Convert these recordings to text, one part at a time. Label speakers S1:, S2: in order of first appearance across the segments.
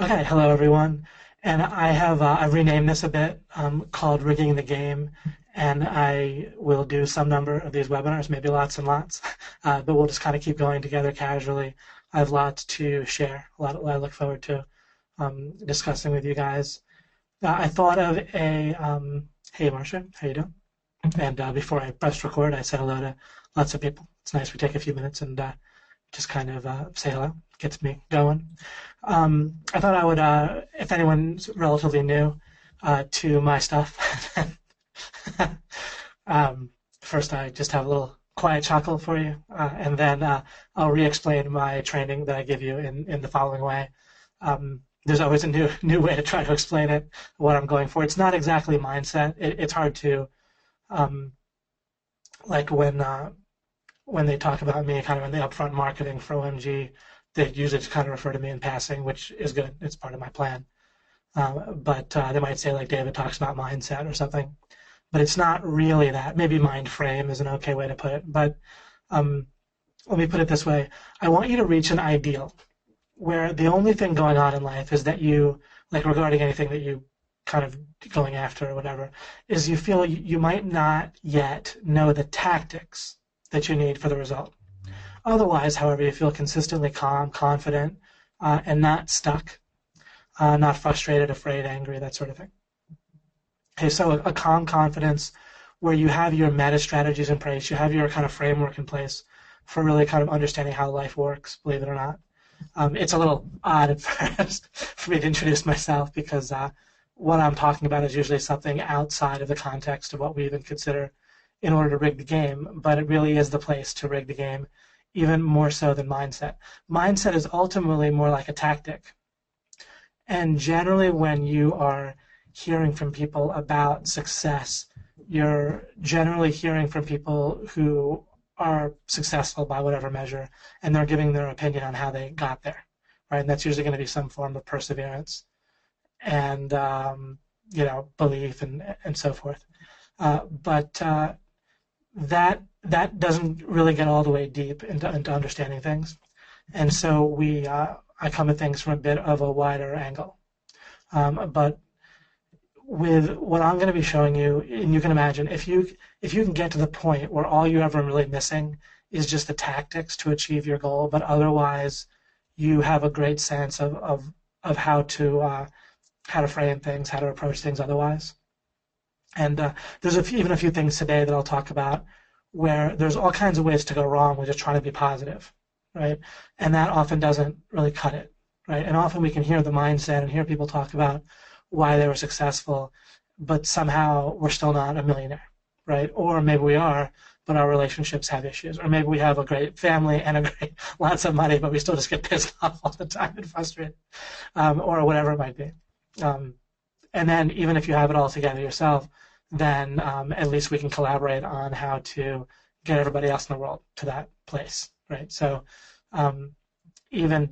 S1: Okay, hello everyone. And I've renamed this a bit, called Rigging the Game, and I will do some number of these webinars, maybe lots and lots, but we'll just kind of keep going together casually. I have lots to share, a lot I look forward to discussing with you guys. I thought of hey Marcia, how you doing? And before I pressed record, I said hello to lots of people. It's nice we take a few minutes and just kind of say hello, gets me going. I thought I would, if anyone's relatively new to my stuff, first I just have a little quiet chuckle for you, and then I'll re-explain my training that I give you in the following way. There's always a new way to try to explain it, what I'm going for. It's not exactly mindset. It's hard to, like when they talk about me kind of in the upfront marketing for OMG, they usually just kind of refer to me in passing, which is good. It's part of my plan. But they might say like David talks about mindset or something, but it's not really that. Maybe mind frame is an okay way to put it. But let me put it this way. I want you to reach an ideal where the only thing going on in life is that you, like regarding anything that you kind of going after or whatever, is you feel you might not yet know the tactics that you need for the result. Otherwise, however, you feel consistently calm, confident, and not stuck, not frustrated, afraid, angry, that sort of thing. Okay, so a calm confidence where you have your meta strategies in place, you have your kind of framework in place for really kind of understanding how life works, believe it or not. It's a little odd at first for me to introduce myself because what I'm talking about is usually something outside of the context of what we even consider in order to rig the game, but it really is the place to rig the game, even more so than mindset. Mindset is ultimately more like a tactic. And generally when you are hearing from people about success, you're generally hearing from people who are successful by whatever measure, and they're giving their opinion on how they got there, right? And that's usually going to be some form of perseverance and belief and so forth. But that doesn't really get all the way deep into understanding things, and so I come at things from a bit of a wider angle. But with what I'm going to be showing you, and you can imagine if you can get to the point where all you're ever really missing is just the tactics to achieve your goal, but otherwise you have a great sense of how to frame things, how to approach things otherwise. And there's even a few things today that I'll talk about where there's all kinds of ways to go wrong with just trying to be positive, right? And that often doesn't really cut it, right? And often we can hear the mindset and hear people talk about why they were successful, but somehow we're still not a millionaire, right? Or maybe we are, but our relationships have issues. Or maybe we have a great family and lots of money, but we still just get pissed off all the time and frustrated, or whatever it might be. And then even if you have it all together yourself, then at least we can collaborate on how to get everybody else in the world to that place, right? So even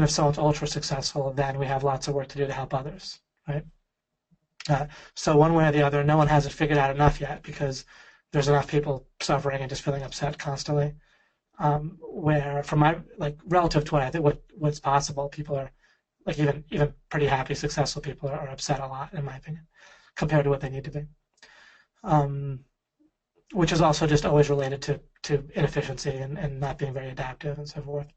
S1: if someone's ultra successful, then we have lots of work to do to help others, right? So one way or the other, no one has it figured out enough yet because there's enough people suffering and just feeling upset constantly. Where from my relative to what I think what's possible, people are like even pretty happy, successful people are upset a lot, in my opinion, compared to what they need to be. Which is also just always related to inefficiency and not being very adaptive and so forth.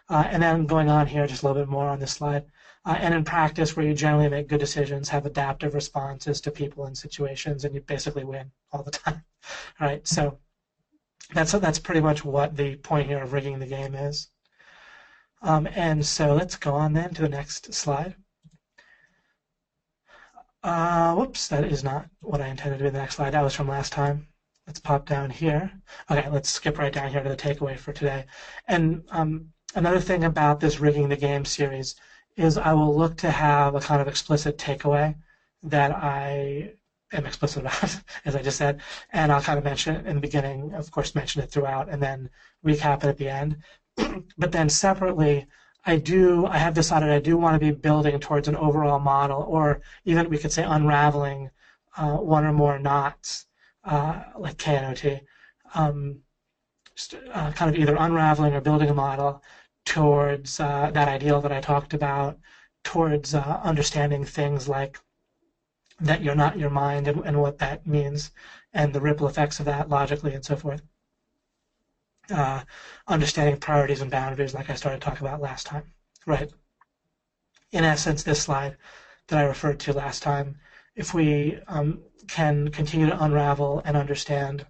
S1: And then going on here, just a little bit more on this slide. And in practice, where you generally make good decisions, have adaptive responses to people and situations, and you basically win all the time. All right, so that's pretty much what the point here of rigging the game is. And so let's go on then to the next slide. Whoops, that is not what I intended to be the next slide. That was from last time. Let's pop down here. Okay, let's skip right down here to the takeaway for today. And another thing about this Rigging the Game series is I will look to have a kind of explicit takeaway that I am explicit about, as I just said, and I'll kind of mention it in the beginning, of course, mention it throughout, and then recap it at the end. But then separately, I have decided I do want to be building towards an overall model, or even we could say unraveling one or more knots, like KNOT, kind of either unraveling or building a model towards that ideal that I talked about, towards understanding things like that you're not your mind and what that means, and the ripple effects of that logically and so forth. Understanding priorities and boundaries, like I started talking about last time, right? In essence, this slide that I referred to last time, if we can continue to unravel and understand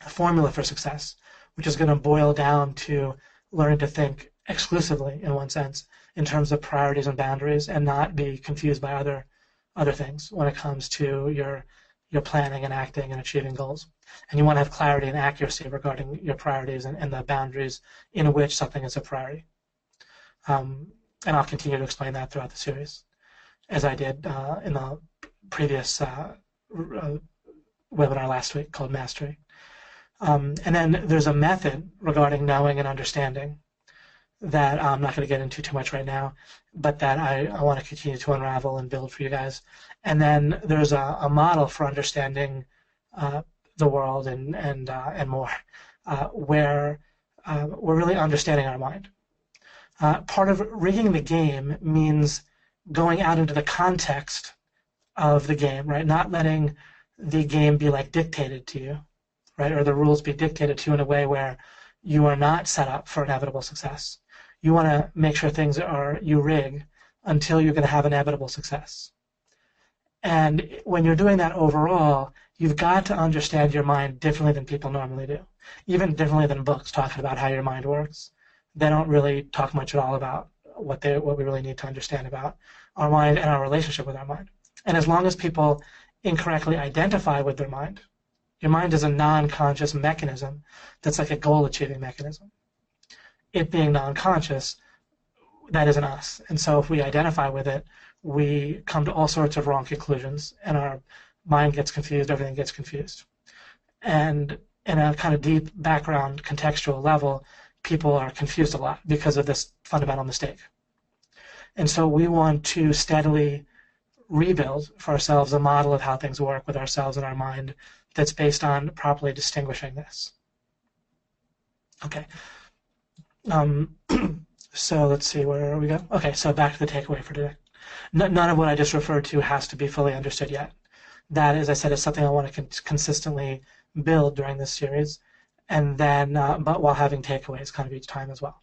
S1: a formula for success, which is going to boil down to learning to think exclusively, in one sense, in terms of priorities and boundaries, and not be confused by other things when it comes to your planning and acting and achieving goals. And you want to have clarity and accuracy regarding your priorities and the boundaries in which something is a priority. And I'll continue to explain that throughout the series, as I did in the previous webinar last week called Mastery. And then there's a method regarding knowing and understanding that I'm not going to get into too much right now, but that I want to continue to unravel and build for you guys. And then there's a model for understanding the world and more, where we're really understanding our mind. Part of rigging the game means going out into the context of the game, right? Not letting the game be like dictated to you, right? Or the rules be dictated to you in a way where you are not set up for inevitable success. You want to make sure things you rig until you're going to have inevitable success. And when you're doing that overall, you've got to understand your mind differently than people normally do, even differently than books talking about how your mind works. They don't really talk much at all about what we really need to understand about our mind and our relationship with our mind. And as long as people incorrectly identify with their mind, your mind is a non-conscious mechanism that's like a goal-achieving mechanism. It being non-conscious, that isn't us. And so if we identify with it, we come to all sorts of wrong conclusions, and our mind gets confused, everything gets confused. And in a kind of deep background contextual level, people are confused a lot because of this fundamental mistake. And so we want to steadily rebuild for ourselves a model of how things work with ourselves and our mind that's based on properly distinguishing this. Okay. So let's see, where we go? Okay, so back to the takeaway for today. None of what I just referred to has to be fully understood yet. That, as I said, is something I want to consistently build during this series, and then, but while having takeaways kind of each time as well.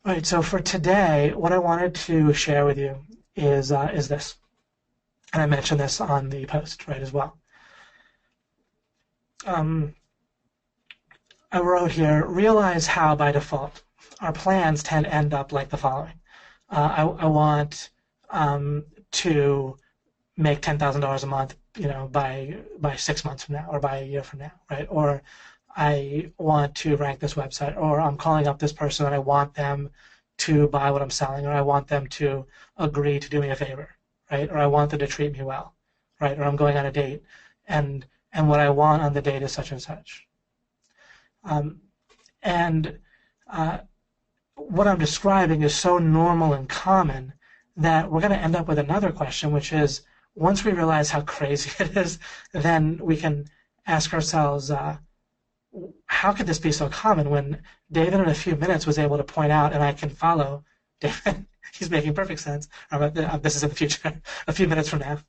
S1: All right, so for today, what I wanted to share with you is this, and I mentioned this on the post, right, as well. I wrote here, realize how by default our plans tend to end up like the following. I want to make $10,000 a month, by 6 months from now, or by a year from now, right? Or I want to rank this website, or I'm calling up this person and I want them to buy what I'm selling, or I want them to agree to do me a favor, right? Or I want them to treat me well, right? Or I'm going on a date, and what I want on the date is such and such. What I'm describing is so normal and common that we're going to end up with another question, which is, once we realize how crazy it is, then we can ask ourselves, how could this be so common when David in a few minutes was able to point out, and I can follow David, he's making perfect sense, this is in the future, a few minutes from now,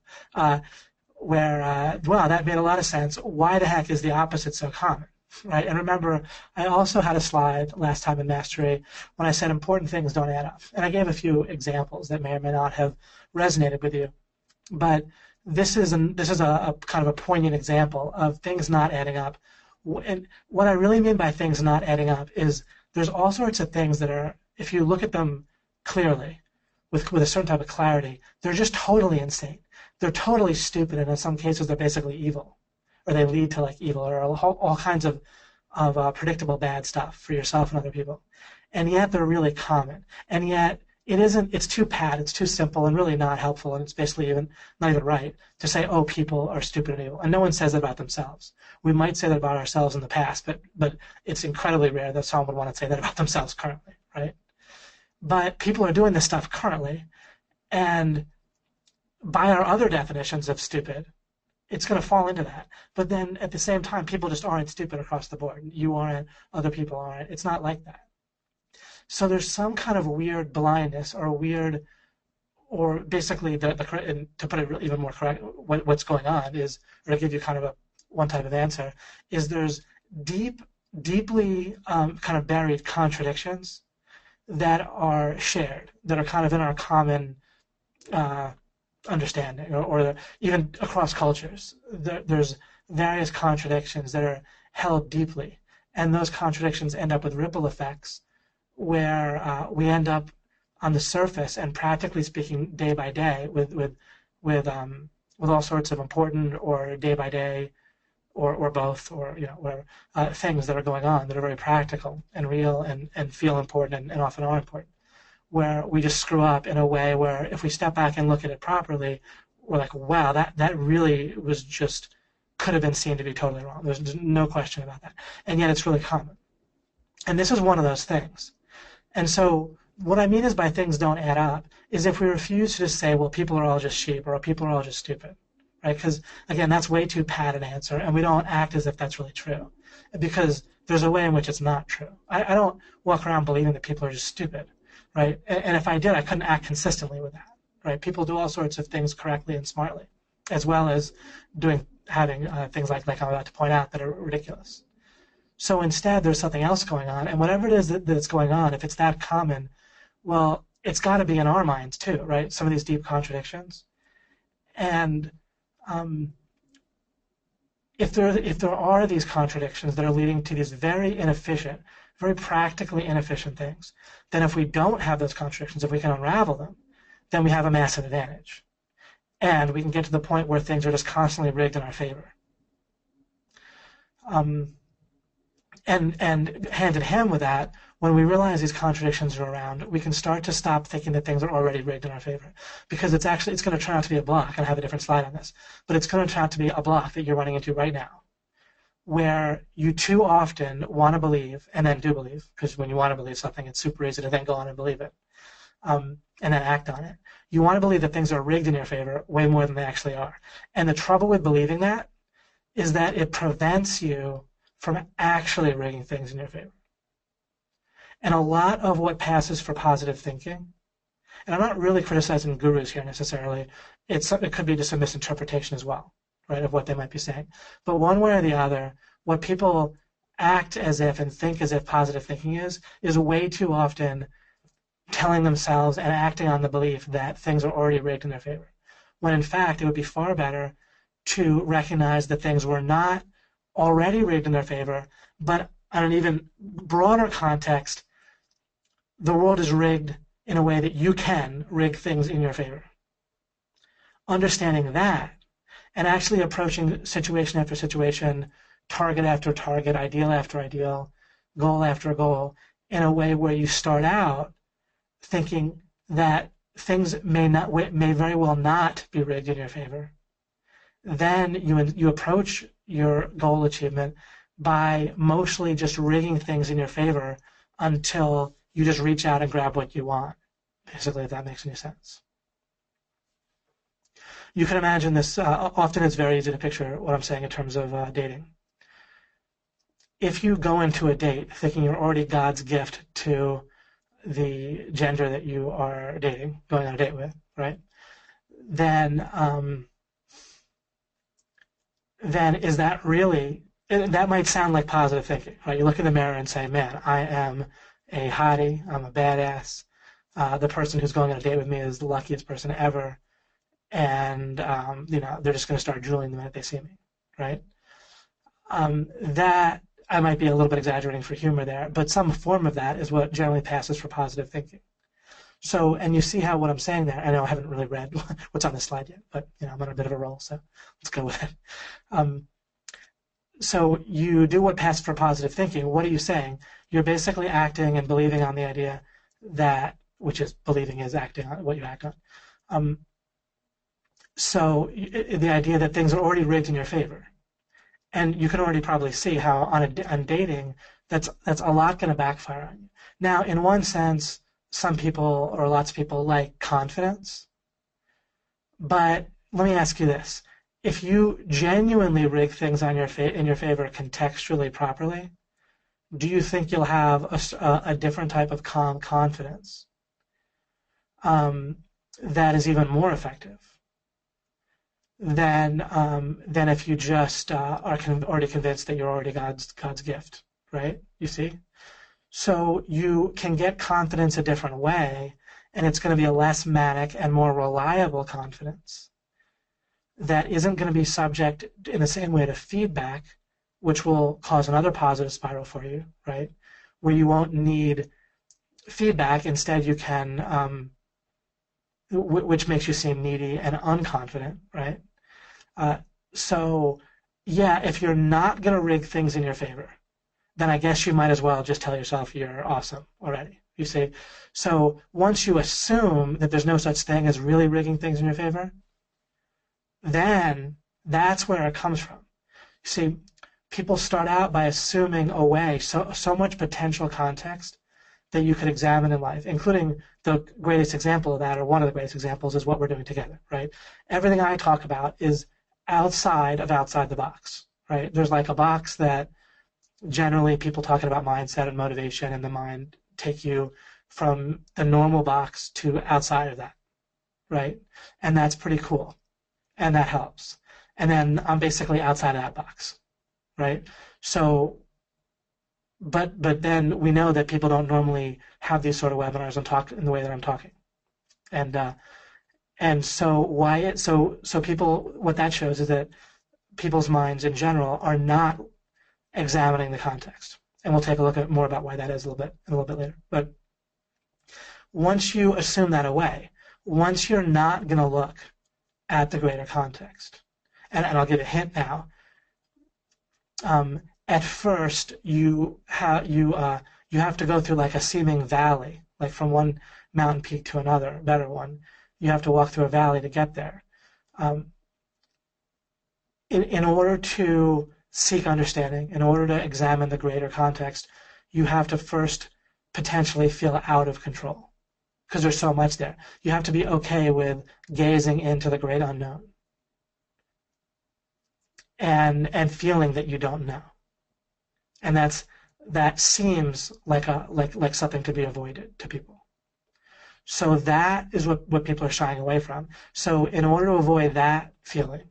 S1: where, wow, that made a lot of sense. Why the heck is the opposite so common? Right, and remember, I also had a slide last time in Mastery when I said important things don't add up, and I gave a few examples that may or may not have resonated with you. But this is a kind of a poignant example of things not adding up. And what I really mean by things not adding up is there's all sorts of things that are, if you look at them clearly, with a certain type of clarity, they're just totally insane. They're totally stupid, and in some cases they're basically evil, or they lead to like evil, or all kinds of predictable bad stuff for yourself and other people. And yet they're really common. And yet it's too pat, it's too simple, and really not helpful, and it's basically not even right to say, oh, people are stupid and evil. And no one says that about themselves. We might say that about ourselves in the past, but it's incredibly rare that someone would want to say that about themselves currently, right? But people are doing this stuff currently, and by our other definitions of stupid, it's going to fall into that. But then at the same time, people just aren't stupid across the board. You aren't, other people aren't. It's not like that. So there's some kind of weird blindness or weird, or basically and to put it even more correct, what's going on is, or to give you kind of one type of answer, is there's deeply kind of buried contradictions that are shared, that are kind of in our common understanding, or even across cultures. There's various contradictions that are held deeply, and those contradictions end up with ripple effects where we end up on the surface and practically speaking day by day with all sorts of important or day by day or both, or whatever things that are going on that are very practical and real and feel important and often are important, where we just screw up in a way where if we step back and look at it properly, we're like, wow, that really was just could have been seen to be totally wrong. There's no question about that. And yet it's really common. And this is one of those things. And so what I mean is by things don't add up is if we refuse to just say, well, people are all just sheep or people are all just stupid, right? Because, again, that's way too pat an answer, and we don't act as if that's really true because there's a way in which it's not true. I don't walk around believing that people are just stupid, right? And if I did, I couldn't act consistently with that, right? People do all sorts of things correctly and smartly, as well as having things like I'm about to point out that are ridiculous. So instead, there's something else going on, and whatever it is that's going on, if it's that common, well, it's got to be in our minds too, right? Some of these deep contradictions, and if there are these contradictions that are leading to these very inefficient, very practically inefficient things, then if we don't have those contradictions, if we can unravel them, then we have a massive advantage, and we can get to the point where things are just constantly rigged in our favor. And hand in hand with that, when we realize these contradictions are around, we can start to stop thinking that things are already rigged in our favor, because it's going to turn out to be a block, and I have a different slide on this, but it's going to turn out to be a block that you're running into right now, where you too often want to believe, and then do believe, because when you want to believe something, it's super easy to then go on and believe it, and then act on it. You want to believe that things are rigged in your favor way more than they actually are. And the trouble with believing that is that it prevents you from actually rigging things in your favor. And a lot of what passes for positive thinking, and I'm not really criticizing gurus here necessarily, it could be just a misinterpretation as well, right, of what they might be saying. But one way or the other, what people act as if and think as if positive thinking is way too often telling themselves and acting on the belief that things are already rigged in their favor, when in fact it would be far better to recognize that things were not already rigged in their favor, but on an even broader context, the world is rigged in a way that you can rig things in your favor. Understanding that and actually approaching situation after situation, target after target, ideal after ideal, goal after goal, in a way where you start out thinking that things may very well not be rigged in your favor. Then you approach your goal achievement by mostly just rigging things in your favor until you just reach out and grab what you want, basically, if that makes any sense. You can imagine this, often it's very easy to picture what I'm saying in terms of dating. If you go into a date thinking you're already God's gift to the gender that you are dating, going on a date with, right? Then is that really, that might sound like positive thinking, right? You look in the mirror and say, man, I am a hottie, I'm a badass, the person who's going on a date with me is the luckiest person ever, and they're just going to start drooling the minute they see me, right? That, I might be a little bit exaggerating for humor there, but some form of that is what generally passes for positive thinking. So, and you see how what I'm saying there, I know I haven't really read what's on this slide yet, but I'm on a bit of a roll, so let's go with it. So you do what passes for positive thinking. What are you saying? You're basically acting and believing on the idea that, which is believing is acting on what you act on. So the idea that things are already rigged in your favor. And you can already probably see how on dating, that's a lot going to backfire on you. Now, in one sense, some people or lots of people like confidence. But let me ask you this. If you genuinely rig things on in your favor contextually properly, do you think you'll have a different type of calm confidence that is even more effective than if you just are already convinced that you're already God's gift, right? You see? So you can get confidence a different way, and it's going to be a less manic and more reliable confidence that isn't going to be subject in the same way to feedback, which will cause another positive spiral for you, right? Where you won't need feedback. Instead, you can, which makes you seem needy and unconfident, right? So, yeah, if you're not going to rig things in your favor, then I guess you might as well just tell yourself you're awesome already. You see? So once you assume that there's no such thing as really rigging things in your favor, then that's where it comes from. You see, people start out by assuming away so much potential context that you could examine in life, including the greatest example of that, or one of the greatest examples, is what we're doing together, right? Everything I talk about is outside the box, right? There's like a box that generally people talking about mindset and motivation and the mind take you from the normal box to outside of that, right? And that's pretty cool. And that helps. And then I'm basically outside of that box, right? So, but then we know that people don't normally have these sort of webinars and talk in the way that I'm talking. And so people, what that shows is that people's minds in general are not examining the context. And we'll take a look at more about why that is a little bit later. But once you assume that away, once you're not going to look at the greater context, and I'll give a hint now. At first, you have to go through like a seeming valley, like from one mountain peak to another, better one. You have to walk through a valley to get there. In order to seek understanding, in order to examine the greater context, you have to first potentially feel out of control, because there's so much there. You have to be okay with gazing into the great unknown and feeling that you don't know. And that seems like something to be avoided to people. So that is what people are shying away from. So in order to avoid that feeling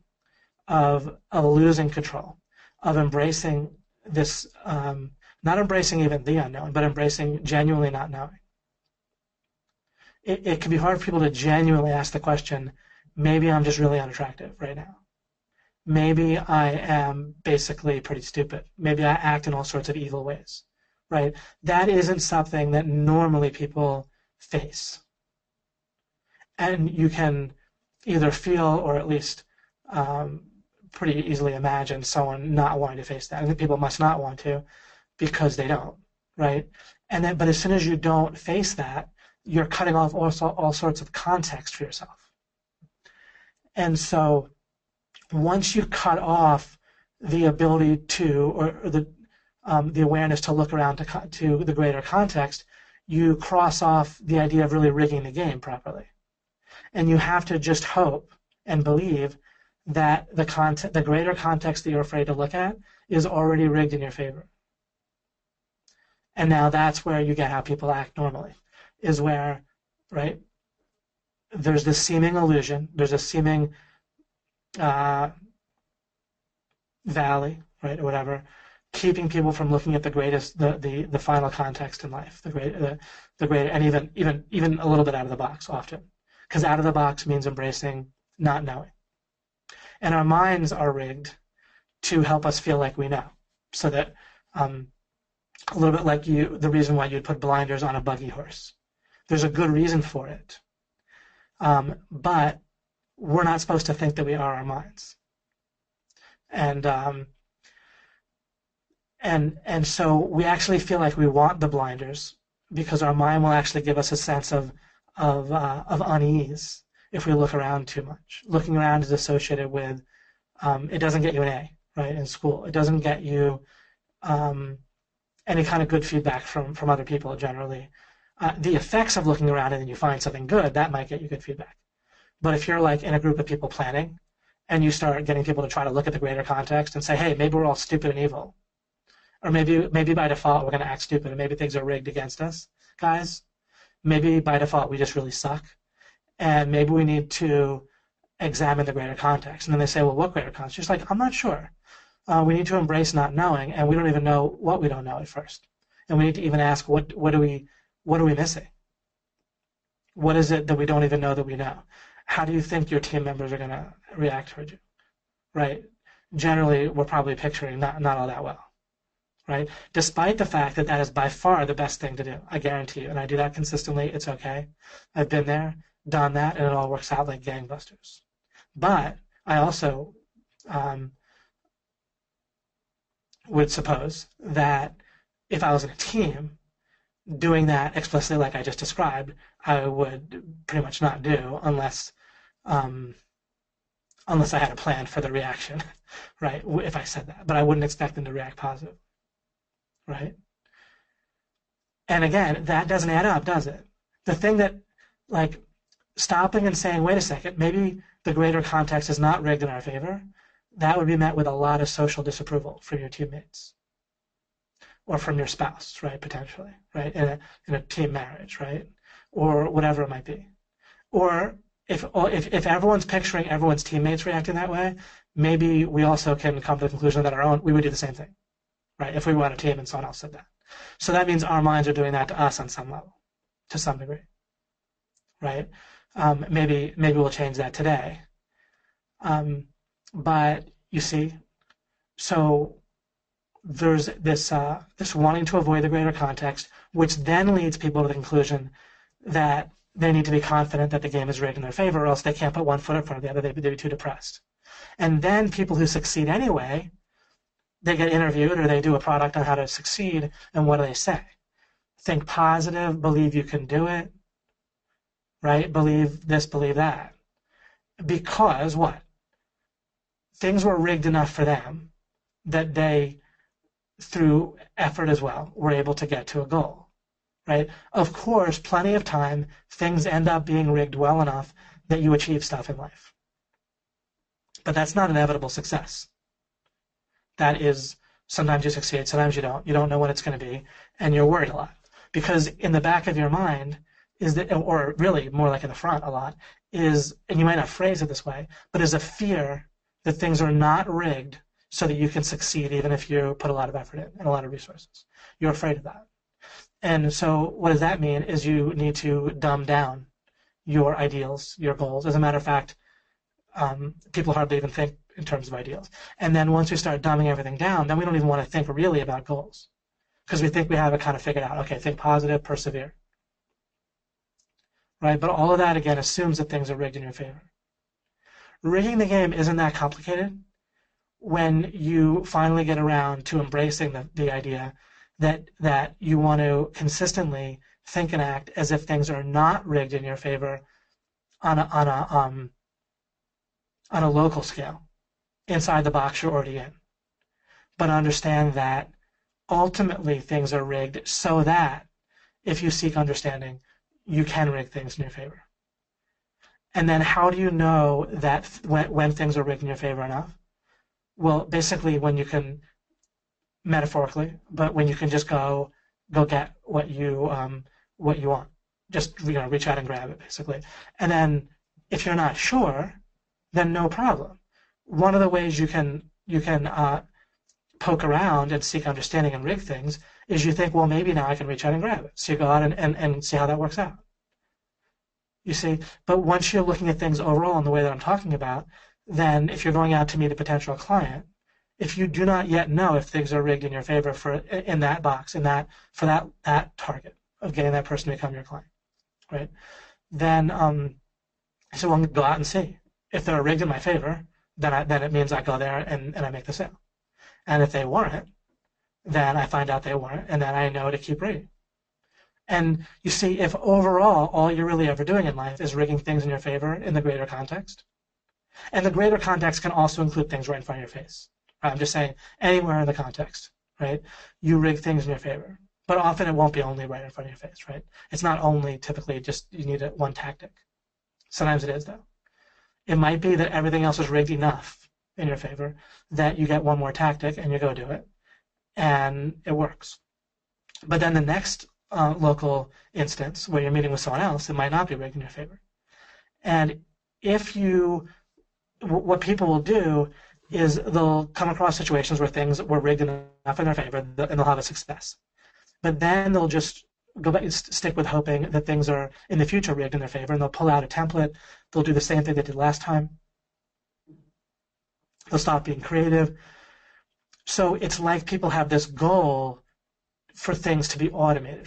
S1: of losing control, of embracing this, not embracing even the unknown, but embracing genuinely not knowing, it can be hard for people to genuinely ask the question, maybe I'm just really unattractive right now. Maybe I am basically pretty stupid. Maybe I act in all sorts of evil ways, right? That isn't something that normally people face. And you can either feel or at least pretty easily imagine someone not wanting to face that. And people must not want to because they don't, right? But as soon as you don't face that, you're cutting off also all sorts of context for yourself. And so once you cut off the ability to, or the awareness to look around to the greater context, you cross off the idea of really rigging the game properly. And you have to just hope and believe that the greater context that you're afraid to look at is already rigged in your favor. And now that's where you get how people act normally, is where, right, there's this seeming illusion, there's a seeming valley, right, or whatever, keeping people from looking at the greatest, the final context in life, the greater, and even a little bit out of the box often, because out of the box means embracing not knowing, and our minds are rigged to help us feel like we know, so that a little bit like the reason why you'd put blinders on a buggy horse. There's a good reason for it, but we're not supposed to think that we are our minds. And so we actually feel like we want the blinders because our mind will actually give us a sense of unease if we look around too much. Looking around is associated with it doesn't get you an A, right, in school. It doesn't get you any kind of good feedback from other people generally. The effects of looking around and then you find something good, that might get you good feedback. But if you're like in a group of people planning and you start getting people to try to look at the greater context and say, hey, maybe we're all stupid and evil, or maybe by default we're going to act stupid, and maybe things are rigged against us, guys. Maybe by default we just really suck, and maybe we need to examine the greater context. And then they say, well, what greater context? Just like, I'm not sure. We need to embrace not knowing, and we don't even know what we don't know at first. And we need to even ask, what are we missing? What is it that we don't even know that we know? How do you think your team members are going to react towards you? Right? Generally, we're probably picturing not all that well. Right? Despite the fact that that is by far the best thing to do, I guarantee you. And I do that consistently. It's okay. I've been there, done that, and it all works out like gangbusters. But I also would suppose that if I was in a team, doing that explicitly like I just described, I would pretty much not do unless I had a plan for the reaction, right? If I said that, but I wouldn't expect them to react positive, right? And again, that doesn't add up, does it? The thing that, like, stopping and saying, wait a second, maybe the greater context is not rigged in our favor, that would be met with a lot of social disapproval from your teammates or from your spouse, right, potentially, right, in a team marriage, right, or whatever it might be. Or if everyone's picturing everyone's teammates reacting that way, maybe we also can come to the conclusion that we would do the same thing, right, if we were on a team and someone else said that. So that means our minds are doing that to us on some level, to some degree, right? Maybe we'll change that today. But you see, so there's this wanting to avoid the greater context, which then leads people to the conclusion that they need to be confident that the game is rigged in their favor, or else they can't put one foot in front of the other. They'd be too depressed. And then people who succeed anyway, they get interviewed or they do a product on how to succeed, and what do they say? Think positive, believe you can do it, right? Believe this, believe that. Because what? Things were rigged enough for them that they, through effort as well, were able to get to a goal, right? Of course, plenty of time, things end up being rigged well enough that you achieve stuff in life. But that's not inevitable success. That is, sometimes you succeed, sometimes you don't. You don't know what it's going to be, and you're worried a lot. Because in the back of your mind is that, or really more like in the front a lot, is, and you might not phrase it this way, but is a fear that things are not rigged so that you can succeed even if you put a lot of effort in and a lot of resources. You're afraid of that. And so what does that mean is you need to dumb down your ideals, your goals. As a matter of fact, people hardly even think in terms of ideals. And then once we start dumbing everything down, then we don't even want to think really about goals because we think we have it kind of figured out. Okay, think positive, persevere. Right? But all of that, again, assumes that things are rigged in your favor. Rigging the game isn't that complicated when you finally get around to embracing the idea that you want to consistently think and act as if things are not rigged in your favor on a local scale, inside the box you're already in. But understand that ultimately things are rigged so that if you seek understanding, you can rig things in your favor. And then how do you know that when things are rigged in your favor enough? Well, basically when you can, metaphorically, but when you can just go get what you want. Just reach out and grab it, basically. And then if you're not sure, then no problem. One of the ways you can poke around and seek understanding and rig things is you think, well, maybe now I can reach out and grab it. So you go out and see how that works out. You see, but once you're looking at things overall in the way that I'm talking about, then if you're going out to meet a potential client, if you do not yet know if things are rigged in your favor in that box, for that target of getting that person to become your client, right? Then so we'll go out and see. If they're rigged in my favor, then it means I go there and I make the sale. And if they weren't, then I find out they weren't, and then I know to keep rigging. And you see, if overall all you're really ever doing in life is rigging things in your favor in the greater context, and the greater context can also include things right in front of your face. Right? I'm just saying anywhere in the context, right? You rig things in your favor. But often it won't be only right in front of your face, right? It's not only typically just you need one tactic. Sometimes it is, though. It might be that everything else is rigged enough in your favor that you get one more tactic and you go do it. and it works. But then the next local instance where you're meeting with someone else, it might not be rigged in your favor. And what people will do is they'll come across situations where things were rigged enough in their favor and they'll have a success. But then they'll just go back and stick with hoping that things are in the future rigged in their favor, and they'll pull out a template. They'll do the same thing they did last time. They'll stop being creative. So it's like people have this goal for things to be automated,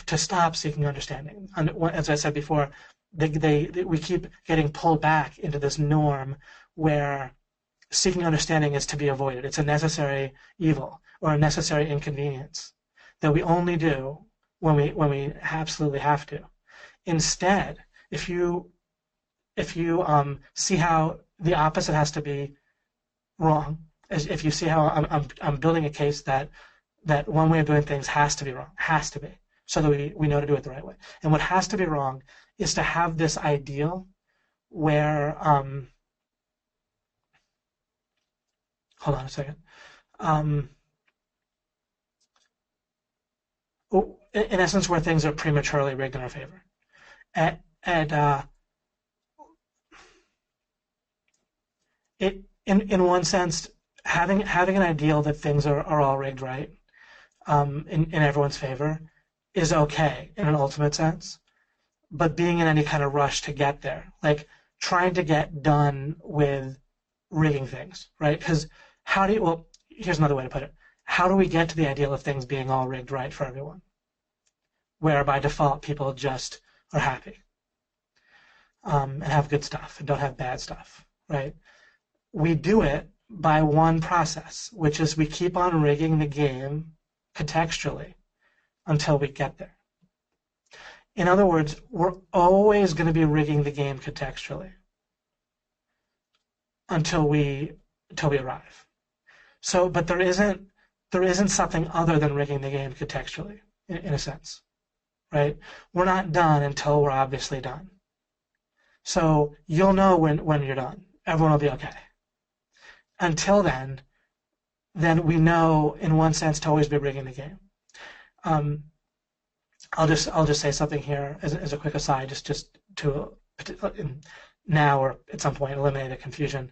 S1: to stop seeking understanding. And as I said before, we keep getting pulled back into this norm where seeking understanding is to be avoided. It's a necessary evil or a necessary inconvenience that we only do when we absolutely have to. Instead, if you see how the opposite has to be wrong, if you see how I'm building a case that one way of doing things has to be wrong, has to be, so that we know to do it the right way. And what has to be wrong is to have this ideal where hold on a second. In essence, where things are prematurely rigged in our favor. In one sense, having an ideal that things are all rigged right in everyone's favor is okay in an ultimate sense, but being in any kind of rush to get there, like trying to get done with rigging things, right? Because here's another way to put it. How do we get to the ideal of things being all rigged right for everyone, where by default people just are happy and have good stuff and don't have bad stuff, right? We do it by one process, which is we keep on rigging the game contextually until we get there. In other words, we're always going to be rigging the game contextually until we arrive. So, but there isn't something other than rigging the game contextually, in a sense, right? We're not done until we're obviously done. So you'll know when you're done. Everyone will be okay. Until then we know, in one sense, to always be rigging the game. I'll just say something here as a quick aside, just to now or at some point eliminate the confusion.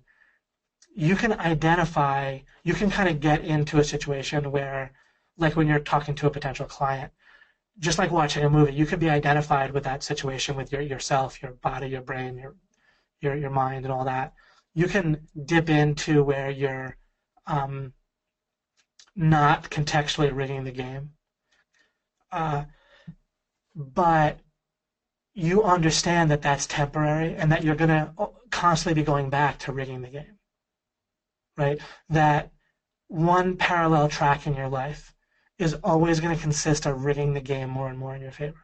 S1: You can kind of get into a situation where, like when you're talking to a potential client, just like watching a movie, you could be identified with that situation, with yourself, your body, your brain, your mind, and all that. You can dip into where you're not contextually rigging the game, but you understand that that's temporary and that you're going to constantly be going back to rigging the game, right? That one parallel track in your life is always going to consist of rigging the game more and more in your favor,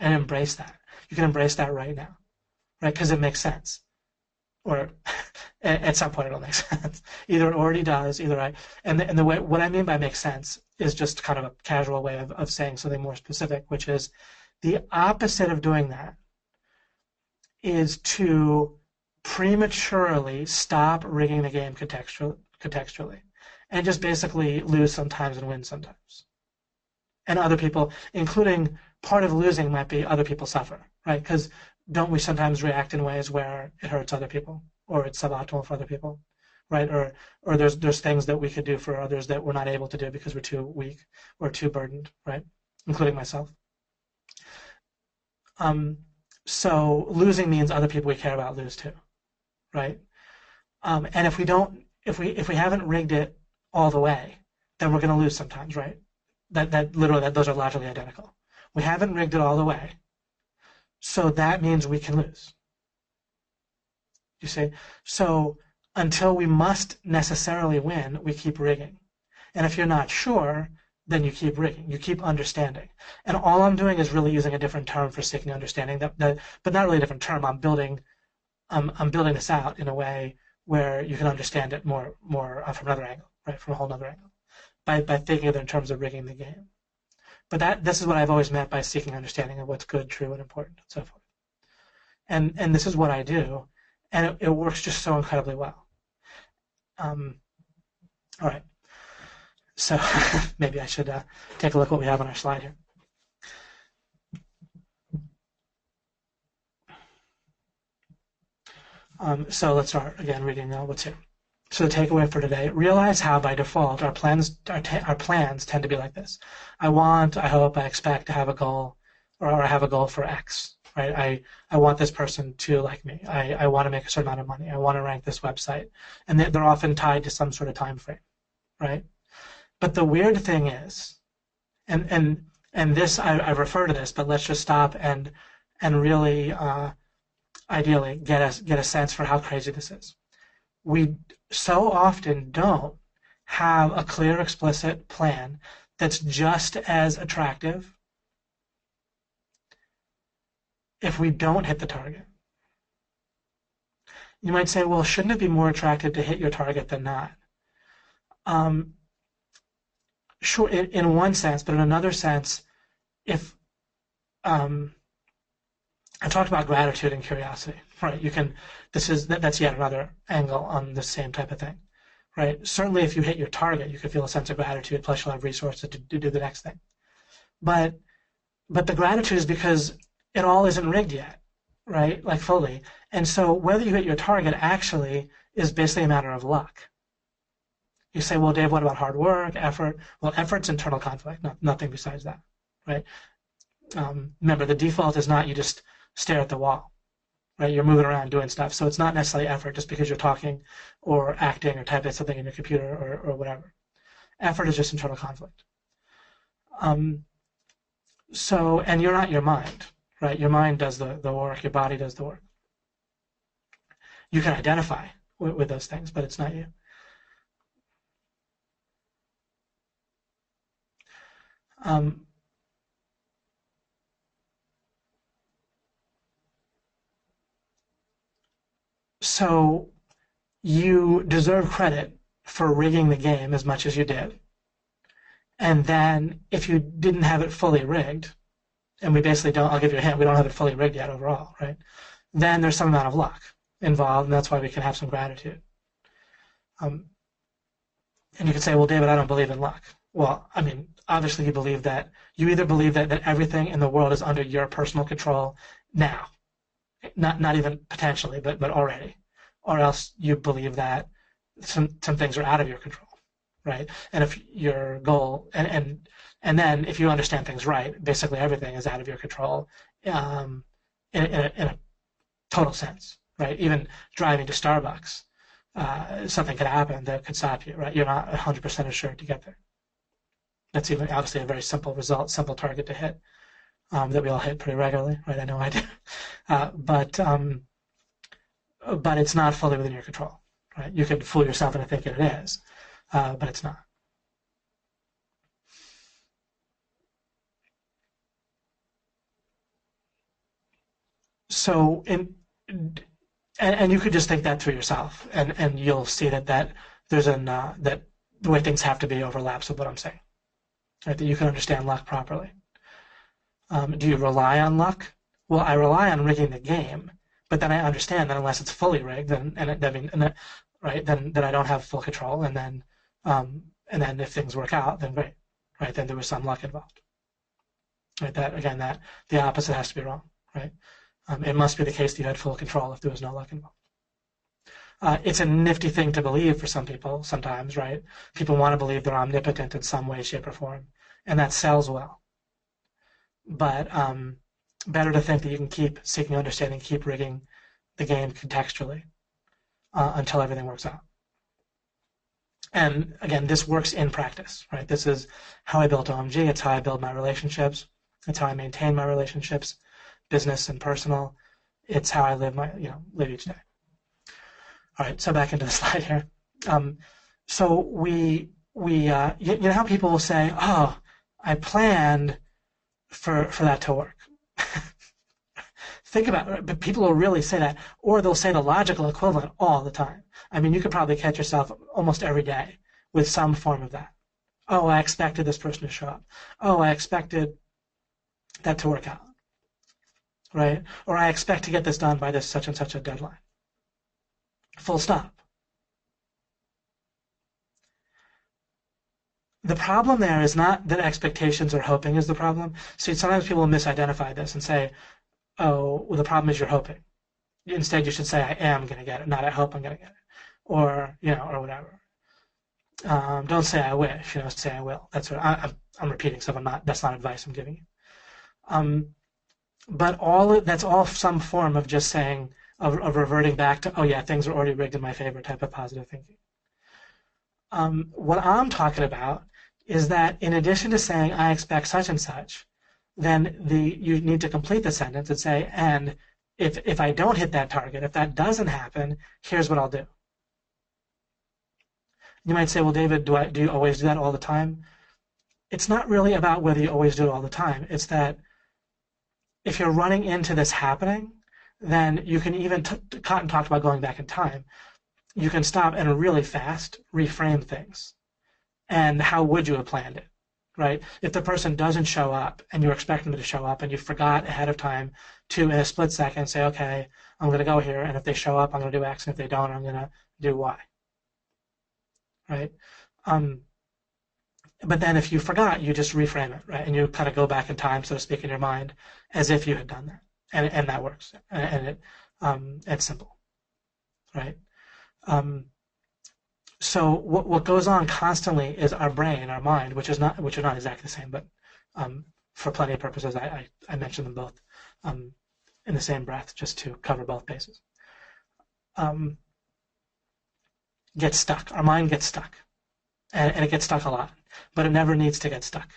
S1: and embrace that. You can embrace that right now, right? Because it makes sense. Or at some point it'll make sense. Either it already does, either the way, what I mean by makes sense is just kind of a casual way of saying something more specific, which is the opposite of doing that is to prematurely stop rigging the game contextually and just basically lose sometimes and win sometimes. And other people, including part of losing might be other people suffer, right? Because don't we sometimes react in ways where it hurts other people or it's suboptimal for other people, right? Or there's things that we could do for others that we're not able to do because we're too weak or too burdened, right? Including myself. So losing means other people we care about lose too, right? And if we haven't rigged it all the way, then we're going to lose sometimes, right? Those are logically identical. We haven't rigged it all the way. So that means we can lose. You see? So until we must necessarily win, we keep rigging. And if you're not sure, then you keep rigging. You keep understanding. And all I'm doing is really using a different term for seeking understanding, but not really a different term. I'm building this out in a way where you can understand it more from another angle, right? From a whole other angle, by thinking of it in terms of rigging the game. But this is what I've always meant by seeking understanding of what's good, true, and important, and so forth. And this is what I do, and it works just so incredibly well. All right. So maybe I should take a look at what we have on our slide here. So let's start again reading what's here. So the takeaway for today: realize how by default our plans tend to be like this. I want, I hope, I expect to have a goal, or I have a goal for X. Right? I want this person to like me. I want to make a certain amount of money. I want to rank this website, and they're often tied to some sort of time frame, right? But the weird thing is, and this I refer to this, but let's just stop and really ideally get a sense for how crazy this is. We so often don't have a clear, explicit plan that's just as attractive if we don't hit the target. You might say, well, shouldn't it be more attractive to hit your target than not? Sure, in one sense, but in another sense, if I talked about gratitude and curiosity, right? That's yet another angle on the same type of thing, right? Certainly, if you hit your target, you can feel a sense of gratitude, plus you'll have resources to do the next thing. But the gratitude is because it all isn't rigged yet, right? Like fully. And so whether you hit your target actually is basically a matter of luck. You say, well, Dave, what about hard work, effort? Well, effort's internal conflict, nothing besides that, right? Remember, the default is not you just stare at the wall, right? You're moving around doing stuff. So it's not necessarily effort just because you're talking or acting or typing something in your computer or whatever. Effort is just internal conflict. So, and you're not your mind, right? Your mind does the work, your body does the work. You can identify with those things, but it's not you. So you deserve credit for rigging the game as much as you did. And then if you didn't have it fully rigged, and we basically don't, I'll give you a hint, we don't have it fully rigged yet overall, right? Then there's some amount of luck involved, and that's why we can have some gratitude. And you can say, well, David, I don't believe in luck. Well, I mean, obviously you either believe that everything in the world is under your personal control now, not even potentially, but already, or else you believe that some things are out of your control, right? And if your goal, and then if you understand things right, basically everything is out of your control in a total sense, right? Even driving to Starbucks, something could happen that could stop you, right? You're not 100% assured to get there. That's even obviously a very simple result, simple target to hit that we all hit pretty regularly, right? I know I do. But it's not fully within your control, right? You could fool yourself into thinking it is, but it's not. So, and you could just think that through yourself, and you'll see that there's that the way things have to be overlaps with what I'm saying, right? That you can understand luck properly. Do you rely on luck? Well, I rely on rigging the game, but then I understand that unless it's fully rigged, then right, then I don't have full control, and then if things work out, then great, right? Then there was some luck involved, right? That the opposite has to be wrong, right? It must be the case that you had full control if there was no luck involved. It's a nifty thing to believe for some people sometimes, right? People want to believe they're omnipotent in some way, shape, or form, and that sells well. But better to think that you can keep seeking understanding, keep rigging the game contextually until everything works out. And again, this works in practice, right? This is how I built OMG. It's how I build my relationships. It's how I maintain my relationships, business and personal. It's how I live live each day. All right, so back into the slide here. So we you know how people will say, "Oh, I planned for that to work." Think about it, but people will really say that, or they'll say the logical equivalent all the time. I mean, you could probably catch yourself almost every day with some form of that. Oh, I expected this person to show up. Oh, I expected that to work out, right? Or I expect to get this done by this such and such a deadline. Full stop. The problem there is not that expectations or hoping is the problem. See, sometimes people misidentify this and say, oh, well, the problem is you're hoping. Instead, you should say, I am going to get it, not I hope I'm going to get it. Or, or whatever. Don't say I wish, say I will. That's what I'm repeating stuff. That's not advice I'm giving you. But that's all some form of just saying, of reverting back to, oh yeah, things are already rigged in my favor type of positive thinking. What I'm talking about is that in addition to saying I expect such and such, then you need to complete the sentence and say, and if I don't hit that target, if that doesn't happen, here's what I'll do. You might say, well, David, do you always do that all the time? It's not really about whether you always do it all the time. It's that if you're running into this happening, then you can even, Cotton talked about going back in time, you can stop and really fast reframe things. And how would you have planned it, right? If the person doesn't show up and you're expecting them to show up and you forgot ahead of time to, in a split second, say, okay, I'm going to go here, and if they show up, I'm going to do X, and if they don't, I'm going to do Y, right? But then if you forgot, you just reframe it, right? And you kind of go back in time, so to speak, in your mind, as if you had done that. And that works. And it's simple, right? So what goes on constantly is our brain, our mind, which are not exactly the same, but for plenty of purposes, I mentioned them both in the same breath, just to cover both bases. Gets stuck. Our mind gets stuck, and it gets stuck a lot, but it never needs to get stuck.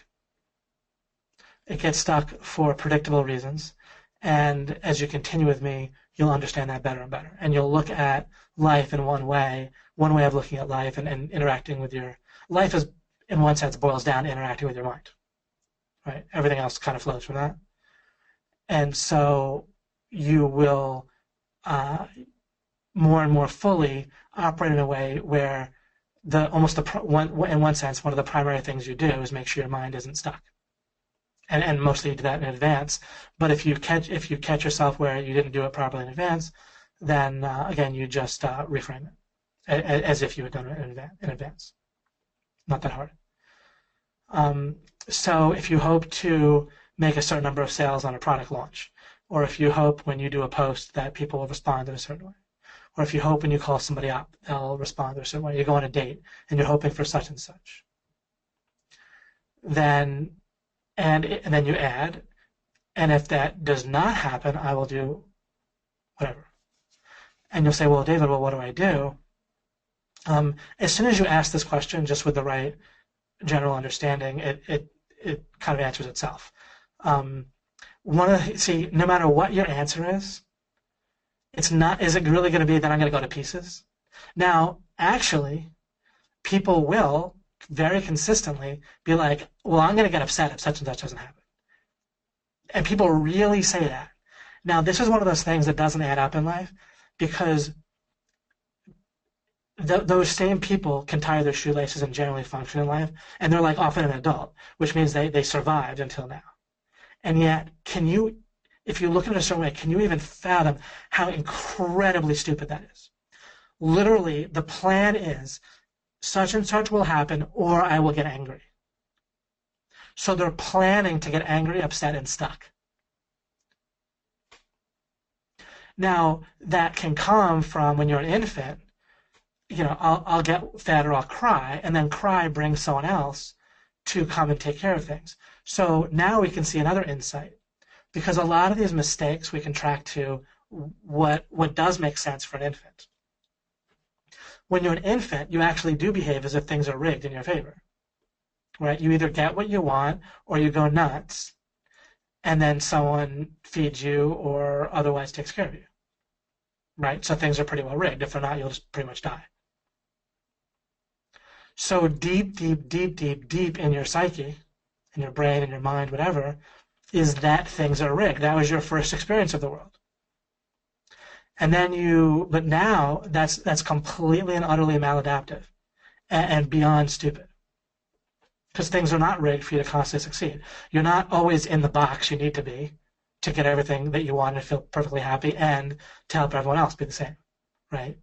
S1: It gets stuck for predictable reasons, and as you continue with me, you'll understand that better and better, and you'll look at life in one way of looking at life and interacting with your life is, in one sense, boils down to interacting with your mind, right? Everything else kind of flows from that. And so you will more and more fully operate in a way where in one sense, one of the primary things you do is make sure your mind isn't stuck. And mostly you do that in advance. But if you catch yourself where you didn't do it properly in advance, then again, you just reframe it as if you had done it in advance. Not that hard. So if you hope to make a certain number of sales on a product launch, or if you hope when you do a post that people will respond in a certain way, or if you hope when you call somebody up, they'll respond in a certain way, you go on a date and you're hoping for such and such, then you add, and if that does not happen, I will do whatever. And you'll say, well, David, what do I do? As soon as you ask this question, just with the right general understanding, it kind of answers itself. No matter what your answer is it really going to be that I'm going to go to pieces? Now, actually, people will very consistently be like, well, I'm going to get upset if such and such doesn't happen. And people really say that. Now, this is one of those things that doesn't add up in life, because those same people can tie their shoelaces and generally function in life, and they're like often an adult, which means they survived until now. And yet, if you look at it a certain way, can you even fathom how incredibly stupid that is? Literally, the plan is such and such will happen, or I will get angry. So they're planning to get angry, upset, and stuck. Now, that can come from when you're an infant, I'll get fed or I'll cry, and then cry brings someone else to come and take care of things. So now we can see another insight, because a lot of these mistakes we can track to what does make sense for an infant. When you're an infant, you actually do behave as if things are rigged in your favor, right? You either get what you want or you go nuts, and then someone feeds you or otherwise takes care of you, right? So things are pretty well rigged. If they're not, you'll just pretty much die. So deep in your psyche, in your brain, in your mind, whatever, is that things are rigged. That was your first experience of the world. And then but now that's completely and utterly maladaptive and beyond stupid. Because things are not rigged for you to constantly succeed. You're not always in the box you need to be to get everything that you want and feel perfectly happy and to help everyone else be the same, right?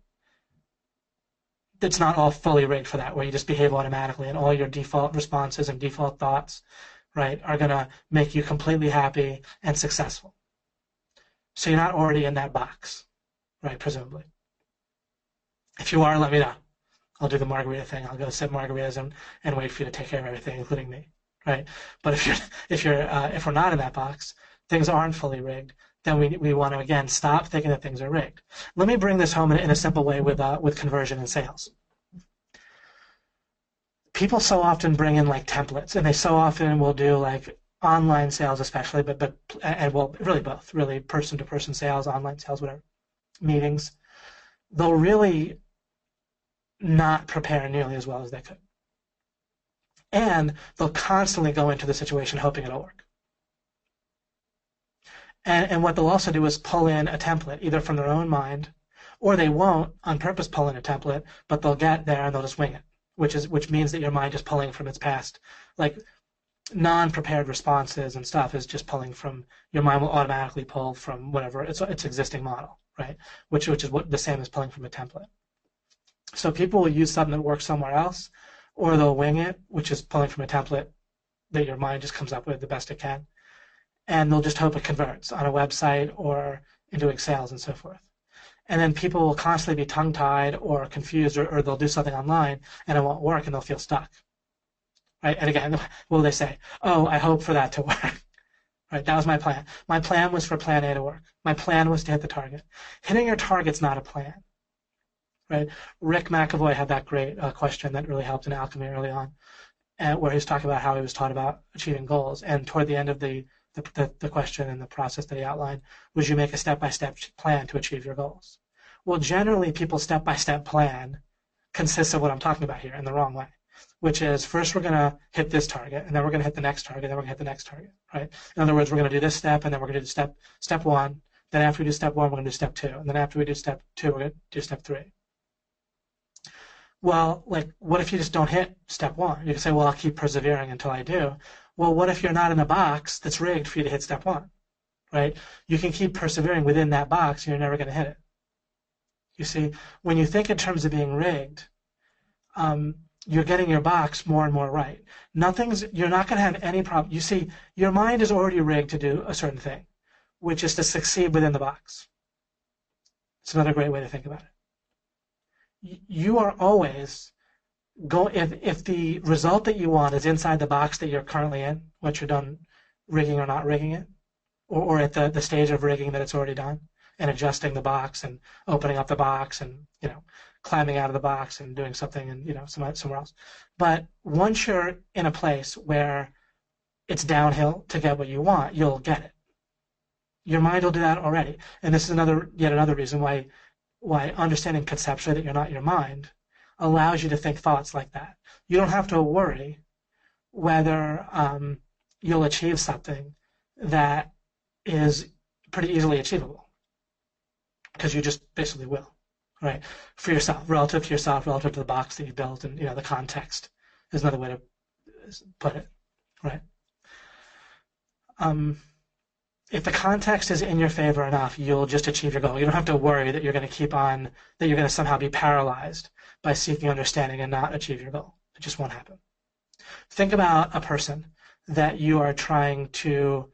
S1: it's not all fully rigged for that, where you just behave automatically and all your default responses and default thoughts, right, are going to make you completely happy and successful. So you're not already in that box, right, presumably. If you are, let me know. I'll do the margarita thing. I'll go sip margaritas and wait for you to take care of everything, including me, right? But if we're not in that box, things aren't fully rigged, then we want to, again, stop thinking that things are rigged. Let me bring this home in a simple way with conversion and sales. People so often bring in like templates, and they so often will do like online sales especially, well, really both, really person-to-person sales, online sales, whatever, meetings. They'll really not prepare nearly as well as they could. And they'll constantly go into the situation hoping it'll work. And what they'll also do is pull in a template, either from their own mind, or they won't on purpose pull in a template, but they'll get there and they'll just wing it, which means that your mind is pulling from its past. Like non-prepared responses and stuff is just pulling from, your mind will automatically pull from whatever, its existing model, right? Which is what the same as pulling from a template. So people will use something that works somewhere else, or they'll wing it, which is pulling from a template that your mind just comes up with the best it can. And they'll just hope it converts on a website or in doing sales and so forth. And then people will constantly be tongue-tied or confused, or they'll do something online and it won't work and they'll feel stuck. Right? And again, what will they say? Oh, I hope for that to work. Right? That was my plan. My plan was for plan A to work. My plan was to hit the target. Hitting your target's not a plan. Right? Rick McAvoy had that great question that really helped in Alchemy early on, where he was talking about how he was taught about achieving goals. And toward the end of the question and the process that he outlined was, you make a step-by-step plan to achieve your goals. Well, generally, people's step-by-step plan consists of what I'm talking about here in the wrong way, which is first we're going to hit this target, and then we're going to hit the next target, then we're going to hit the next target, right? In other words, we're going to do this step, and then we're going to do step one. Then after we do step one, we're going to do step two. And then after we do step two, we're going to do step three. Well, like, what if you just don't hit step one? You can say, well, I'll keep persevering until I do. Well, what if you're not in a box that's rigged for you to hit step one, right? You can keep persevering within that box, and you're never going to hit it. You see, when you think in terms of being rigged, you're getting your box more and more right. You're not going to have any problem. You see, your mind is already rigged to do a certain thing, which is to succeed within the box. It's another great way to think about it. You are always if the result that you want is inside the box that you're currently in, once you're done rigging or not rigging it, or at the stage of rigging that it's already done, and adjusting the box and opening up the box and, climbing out of the box and doing something and, somewhere else. But once you're in a place where it's downhill to get what you want, you'll get it. Your mind will do that already. And this is yet another reason why understanding conceptually that you're not your mind allows you to think thoughts like that. You don't have to worry whether you'll achieve something that is pretty easily achievable, because you just basically will, right? For yourself, relative to the box that you built, and the context is another way to put it, right? If the context is in your favor enough, you'll just achieve your goal. You don't have to worry that you're going to somehow be paralyzed by seeking understanding and not achieve your goal. It just won't happen. Think about a person that you are trying to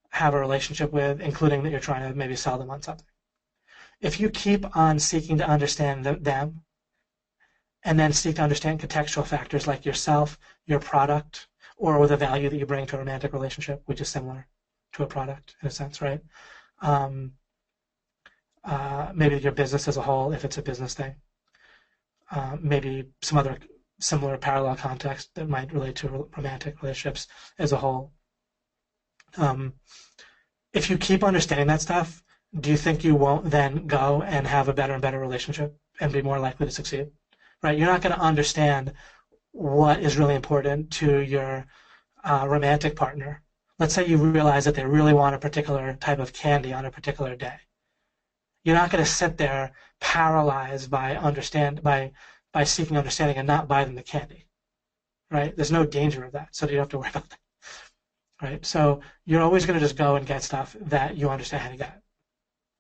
S1: have a relationship with, including that you're trying to maybe sell them on something. If you keep on seeking to understand them, and then seek to understand contextual factors like yourself, your product, or the value that you bring to a romantic relationship, which is similar to a product in a sense, right? Maybe your business as a whole, if it's a business thing. Maybe some other similar parallel context that might relate to romantic relationships as a whole. If you keep understanding that stuff, do you think you won't then go and have a better and better relationship and be more likely to succeed? Right? You're not going to understand what is really important to your romantic partner. Let's say you realize that they really want a particular type of candy on a particular day. You're not going to sit there paralyzed by seeking understanding and not buy them the candy, right? There's no danger of that, so you don't have to worry about that, right? So you're always going to just go and get stuff that you understand how to get.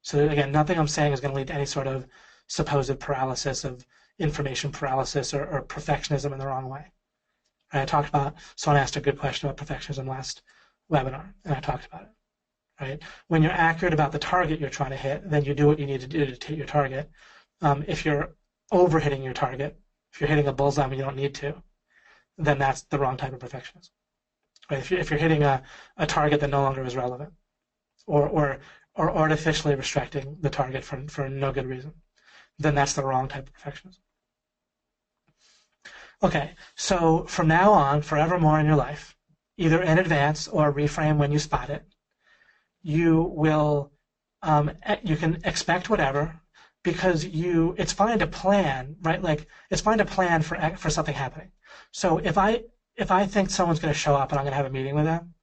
S1: So again, nothing I'm saying is going to lead to any sort of supposed paralysis of information paralysis or perfectionism in the wrong way. And I talked about, someone asked a good question about perfectionism last webinar, and I talked about it, right? When you're accurate about the target you're trying to hit, then you do what you need to do to hit your target. If you're over hitting your target, if you're hitting a bullseye when you don't need to, then that's the wrong type of perfectionism. Right? If you're hitting a target that no longer is relevant, or artificially restricting the target for no good reason, then that's the wrong type of perfectionism. Okay, so from now on, forevermore in your life, either in advance or reframe when you spot it, you will, you can expect whatever, because it's fine to plan, right? Like, it's fine to plan for something happening. So if I think someone's going to show up and I'm going to have a meeting with them,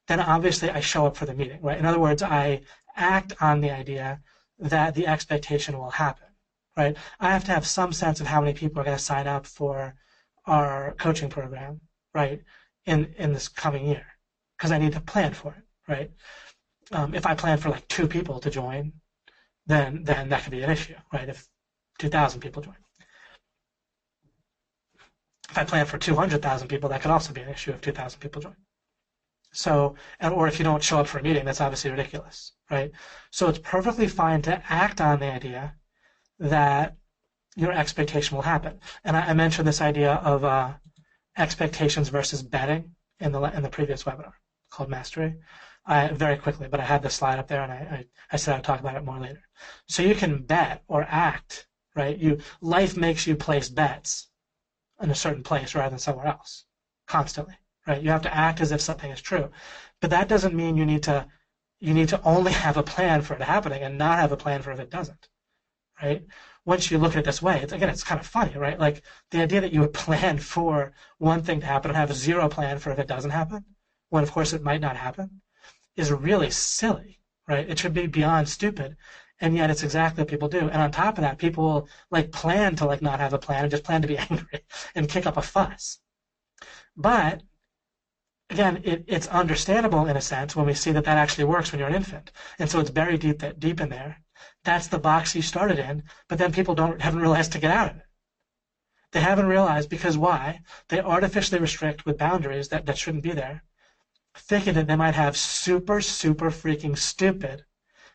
S1: then obviously I show up for the meeting, right? In other words, I act on the idea that the expectation will happen, right? I have to have some sense of how many people are going to sign up for our coaching program, right, in this coming year, because I need to plan for it, right? If I plan for like 2 people to join, then that could be an issue, right? If 2,000 people join. If I plan for 200,000 people, that could also be an issue if 2,000 people join. So, or if you don't show up for a meeting, that's obviously ridiculous, right? So it's perfectly fine to act on the idea that your expectation will happen. And I mentioned this idea of expectations versus betting in the previous webinar called Mastery. Very quickly, but I had the slide up there, and I said I'd talk about it more later. So you can bet or act, right? Life makes you place bets in a certain place rather than somewhere else, constantly, right? You have to act as if something is true, but that doesn't mean you need to only have a plan for it happening and not have a plan for if it doesn't, right? Once you look at it this way, it's kind of funny, right? Like the idea that you would plan for one thing to happen and have a zero plan for if it doesn't happen, when of course it might not happen, is really silly, right? It should be beyond stupid, and yet it's exactly what people do. And on top of that, people will like plan to like not have a plan and just plan to be angry and kick up a fuss. But again, it's understandable in a sense when we see that actually works when you're an infant, and so it's buried deep in there. That's the box you started in, but then people haven't realized to get out of it. They haven't realized because why? They artificially restrict with boundaries that shouldn't be there, thinking that they might have super, super freaking stupid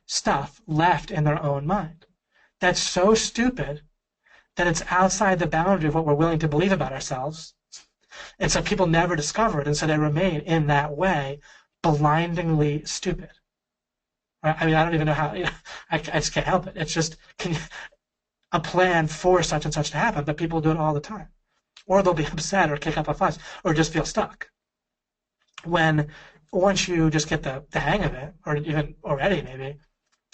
S1: stuff left in their own mind. That's so stupid that it's outside the boundary of what we're willing to believe about ourselves. And so people never discover it, and so they remain in that way, blindingly stupid. Right? I mean, I don't even know how, I just can't help it. It's just a plan for such and such to happen, but people do it all the time. Or they'll be upset or kick up a fuss or just feel stuck. When once you just get the hang of it, or even already maybe,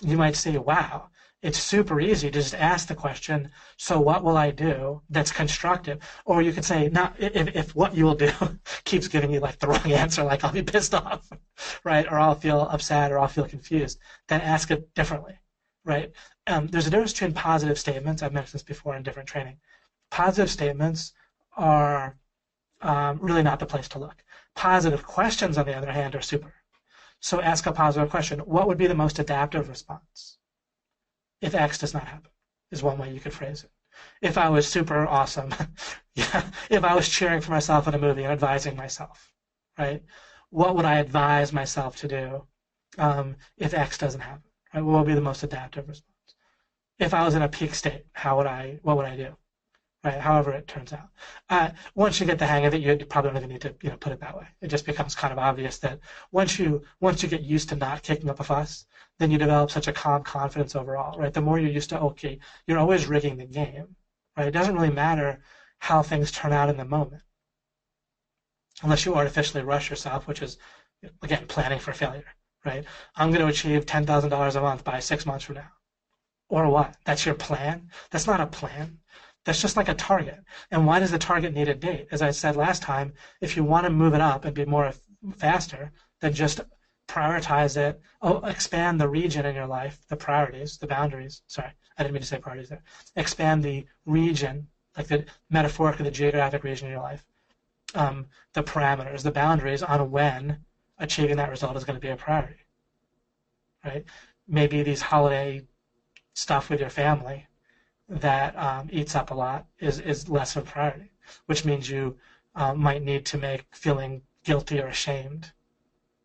S1: you might say, wow, it's super easy to just ask the question, so what will I do that's constructive? Or you could say, now, if what you will do keeps giving you like the wrong answer, like I'll be pissed off, right? Or I'll feel upset or I'll feel confused, then ask it differently, right? There's a difference between positive statements. I've mentioned this before in different training. Positive statements are really not the place to look. Positive questions, on the other hand, are super. So ask a positive question. What would be the most adaptive response if X does not happen? Is one way you could phrase it. If I was super awesome, if I was cheering for myself in a movie and advising myself, right? What would I advise myself to do if X doesn't happen? Right? What would be the most adaptive response? If I was in a peak state, what would I do? Right, however it turns out. Once you get the hang of it, you probably don't even need to put it that way. It just becomes kind of obvious that once you get used to not kicking up a fuss, then you develop such a calm confidence overall, right? The more you're used to, okay, you're always rigging the game, right? It doesn't really matter how things turn out in the moment, unless you artificially rush yourself, which is, again, planning for failure, right? I'm going to achieve $10,000 a month by 6 months from now. Or what? That's your plan? That's not a plan. That's just like a target. And why does the target need a date? As I said last time, if you want to move it up and be more faster, then just prioritize it. Expand the region in your life, the priorities, the boundaries. Sorry, I didn't mean to say priorities there. Expand the region, like the metaphorically the geographic region in your life. The parameters, the boundaries on when achieving that result is going to be a priority. Right? Maybe these holiday stuff with your family, that eats up a lot is less of a priority, which means you might need to make feeling guilty or ashamed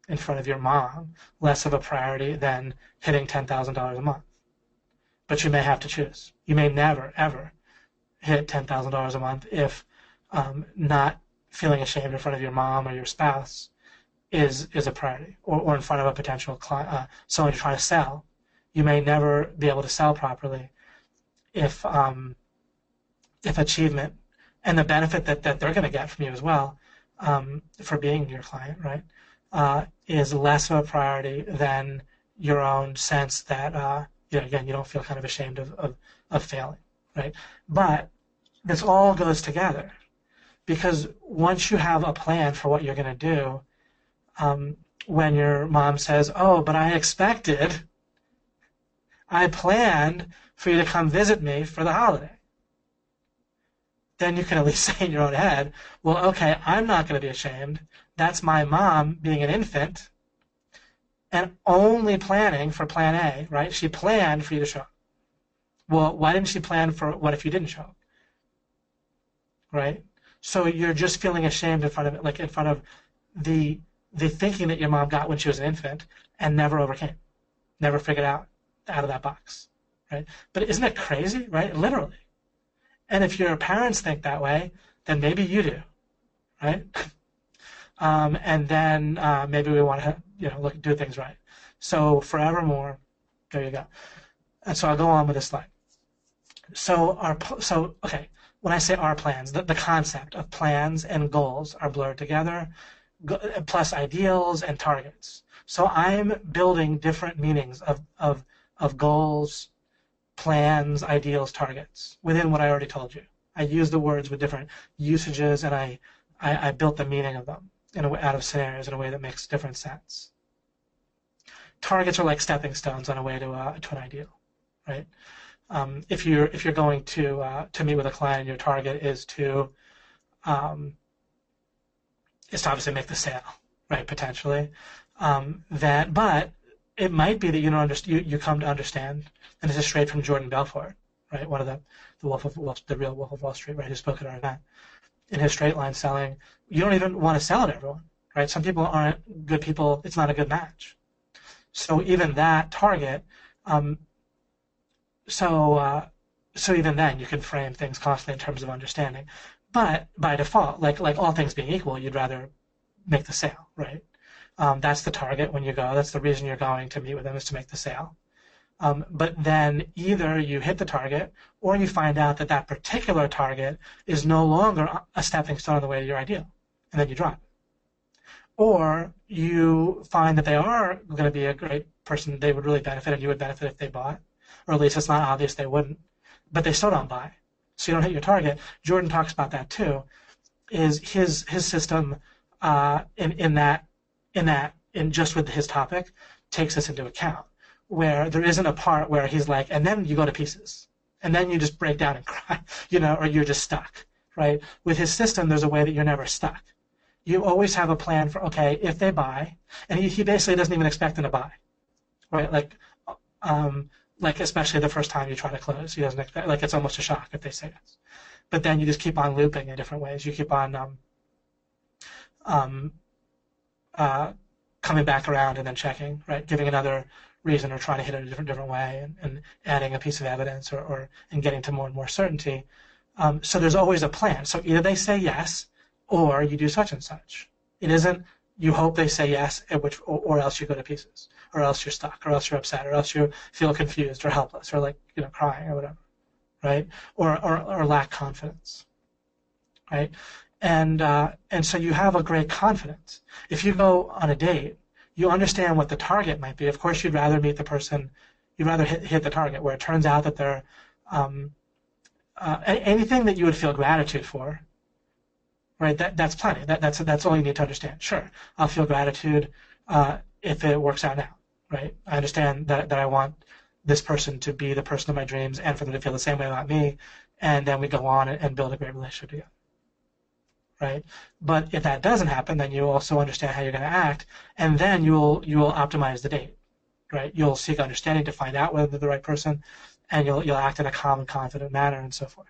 S1: in front of your mom less of a priority than hitting $10,000 a month. But you may have to choose. You may never, ever hit $10,000 a month if not feeling ashamed in front of your mom or your spouse is a priority, or in front of a potential client, someone you're trying to sell. You may never be able to sell properly if achievement and the benefit that they're going to get from you as well for being your client, right, is less of a priority than your own sense that again, you don't feel kind of ashamed of failing, right? But this all goes together, because once you have a plan for what you're going to do, when your mom says, "Oh, but I planned for you to come visit me for the holiday," then you can at least say in your own head, well, okay, I'm not going to be ashamed. That's my mom being an infant and only planning for plan A, right? She planned for you to show up. Well, why didn't she plan for what if you didn't show up? Right? So you're just feeling ashamed in front of it, like in front of the thinking that your mom got when she was an infant and never overcame, never figured out of that box, right? But isn't it crazy, right? Literally. And if your parents think that way, then maybe you do, right? And then maybe we want to, do things right. So forevermore, there you go. And so I'll go on with this slide. So okay, when I say our plans, the concept of plans and goals are blurred together, plus ideals and targets. So I'm building different meanings of goals, plans, ideals, targets within what I already told you. I use the words with different usages, and I built the meaning of them out of scenarios in a way that makes different sense. Targets are like stepping stones on a way to an ideal, right? If you're going to meet with a client and your target is to obviously make the sale, right? Potentially, but it might be that you come to understand, and this is straight from Jordan Belfort, right? One of the real Wolf of Wall Street, right? Who spoke at our event. In his straight line selling, you don't even want to sell to everyone, right? Some people aren't good people. It's not a good match. So even that target, so even then you can frame things constantly in terms of understanding. But by default, like all things being equal, you'd rather make the sale, right? That's the target when you go. That's the reason you're going to meet with them, is to make the sale. But then either you hit the target, or you find out that particular target is no longer a stepping stone on the way to your ideal, and then you drop. Or you find that they are going to be a great person, they would really benefit, and you would benefit if they bought, or at least it's not obvious they wouldn't, but they still don't buy. So you don't hit your target. Jordan talks about that too, is his system in just with his topic takes this into account, where there isn't a part where he's like, and then you go to pieces, and then you just break down and cry, or you're just stuck, right? With his system, there's a way that you're never stuck. You always have a plan for, okay, if they buy, and he basically doesn't even expect them to buy, right? Like especially the first time you try to close, he doesn't expect, like it's almost a shock if they say yes. But then you just keep on looping in different ways. You keep on coming back around and then checking, right? Giving another reason, or trying to hit it a different way, and adding a piece of evidence, and getting to more and more certainty. So there's always a plan. So either they say yes, or you do such and such. It isn't you hope they say yes, or else you go to pieces, or else you're stuck, or else you're upset, or else you feel confused or helpless, or crying or whatever, right? Or lack confidence, right? And so you have a great confidence. If you go on a date, you understand what the target might be. Of course, you'd rather meet the person, you'd rather hit the target where it turns out that they're anything that you would feel gratitude for, right? That's plenty. That's all you need to understand. Sure, I'll feel gratitude if it works out now, right? I understand that I want this person to be the person of my dreams and for them to feel the same way about me, and then we go on and build a great relationship together. Right? But if that doesn't happen, then you also understand how you're going to act, and then you will optimize the date, right? You'll seek understanding to find out whether they're the right person, and you'll act in a calm and confident manner and so forth.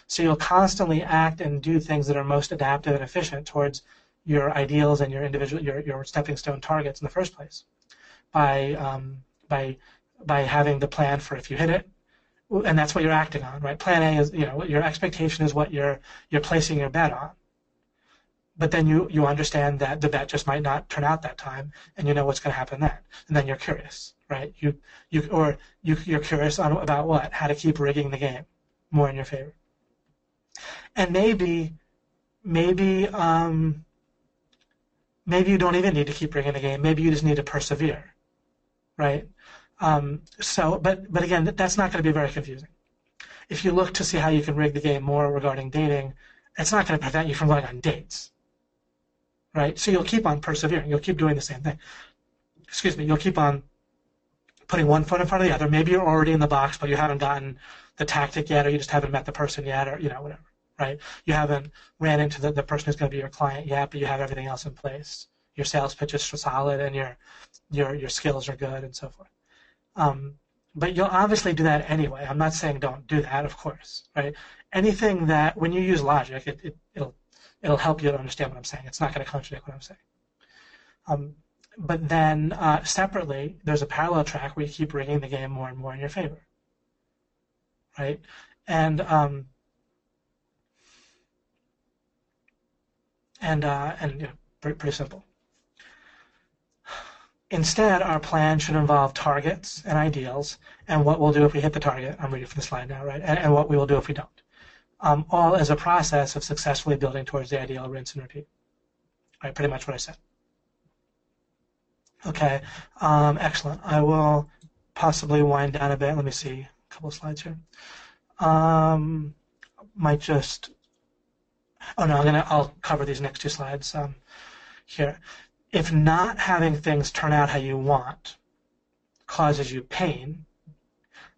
S1: So you'll constantly act and do things that are most adaptive and efficient towards your ideals and your stepping stone targets in the first place by having the plan for if you hit it, and that's what you're acting on, right? Plan A is, your expectation is what you're placing your bet on. But then you understand that the bet just might not turn out that time, and you know what's going to happen then. And then you're curious, right? You're curious about what? How to keep rigging the game more in your favor. And maybe you don't even need to keep rigging the game. Maybe you just need to persevere, right? But again, that's not going to be very confusing. If you look to see how you can rig the game more regarding dating, it's not going to prevent you from going on dates, right? So you'll keep on persevering. You'll keep doing the same thing. You'll keep on putting one foot in front of the other. Maybe you're already in the box, but you haven't gotten the tactic yet, or you just haven't met the person yet, or whatever, right? You haven't ran into the person who's going to be your client yet, but you have everything else in place. Your sales pitch is solid, and your skills are good, and so forth. But you'll obviously do that anyway. I'm not saying don't do that, of course, right? Anything that, when you use logic, it'll help you to understand what I'm saying. It's not going to contradict what I'm saying. But then separately, there's a parallel track where you keep rigging the game more and more in your favor, right? And pretty simple. Instead, our plan should involve targets and ideals and what we'll do if we hit the target. I'm reading from the slide now, right? And what we will do if we don't. All as a process of successfully building towards the ideal, rinse and repeat. Right, pretty much what I said. Okay, excellent. I will possibly wind down a bit. Let me see a couple of slides here. Might just, oh no, I'll cover these next two slides here. If not having things turn out how you want causes you pain,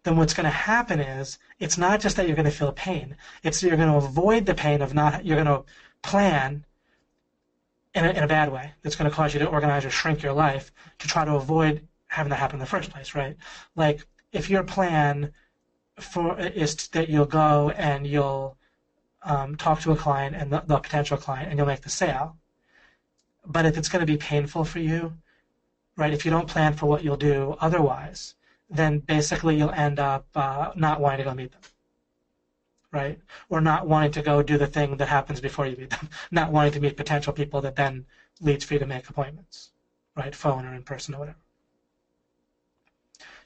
S1: then what's going to happen is it's not just that you're going to feel pain. It's that you're going to avoid the pain of not. You're going to plan in a bad way. That's going to cause you to organize or shrink your life to try to avoid having that happen in the first place, right? Like if your plan is that you'll go and you'll talk to a client and the potential client and you'll make the sale. But if it's going to be painful for you, right, if you don't plan for what you'll do otherwise, then basically you'll end up not wanting to go meet them, right? Or not wanting to go do the thing that happens before you meet them, not wanting to meet potential people that then leads for you to make appointments, right, phone or in person or whatever.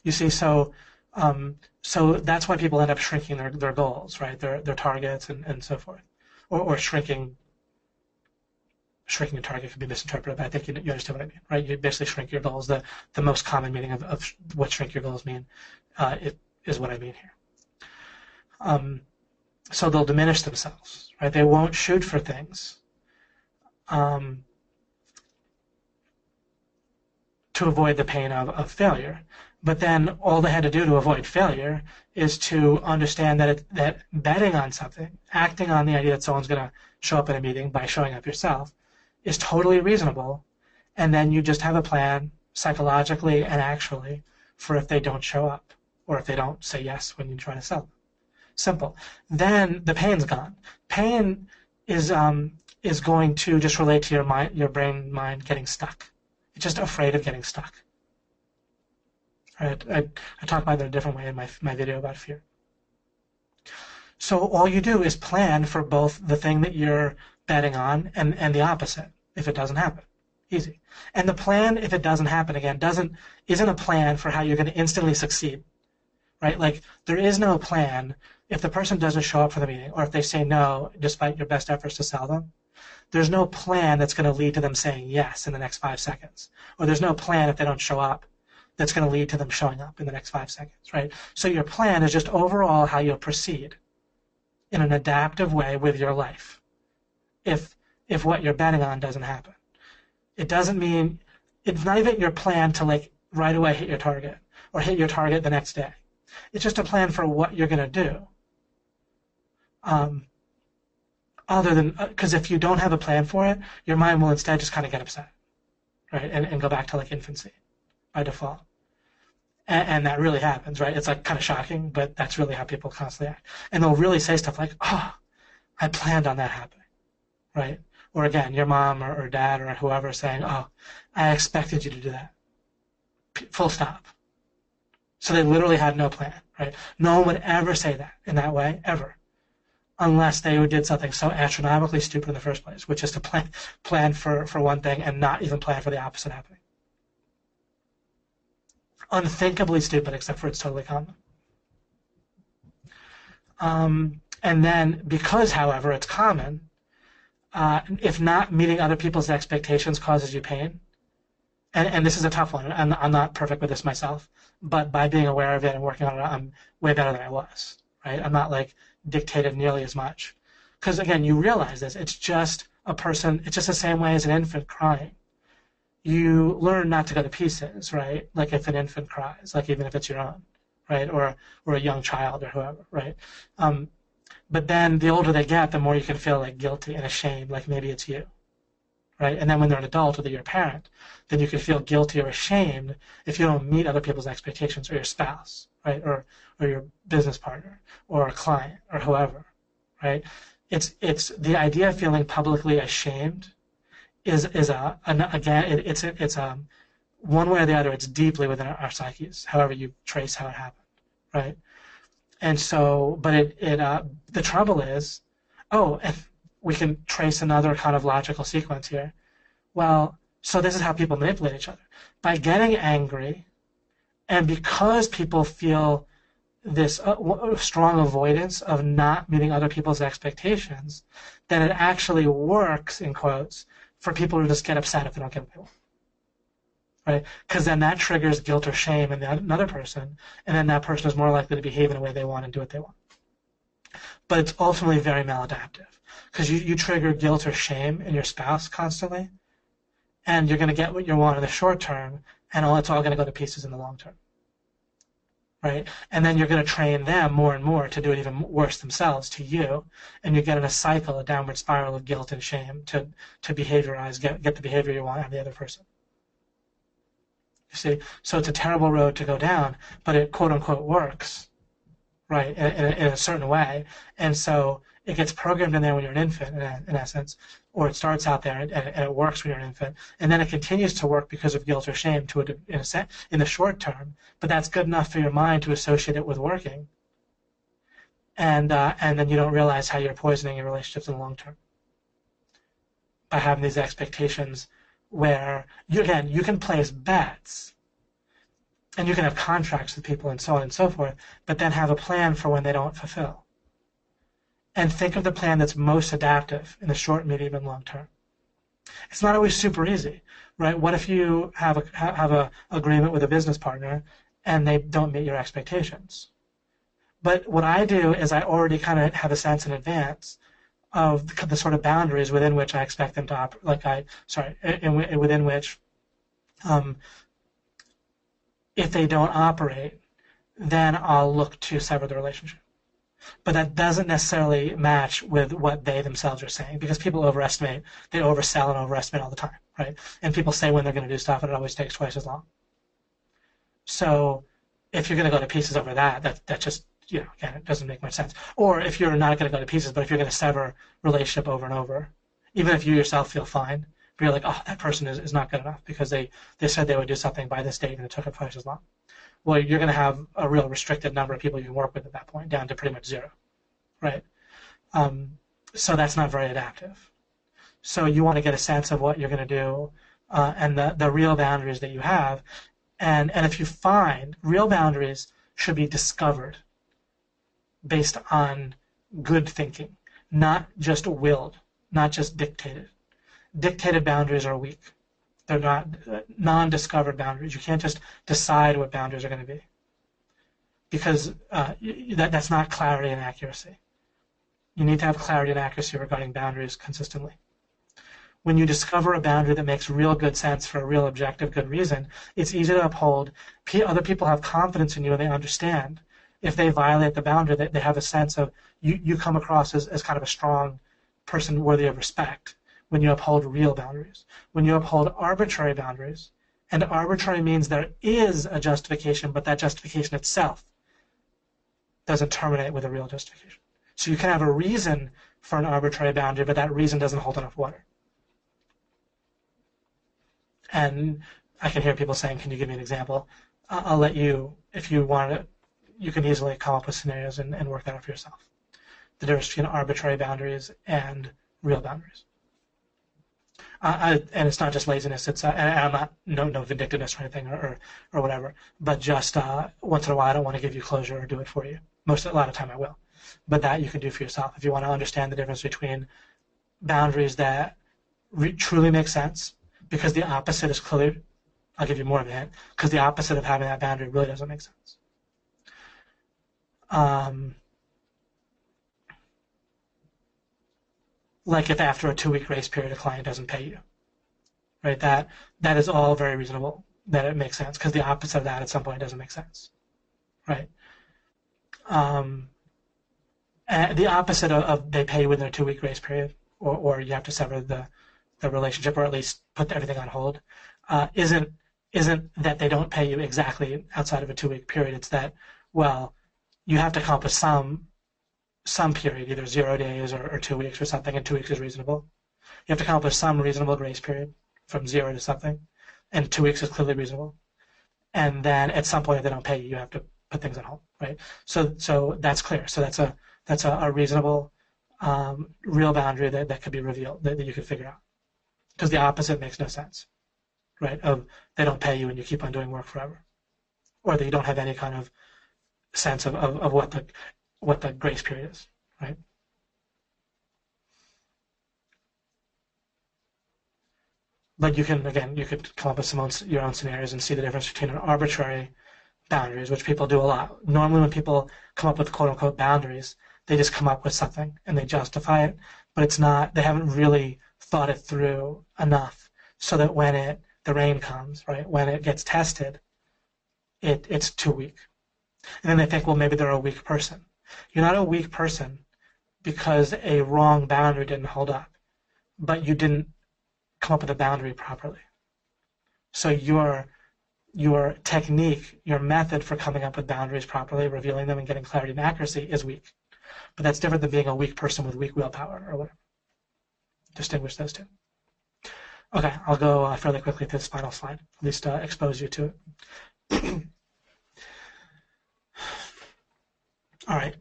S1: You see, so that's why people end up shrinking their goals, right, their targets and so forth, or shrinking a target could be misinterpreted, but I think you understand what I mean, right? You basically shrink your goals. The most common meaning of what shrink your goals mean is what I mean here. So they'll diminish themselves, right? They won't shoot for things to avoid the pain of failure. But then all they had to do to avoid failure is to understand that betting on something, acting on the idea that someone's going to show up at a meeting by showing up yourself, is totally reasonable, and then you just have a plan psychologically and actually for if they don't show up or if they don't say yes when you try to sell them. Simple. Then the pain's gone. Pain is going to just relate to your brain mind getting stuck. It's just afraid of getting stuck. Right? I talk about it in a different way in my video about fear. So all you do is plan for both the thing that you're betting on and the opposite if it doesn't happen. Easy. And the plan, if it doesn't happen again, isn't a plan for how you're going to instantly succeed. Right? Like there is no plan if the person doesn't show up for the meeting or if they say no despite your best efforts to sell them. There's no plan that's going to lead to them saying yes in the next 5 seconds. Or there's no plan if they don't show up that's going to lead to them showing up in the next 5 seconds. Right? So your plan is just overall how you'll proceed in an adaptive way with your life if what you're betting on doesn't happen. It doesn't mean, it's not even your plan to like right away hit your target or hit your target the next day. It's just a plan for what you're going to do. Other than, because if you don't have a plan for it, your mind will instead just kind of get upset, right, and go back to like infancy by default. And that really happens, right? It's like kind of shocking, but that's really how people constantly act. And they'll really say stuff like, oh, I planned on that happening, right? Or again, your mom or dad or whoever saying, oh, I expected you to do that. Full stop. So they literally had no plan, right? No one would ever say that in that way, ever, unless they did something so astronomically stupid in the first place, which is to plan for one thing and not even plan for the opposite happening. Unthinkably stupid, except for it's totally common. And then, because, however, it's common, if not meeting other people's expectations causes you pain, and this is a tough one, and I'm not perfect with this myself, but by being aware of it and working on it, I'm way better than I was, right? I'm not like dictated nearly as much. Because again, you realize this, it's just a person, it's just the same way as an infant crying. You learn not to go to pieces, right? Like if an infant cries, like even if it's your own, right? Or a young child or whoever, right? But then the older they get, the more you can feel like guilty and ashamed, like maybe it's you, right? And then when they're an adult or they're your parent, then you can feel guilty or ashamed if you don't meet other people's expectations, or your spouse, right? Or your business partner or a client or whoever, right? It's the idea of feeling publicly ashamed is one way or the other, it's deeply within our psyches, however you trace how it happened, right? And so, but the trouble is, if we can trace another kind of logical sequence here. Well, so this is how people manipulate each other. By getting angry, and because people feel this strong avoidance of not meeting other people's expectations, then it actually works, in quotes, for people to just get upset if they don't get what they want. Right? Because then that triggers guilt or shame in another person, and then that person is more likely to behave in a way they want and do what they want. But it's ultimately very maladaptive, because you trigger guilt or shame in your spouse constantly, and you're going to get what you want in the short term, and it's all going to go to pieces in the long term. Right? And then you're going to train them more and more to do it even worse themselves to you, and you get in a cycle, a downward spiral of guilt and shame to behaviorize, get the behavior you want out of the other person. You see? So it's a terrible road to go down, but it quote-unquote works, right, in a certain way. And so it gets programmed in there when you're an infant, in essence, or it starts out there and it works when you're an infant, and then it continues to work because of guilt or shame in the short term, but that's good enough for your mind to associate it with working, and then you don't realize how you're poisoning your relationships in the long term by having these expectations where, you can place bets, and you can have contracts with people and so on and so forth, but then have a plan for when they don't fulfill. And think of the plan that's most adaptive in the short, medium, and long term. It's not always super easy, right? What if you have a agreement with a business partner and they don't meet your expectations? But what I do is I already kind of have a sense in advance of the sort of boundaries within which I expect them to operate. Within which, if they don't operate, then I'll look to sever the relationship. But that doesn't necessarily match with what they themselves are saying, because people overestimate, they oversell and overestimate all the time, right? And people say when they're going to do stuff, and it always takes twice as long. So if you're going to go to pieces over that just, again, it doesn't make much sense. Or if you're not going to go to pieces, but if you're going to sever relationship over and over, even if you yourself feel fine, but you're like, oh, that person is not good enough because they said they would do something by this date and it took up twice as long. Well, you're going to have a real restricted number of people you can work with at that point, down to pretty much zero, right? So that's not very adaptive. So you want to get a sense of what you're going to do and the real boundaries that you have. And if you find real boundaries should be discovered based on good thinking, not just willed, not just dictated. Dictated boundaries are weak. They're not non-discovered boundaries. You can't just decide what boundaries are going to be, because that's not clarity and accuracy. You need to have clarity and accuracy regarding boundaries consistently. When you discover a boundary that makes real good sense for a real objective good reason, it's easy to uphold. Other people have confidence in you and they understand. If they violate the boundary, they have a sense of you come across as kind of a strong person worthy of respect when you uphold real boundaries. When you uphold arbitrary boundaries, And arbitrary means there is a justification, but that justification itself doesn't terminate with a real justification. So you can have a reason for an arbitrary boundary, but that reason doesn't hold enough water. And I can hear people saying, can you give me an example? I'll let you, if you want to, you can easily come up with scenarios and work that out for yourself. The difference between arbitrary boundaries and real boundaries. And it's not just laziness. It's and I'm not no vindictiveness or anything or whatever. But just once in a while, I don't want to give you closure or do it for you. A lot of time I will. But that you can do for yourself if you want to understand the difference between boundaries that truly make sense, because the opposite is clearly. I'll give you more of a hint, because the opposite of having that boundary really doesn't make sense. Like if after a 2-week grace period a client doesn't pay you, right? That is all very reasonable, that it makes sense, because the opposite of that at some point doesn't make sense, right? And the opposite of they pay you within a 2-week grace period, or you have to sever the relationship, or at least put everything on hold, isn't that they don't pay you exactly outside of a 2-week period. It's that, well, you have to come up with some period, either 0 days or 2 weeks or something, and 2 weeks is reasonable. You have to come up with some reasonable grace period from 0 to something, and 2 weeks is clearly reasonable. And then at some point, if they don't pay you, you have to put things on hold, right? So that's clear. So that's a reasonable, real boundary that could be revealed, that you could figure out. Because the opposite makes no sense, right? Of they don't pay you and you keep on doing work forever, or that you don't have any kind of sense of what the grace period is, right? But you could come up with your own scenarios and see the difference between an arbitrary boundaries, which people do a lot. Normally when people come up with quote-unquote boundaries, they just come up with something and they justify it, but it's not, they haven't really thought it through enough so that when the rain comes, right, when it gets tested, it's too weak. And then they think, well, maybe they're a weak person. You're not a weak person because a wrong boundary didn't hold up, but you didn't come up with a boundary properly. So your technique, your method for coming up with boundaries properly, revealing them and getting clarity and accuracy is weak. But that's different than being a weak person with weak willpower or whatever. Distinguish those two. Okay, I'll go fairly quickly to this final slide, at least expose you to it. All right.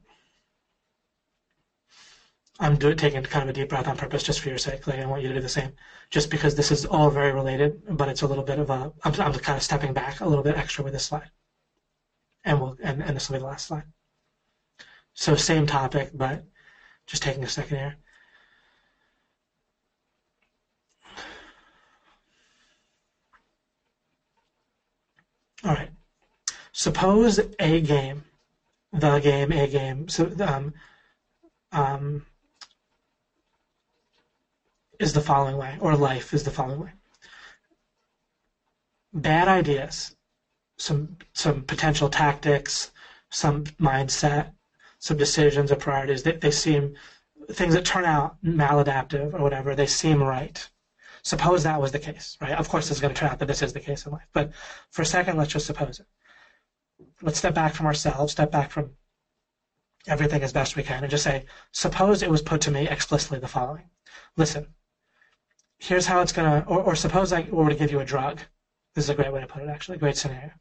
S1: I'm taking kind of a deep breath on purpose just for your sake. Like I want you to do the same, just because this is all very related, but it's a little bit of I'm kind of stepping back a little bit extra with this slide, and this will be the last slide. So same topic, but just taking a second here. All right. Suppose a game, so is the following way, or life is the following way. Bad ideas, some potential tactics, some mindset, some decisions or priorities, they seem, things that turn out maladaptive or whatever, they seem right. Suppose that was the case, right? Of course, it's going to turn out that this is the case in life. But for a second, let's just suppose it. Let's step back from ourselves, step back from everything as best we can, and just say, suppose it was put to me explicitly the following. Listen, here's how it's going to, or suppose I were to give you a drug. This is a great way to put it, actually, great scenario.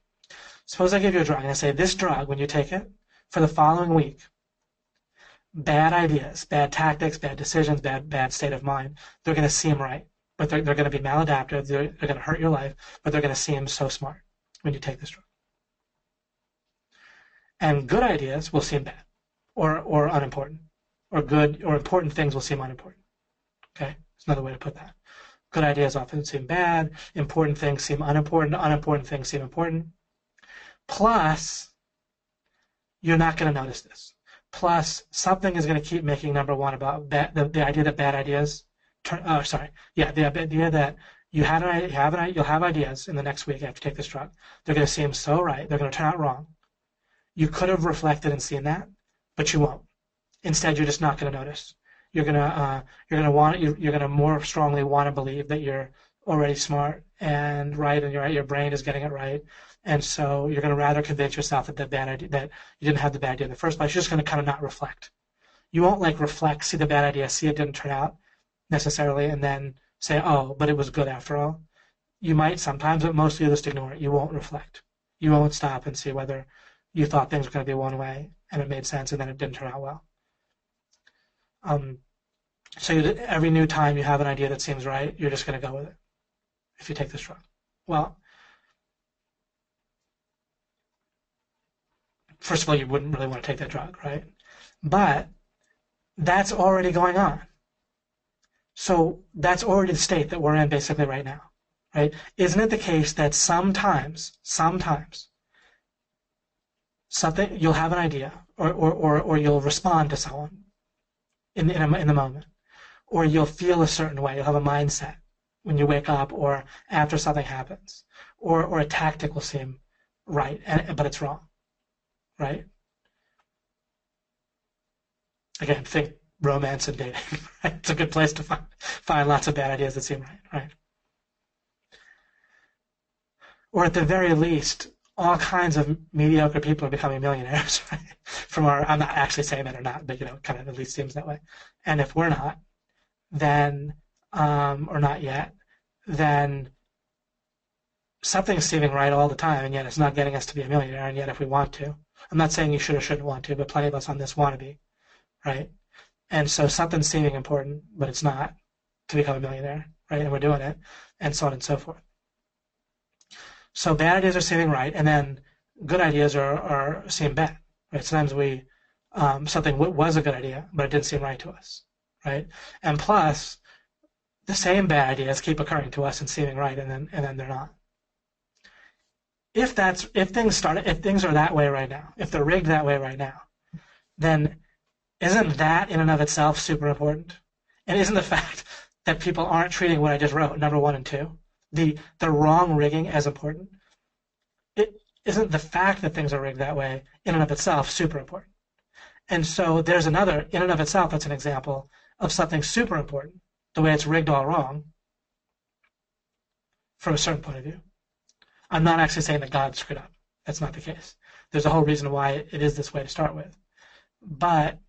S1: Suppose I give you a drug, and I say, this drug, when you take it, for the following week, bad ideas, bad tactics, bad decisions, bad state of mind, they're going to seem right. But they're going to be maladaptive, they're going to hurt your life, but they're going to seem so smart when you take this drug. And good ideas will seem bad or unimportant, or good or important things will seem unimportant. Okay, that's another way to put that. Good ideas often seem bad, important things seem unimportant, unimportant things seem important. Plus, you're not going to notice this. Plus, something is going to keep making number one about the idea that bad ideas. The idea that you'll have ideas in the next week after you take this drug. They're going to seem so right. They're going to turn out wrong. You could have reflected and seen that, but you won't. Instead, you're just not going to notice. You're going to more strongly want to believe that you're already smart and right, and your brain is getting it right. And so you're going to rather convince yourself that that you didn't have the bad idea in the first place. You're just going to kind of not reflect. You won't like reflect, see the bad idea, see it didn't turn out necessarily, and then say, oh, but it was good after all. You might sometimes, but mostly you'll just ignore it. You won't reflect. You won't stop and see whether you thought things were going to be one way and it made sense and then it didn't turn out well. So every new time you have an idea that seems right, you're just going to go with it if you take this drug. Well, first of all, you wouldn't really want to take that drug, right? But that's already going on. So that's already the state that we're in basically right now, right? Isn't it the case that sometimes something, you'll have an idea or you'll respond to someone in the moment, or you'll feel a certain way, you'll have a mindset when you wake up or after something happens, or a tactic will seem right, but it's wrong, right? Again, think romance and dating, right? It's a good place to find lots of bad ideas that seem right, right? Or at the very least, all kinds of mediocre people are becoming millionaires, right? I'm not actually saying that or not, but kind of at least seems that way. And if we're not, then, or not yet, then something's seeming right all the time, and yet it's not getting us to be a millionaire, and yet if we want to, I'm not saying you should or shouldn't want to, but plenty of us on this want to be, right? And so something's seeming important, but it's not to become a millionaire, right? And we're doing it, and so on and so forth. So bad ideas are seeming right, and then good ideas are seem bad, right? Sometimes something was a good idea, but it didn't seem right to us, right? And plus, the same bad ideas keep occurring to us and seeming right, and then they're not. If things are that way right now, if they're rigged that way right now, then isn't that in and of itself super important? And isn't the fact that people aren't treating what I just wrote, number 1 and 2, the wrong rigging as important? It isn't the fact that things are rigged that way in and of itself super important. And so there's another, in and of itself, that's an example of something super important, the way it's rigged all wrong from a certain point of view. I'm not actually saying that God screwed up. That's not the case. There's a whole reason why it is this way to start with. But,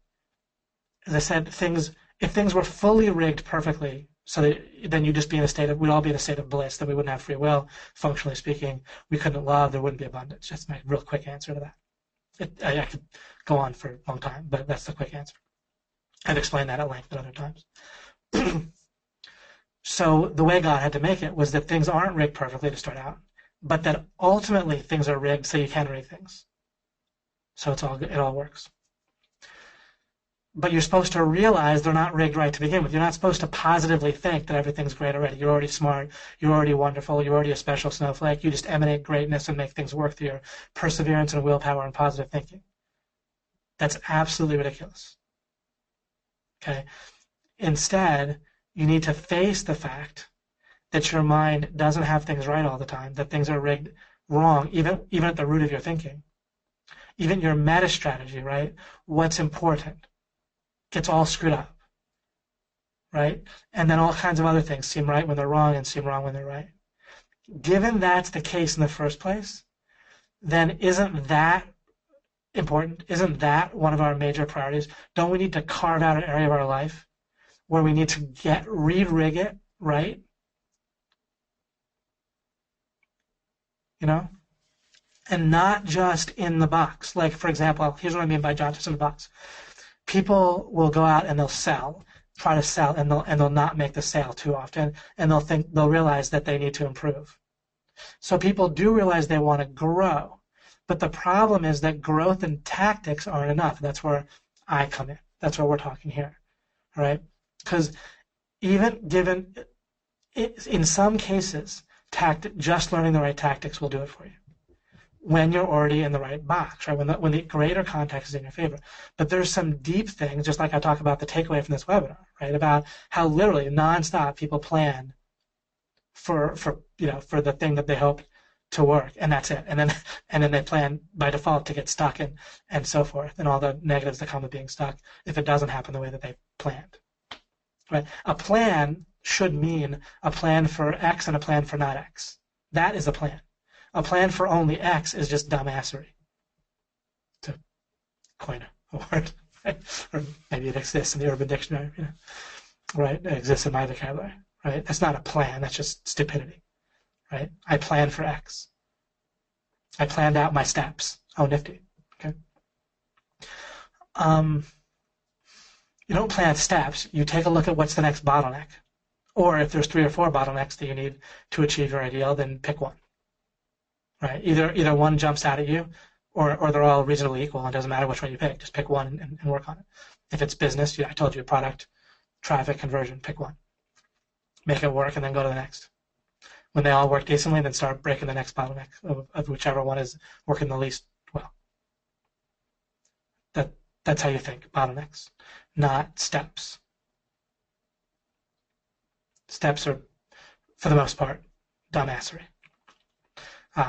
S1: as I said, if things were fully rigged perfectly, so that then you'd just be we'd all be in a state of bliss, that we wouldn't have free will, functionally speaking. We couldn't love, there wouldn't be abundance. That's my real quick answer to that. I could go on for a long time, but that's the quick answer. I've explained that at length at other times. So the way God had to make it was that things aren't rigged perfectly to start out, but that ultimately things are rigged so you can rig things. So it all works. But you're supposed to realize they're not rigged right to begin with. You're not supposed to positively think that everything's great already. You're already smart. You're already wonderful. You're already a special snowflake. You just emanate greatness and make things work through your perseverance and willpower and positive thinking. That's absolutely ridiculous. Okay? Instead, you need to face the fact that your mind doesn't have things right all the time, that things are rigged wrong, even at the root of your thinking. Even your meta strategy, right? What's important gets all screwed up, right? And then all kinds of other things seem right when they're wrong and seem wrong when they're right. Given that's the case in the first place, then isn't that important? Isn't that one of our major priorities? Don't we need to carve out an area of our life where we need to re-rig it, right? And not just in the box. Like, for example, here's what I mean by not just in the box. People will go out and they'll try to sell, and they'll not make the sale too often, and they'll realize that they need to improve. So people do realize they want to grow, but the problem is that growth and tactics aren't enough. That's where I come in. That's where we're talking here, all right? Because even given, in some cases, just learning the right tactics will do it for you when you're already in the right box, right? When the greater context is in your favor. But there's some deep things, just like I talk about the takeaway from this webinar, right? About how literally nonstop people plan for the thing that they hope to work, and that's it. And then they plan by default to get stuck and so forth, and all the negatives that come with being stuck if it doesn't happen the way that they planned. Right? A plan should mean a plan for X and a plan for not X. That is a plan. A plan for only X is just dumbassery, to coin a word, right? Or maybe it exists in the Urban Dictionary, right? It exists in my vocabulary, right? That's not a plan. That's just stupidity, right? I plan for X. I planned out my steps. Oh, nifty. Okay. You don't plan steps. You take a look at what's the next bottleneck. Or if there's 3 or 4 bottlenecks that you need to achieve your ideal, then pick one. Right? Either one jumps out at you, or they're all reasonably equal, and it doesn't matter which one you pick. Just pick one and work on it. If it's business, I told you, product, traffic, conversion, pick one. Make it work and then go to the next. When they all work decently, then start breaking the next bottleneck of whichever one is working the least well. That's how you think, bottlenecks, not steps. Steps are, for the most part, dumbassery.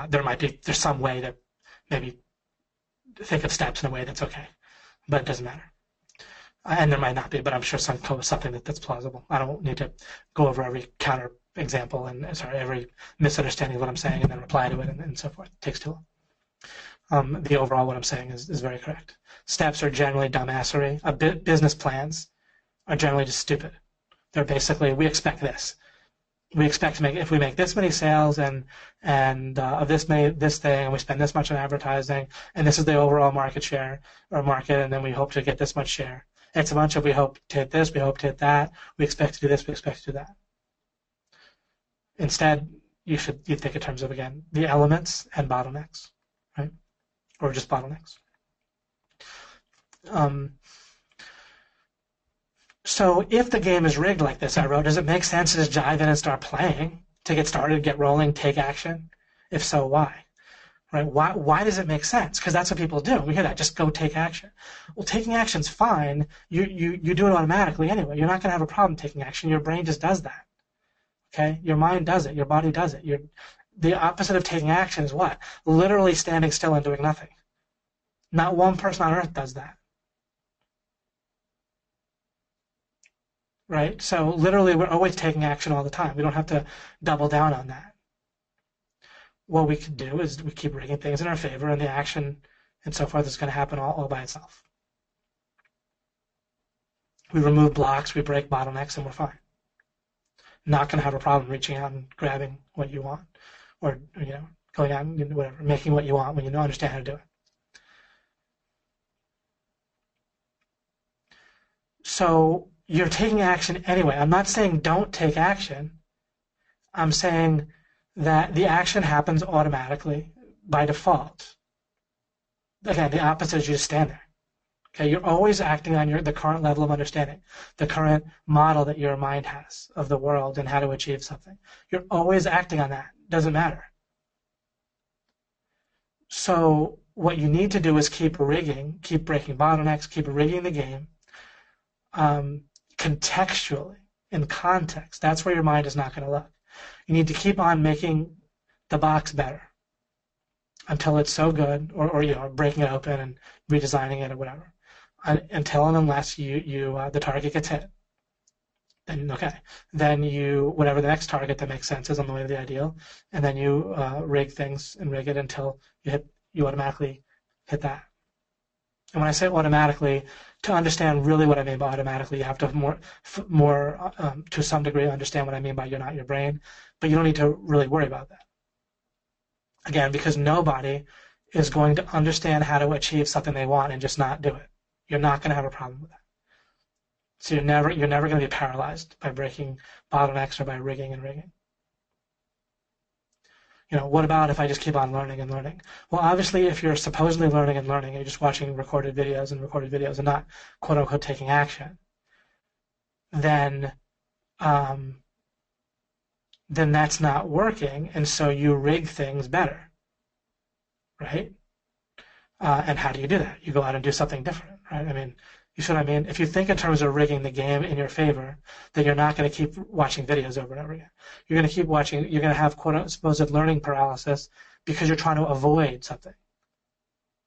S1: There's some way to maybe think of steps in a way that's okay, but it doesn't matter. And there might not be, but I'm sure something that's plausible. I don't need to go over every counter example and every misunderstanding of what I'm saying and then reply to it and so forth. It takes too long. The overall what I'm saying is very correct. Steps are generally dumbassery. Business plans are generally just stupid. They're basically, we expect this. We expect to make, if we make this many sales and of this thing, and we spend this much on advertising, and this is the overall market share or market, and then we hope to get this much share. It's a bunch of we hope to hit this, we hope to hit that, we expect to do this, we expect to do that. Instead, you think in terms of, again, the elements and bottlenecks, right? Or just bottlenecks. So if the game is rigged like this, I wrote, does it make sense to just dive in and start playing, to get started, get rolling, take action? If so, why? Right? Why does it make sense? Because that's what people do. We hear that, just go take action. Well, taking action's fine. You do it automatically anyway. You're not going to have a problem taking action. Your brain just does that. Okay? Your mind does it. Your body does it. The opposite of taking action is what? Literally standing still and doing nothing. Not one person on earth does that. Right? So literally we're always taking action all the time. We don't have to double down on that. What we can do is we keep rigging things in our favor, and the action and so forth is going to happen all by itself. We remove blocks, we break bottlenecks, and we're fine. Not going to have a problem reaching out and grabbing what you want, or going out and whatever, making what you want when you don't understand how to do it. So you're taking action anyway. I'm not saying don't take action. I'm saying that the action happens automatically by default. Again, the opposite is you just stand there. Okay, you're always acting on the current level of understanding, the current model that your mind has of the world and how to achieve something. You're always acting on that. Doesn't matter. So what you need to do is keep rigging, keep breaking bottlenecks, keep rigging the game. Contextually, in context, that's where your mind is not going to look. You need to keep on making the box better until it's so good, or breaking it open and redesigning it or whatever, until and unless the target gets hit. Then whatever the next target that makes sense is on the way to the ideal, and then you rig things and rig it until you automatically hit that. And when I say automatically, to understand really what I mean by automatically, you have to more to some degree understand what I mean by you're not your brain, but you don't need to really worry about that. Again, because nobody is going to understand how to achieve something they want and just not do it. You're not going to have a problem with that. So you're never going to be paralyzed by breaking bottlenecks or by rigging and rigging. What about if I just keep on learning and learning? Well, obviously, if you're supposedly learning and learning, and you're just watching recorded videos and not quote unquote taking action, then that's not working, and so you rig things better, right? And how do you do that? You go out and do something different, right? I mean, you see what I mean? If you think in terms of rigging the game in your favor, then you're not going to keep watching videos over and over again. You're going to keep watching. You're going to have quote-unquote supposed learning paralysis because you're trying to avoid something.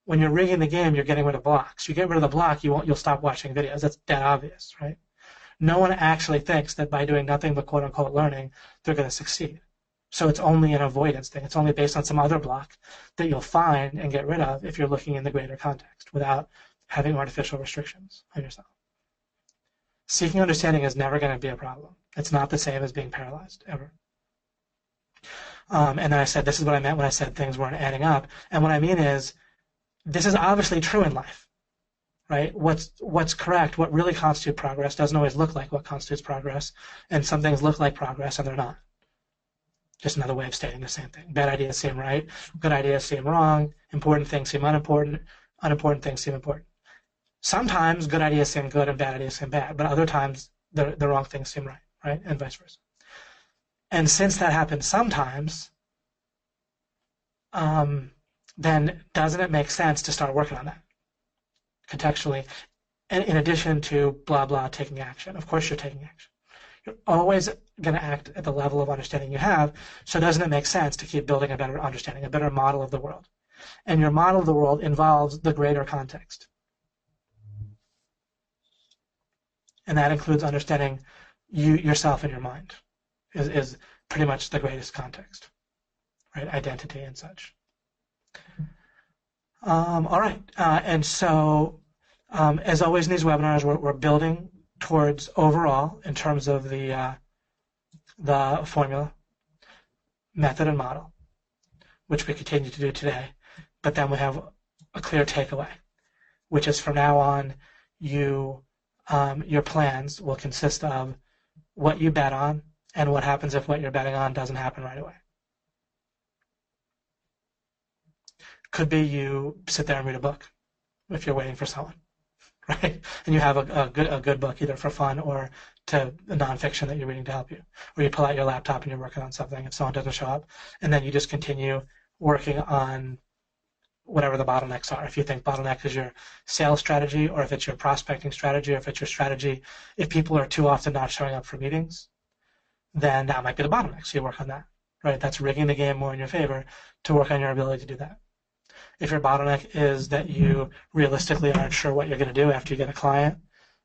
S1: When you're rigging the game, you're getting rid of blocks. You get rid of the block, you'll stop watching videos. That's dead obvious, right? No one actually thinks that by doing nothing but quote unquote learning, they're going to succeed. So it's only an avoidance thing. It's only based on some other block that you'll find and get rid of if you're looking in the greater context without having artificial restrictions on yourself. Seeking understanding is never going to be a problem. It's not the same as being paralyzed, ever. And then I said, this is what I meant when I said things weren't adding up. And what I mean is, this is obviously true in life, right? What's correct, what really constitutes progress doesn't always look like what constitutes progress. And some things look like progress and they're not. Just another way of stating the same thing. Bad ideas seem right, good ideas seem wrong, important things seem unimportant, unimportant things seem important. Sometimes good ideas seem good and bad ideas seem bad, but other times the wrong things seem right? And vice versa. And since that happens sometimes, then doesn't it make sense to start working on that contextually, and in addition to blah, blah, taking action? Of course you're taking action. You're always going to act at the level of understanding you have, so doesn't it make sense to keep building a better understanding, a better model of the world? And your model of the world involves the greater context. And that includes understanding yourself and your mind is pretty much the greatest context, right? Identity and such. All right. And so, as always in these webinars, we're building towards overall in terms of the formula, method, and model, which we continue to do today. But then we have a clear takeaway, which is from now on, your plans will consist of what you bet on and what happens if what you're betting on doesn't happen right away. Could be you sit there and read a book if you're waiting for someone, right? And you have a good book either for fun or to nonfiction that you're reading to help you. Or you pull out your laptop and you're working on something and someone doesn't show up, and then you just continue working on whatever the bottlenecks are. If you think bottleneck is your sales strategy, or if it's your prospecting strategy, or if it's your strategy, if people are too often not showing up for meetings, then that might be the bottleneck. So you work on that, right? That's rigging the game more in your favor to work on your ability to do that. If your bottleneck is that you realistically aren't sure what you're going to do after you get a client,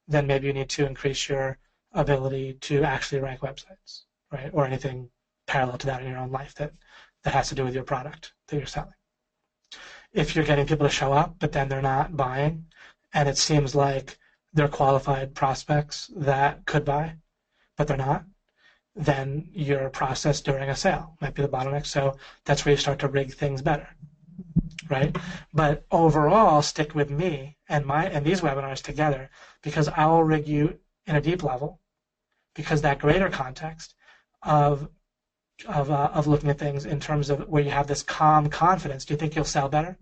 S1: then maybe you need to increase your ability to actually rank websites, right? Or anything parallel to that in your own life that has to do with your product that you're selling. If you're getting people to show up, but then they're not buying, and it seems like they're qualified prospects that could buy, but they're not, then your process during a sale might be the bottleneck. So that's where you start to rig things better, right? But overall, stick with me and these webinars together, because I will rig you in a deep level, because that greater context of looking at things in terms of where you have this calm confidence. Do you think you'll sell better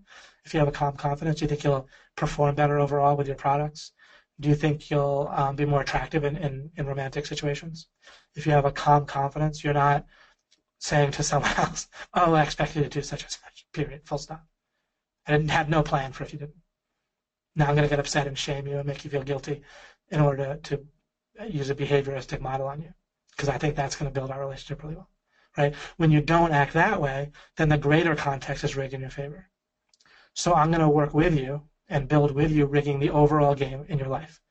S1: if you have a calm confidence? Do you think you'll perform better overall with your products? Do you think you'll be more attractive in romantic situations? If you have a calm confidence, you're not saying to someone else, oh, I expect you to do such and such, period, full stop. I didn't have no plan for if you didn't. Now I'm going to get upset and shame you and make you feel guilty in order to use a behavioristic model on you, because I think that's going to build our relationship really well. Right? When you don't act that way, then the greater context is rigged in your favor. So I'm going to work with you and build with you, rigging the overall game in your life,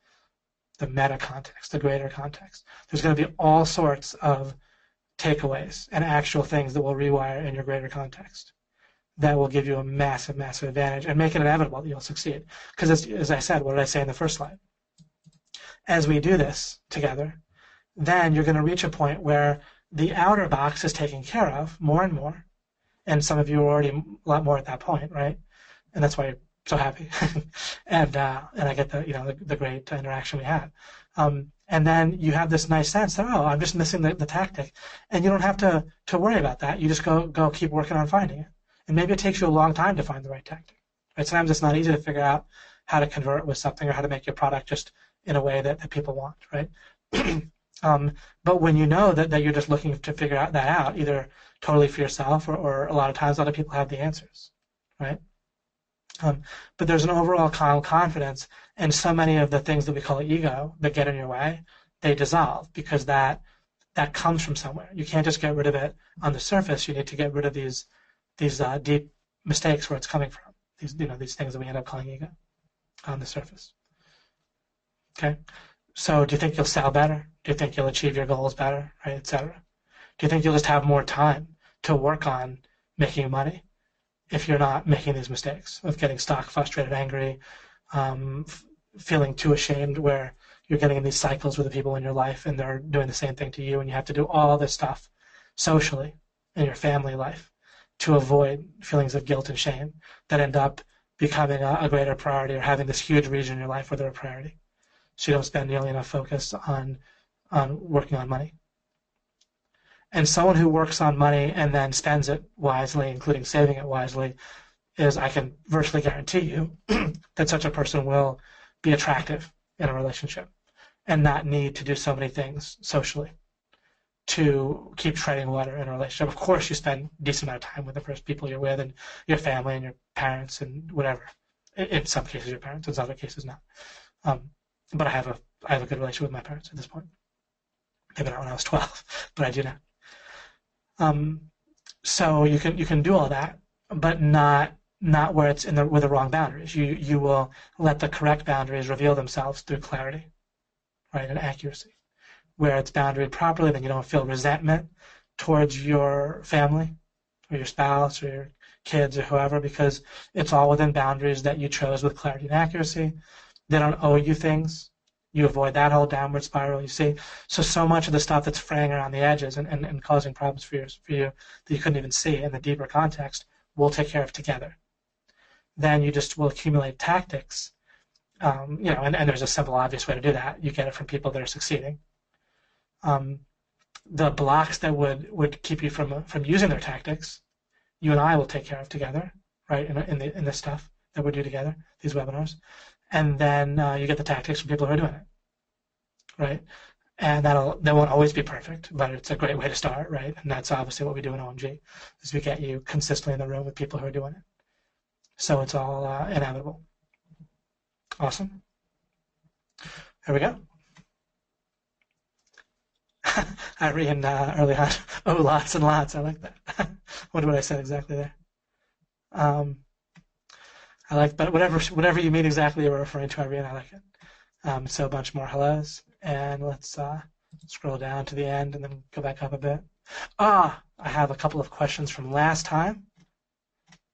S1: the meta context, the greater context. There's going to be all sorts of takeaways and actual things that will rewire in your greater context that will give you a massive, massive advantage and make it inevitable that you'll succeed. Because as I said, what did I say in the first slide? As we do this together, then you're going to reach a point where the outer box is taken care of more and more, and some of you are already a lot more at that point, right? And that's why you're so happy, and I get the great interaction we had, and then you have this nice sense that, oh, I'm just missing the tactic, and you don't have to worry about that. You just go keep working on finding it, and maybe it takes you a long time to find the right tactic. Right? Sometimes it's not easy to figure out how to convert with something or how to make your product just in a way that people want, right? But when you know that you're just looking to figure that out, either totally for yourself or a lot of times other people have the answers, right? But there's an overall calm confidence, and so many of the things that we call ego that get in your way, they dissolve, because that comes from somewhere. You can't just get rid of it on the surface. You need to get rid of these deep mistakes where it's coming from. These things that we end up calling ego on the surface. Okay. So do you think you'll sell better? Do you think you'll achieve your goals better, right, et cetera? Do you think you'll just have more time to work on making money if you're not making these mistakes of getting stuck, frustrated, angry, um, feeling too ashamed where you're getting in these cycles with the people in your life and they're doing the same thing to you and you have to do all this stuff socially in your family life to avoid feelings of guilt and shame that end up becoming a greater priority or having this huge region in your life where they're a priority. So you don't spend nearly enough focus on working on money. And someone who works on money and then spends it wisely, including saving it wisely, is, I can virtually guarantee you that such a person will be attractive in a relationship and not need to do so many things socially to keep treading water in a relationship. Of course, you spend a decent amount of time with the first people you're with and your family and your parents and whatever. In some cases, your parents. In other cases, not. But I have a good relationship with my parents at this point. Maybe not when I was 12, but I do now. So you can do all that, but not where it's with the wrong boundaries. You will let the correct boundaries reveal themselves through clarity, right, and accuracy. Where it's boundaried properly, then you don't feel resentment towards your family or your spouse or your kids or whoever, because it's all within boundaries that you chose with clarity and accuracy. They don't owe you things. You avoid that whole downward spiral, you see. So much of the stuff that's fraying around the edges and causing problems for you that you couldn't even see in the deeper context, we'll take care of together. Then you just will accumulate tactics, and there's a simple, obvious way to do that. You get it from people that are succeeding. The blocks that would keep you from using their tactics, you and I will take care of together, right, in this stuff that we do together, these webinars. And then you get the tactics from people who are doing it, right? And that won't always be perfect, but it's a great way to start, right? And that's obviously what we do in OMG, is we get you consistently in the room with people who are doing it. So it's all inevitable. Awesome. There we go. Irene early on. Oh, lots and lots. I like that. I wonder what I said exactly there. I like, but whatever you mean exactly you were referring to, Irene, I like it. So a bunch more hellos, and let's scroll down to the end and then go back up a bit. I have a couple of questions from last time.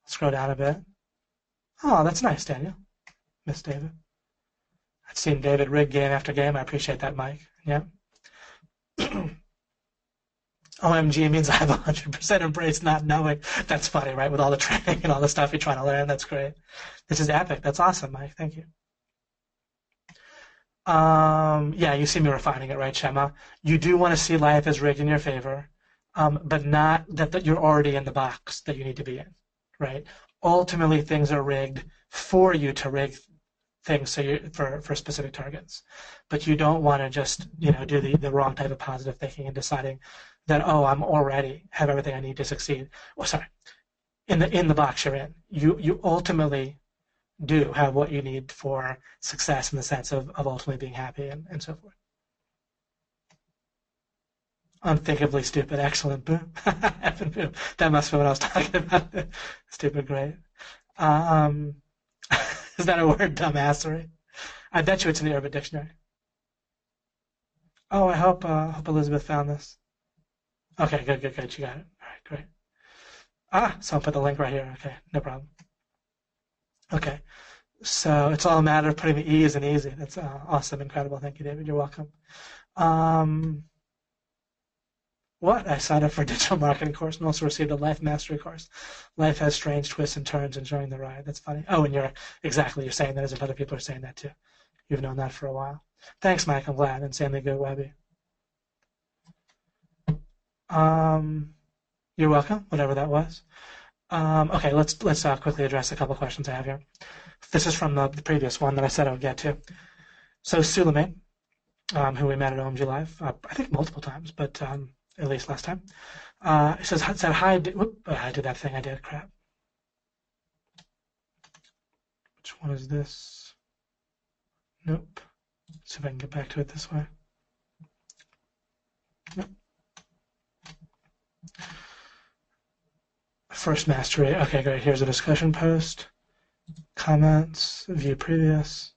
S1: Scroll down a bit. Oh, that's nice, Daniel. Miss David. I've seen David rig game after game. I appreciate that, Mike. Yeah. OMG means I have 100% embraced not knowing. That's funny, right? With all the training and all the stuff you're trying to learn. That's great. This is epic. That's awesome, Mike. Thank you. Yeah, you see me refining it, right, Shema? You do want to see life as rigged in your favor, but not that you're already in the box that you need to be in, right? Ultimately, things are rigged for you to rig things for specific targets. But you don't want to just, do the wrong type of positive thinking and deciding that, I'm already have everything I need to succeed. Well, sorry, in the box you're in, you ultimately do have what you need for success in the sense of ultimately being happy and so forth. Unthinkably stupid, excellent, boom. Boom. That must be what I was talking about. Stupid, great. Is that a word, dumbassery? I bet you it's in the Urban Dictionary. Oh, I hope Elizabeth found this. Okay, good. You got it. All right, great. So I'll put the link right here. Okay, no problem. Okay, so it's all a matter of putting the E as in easy. That's awesome, incredible. Thank you, David. You're welcome. What? I signed up for a digital marketing course and also received a life mastery course. Life has strange twists and turns, enjoying the ride. That's funny. Oh, and you're saying that as if other people are saying that too. You've known that for a while. Thanks, Mike. I'm glad. Insanely good, Webby. You're welcome, whatever that was. Okay, let's quickly address a couple of questions I have here. This is from the previous one that I said I would get to. So Suleiman, who we met at OMG Live, I think multiple times, but at least last time, said hi. I did that thing I did. Crap. Which one is this? Nope. Let's see if I can get back to it this way. Nope. First mastery. Okay, great. Here's a discussion post. Comments. View previous.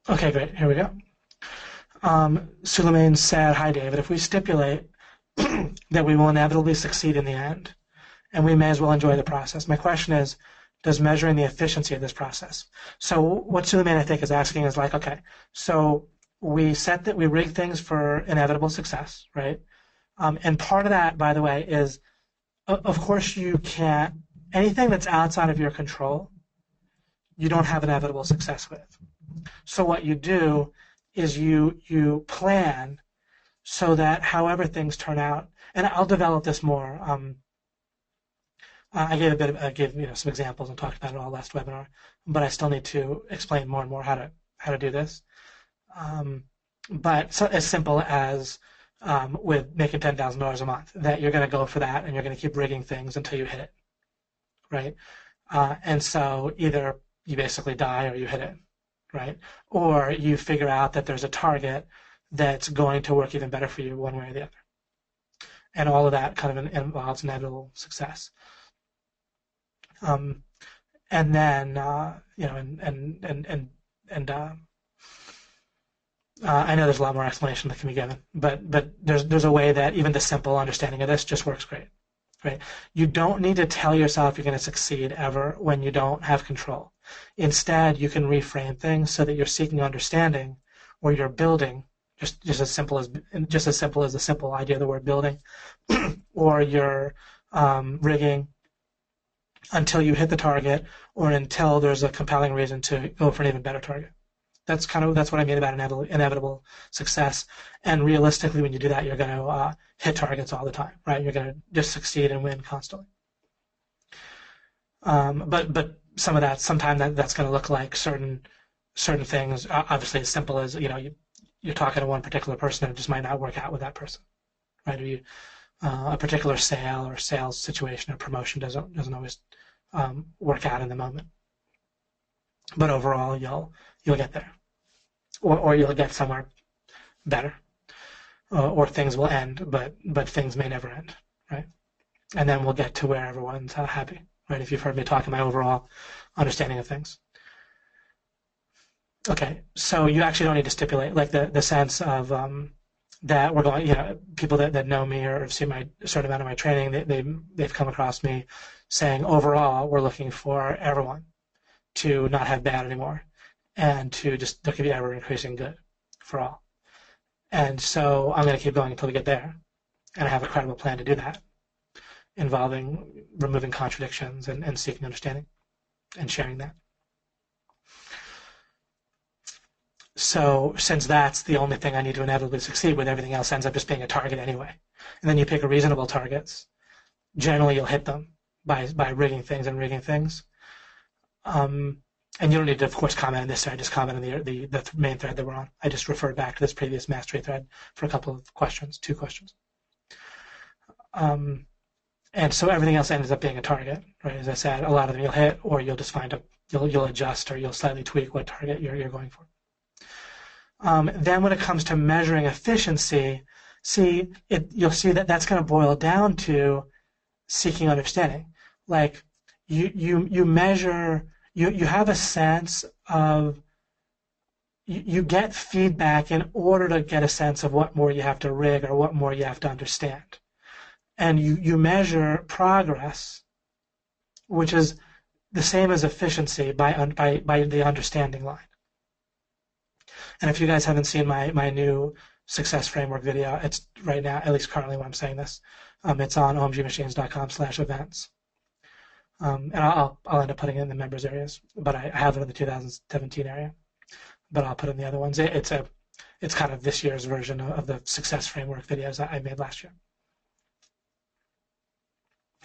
S1: Okay, great. Here we go. Suleiman said, "Hi, David. If we stipulate that we will inevitably succeed in the end, and we may as well enjoy the process. My question is, does measuring the efficiency of this process?" So what Suleiman, I think, is asking is like, okay, so we rig things for inevitable success, right? And part of that, by the way, is, of course, you can't, anything that's outside of your control, you don't have inevitable success with. So what you do is you plan so that however things turn out, and I'll develop this more. I gave some examples and talked about it all last webinar, but I still need to explain more and more how to do this. But so, as simple as with making $10,000 a month, that you're going to go for that and you're going to keep rigging things until you hit it, right? And so either you basically die or you hit it, right? Or you figure out that there's a target that's going to work even better for you one way or the other. And all of that kind of involves inevitable success. And then I know there's a lot more explanation that can be given, but there's a way that even the simple understanding of this just works great, right? You don't need to tell yourself you're going to succeed ever when you don't have control. Instead, you can reframe things so that you're seeking understanding, or you're building, just as simple as the simple idea of the word building, or you're rigging until you hit the target, or until there's a compelling reason to go for an even better target. That's what I mean about inevitable success. And realistically, when you do that, you're going to hit targets all the time, right? You're going to just succeed and win constantly. But sometimes that's going to look like certain things. Obviously, as simple as you're talking to one particular person and it just might not work out with that person, right? Or a particular sale or sales situation or promotion doesn't always work out in the moment. But overall, you'll get there, or you'll get somewhere better, or things will end, but things may never end, right? And then we'll get to where everyone's happy, right? If you've heard me talk, my overall understanding of things. Okay, so you actually don't need to stipulate, like the sense of that we're going, people that know me or have seen a certain amount of my training, they've come across me saying, overall, we're looking for everyone to not have bad anymore, and to just there could be ever increasing good for all. And so I'm going to keep going until we get there, and I have a credible plan to do that, involving removing contradictions and seeking understanding and sharing that. So since that's the only thing I need to inevitably succeed with, everything else ends up just being a target anyway. And then you pick reasonable targets. Generally, you'll hit them by rigging things. And you don't need to, of course, comment on this thread. Just comment on the main thread that we're on. I just referred back to this previous mastery thread for a couple of questions, 2 questions. And so everything else ends up being a target, right? As I said, a lot of them you'll hit, or you'll just you'll adjust, or you'll slightly tweak what target you're going for. Then when it comes to measuring efficiency, you'll see that that's going to boil down to seeking understanding. Like you measure, you have a sense of, you get feedback in order to get a sense of what more you have to rig or what more you have to understand. And you measure progress, which is the same as efficiency, by the understanding line. And if you guys haven't seen my new success framework video, it's right now, at least currently when I'm saying this, it's on omgmachines.com/events. And I'll end up putting it in the members areas, but I have it in the 2017 area, but I'll put it in the other ones. It's kind of this year's version of the success framework videos that I made last year.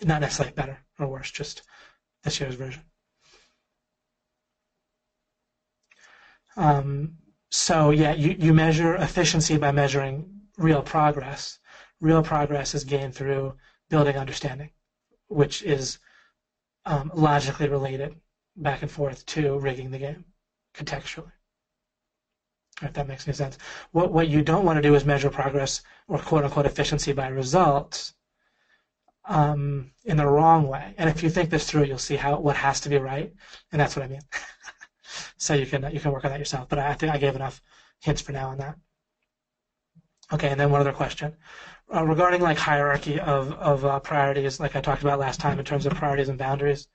S1: Not necessarily better or worse, just this year's version. So yeah, you measure efficiency by measuring real progress. Real progress is gained through building understanding, which is logically related back and forth to rigging the game contextually. If that makes any sense. What you don't want to do is measure progress or quote unquote efficiency by results in the wrong way. And if you think this through, you'll see what has to be right, and that's what I mean. So you can work on that yourself. But I think I gave enough hints for now on that. Okay, and then one other question. Regarding like hierarchy of priorities, like I talked about last time in terms of priorities and boundaries,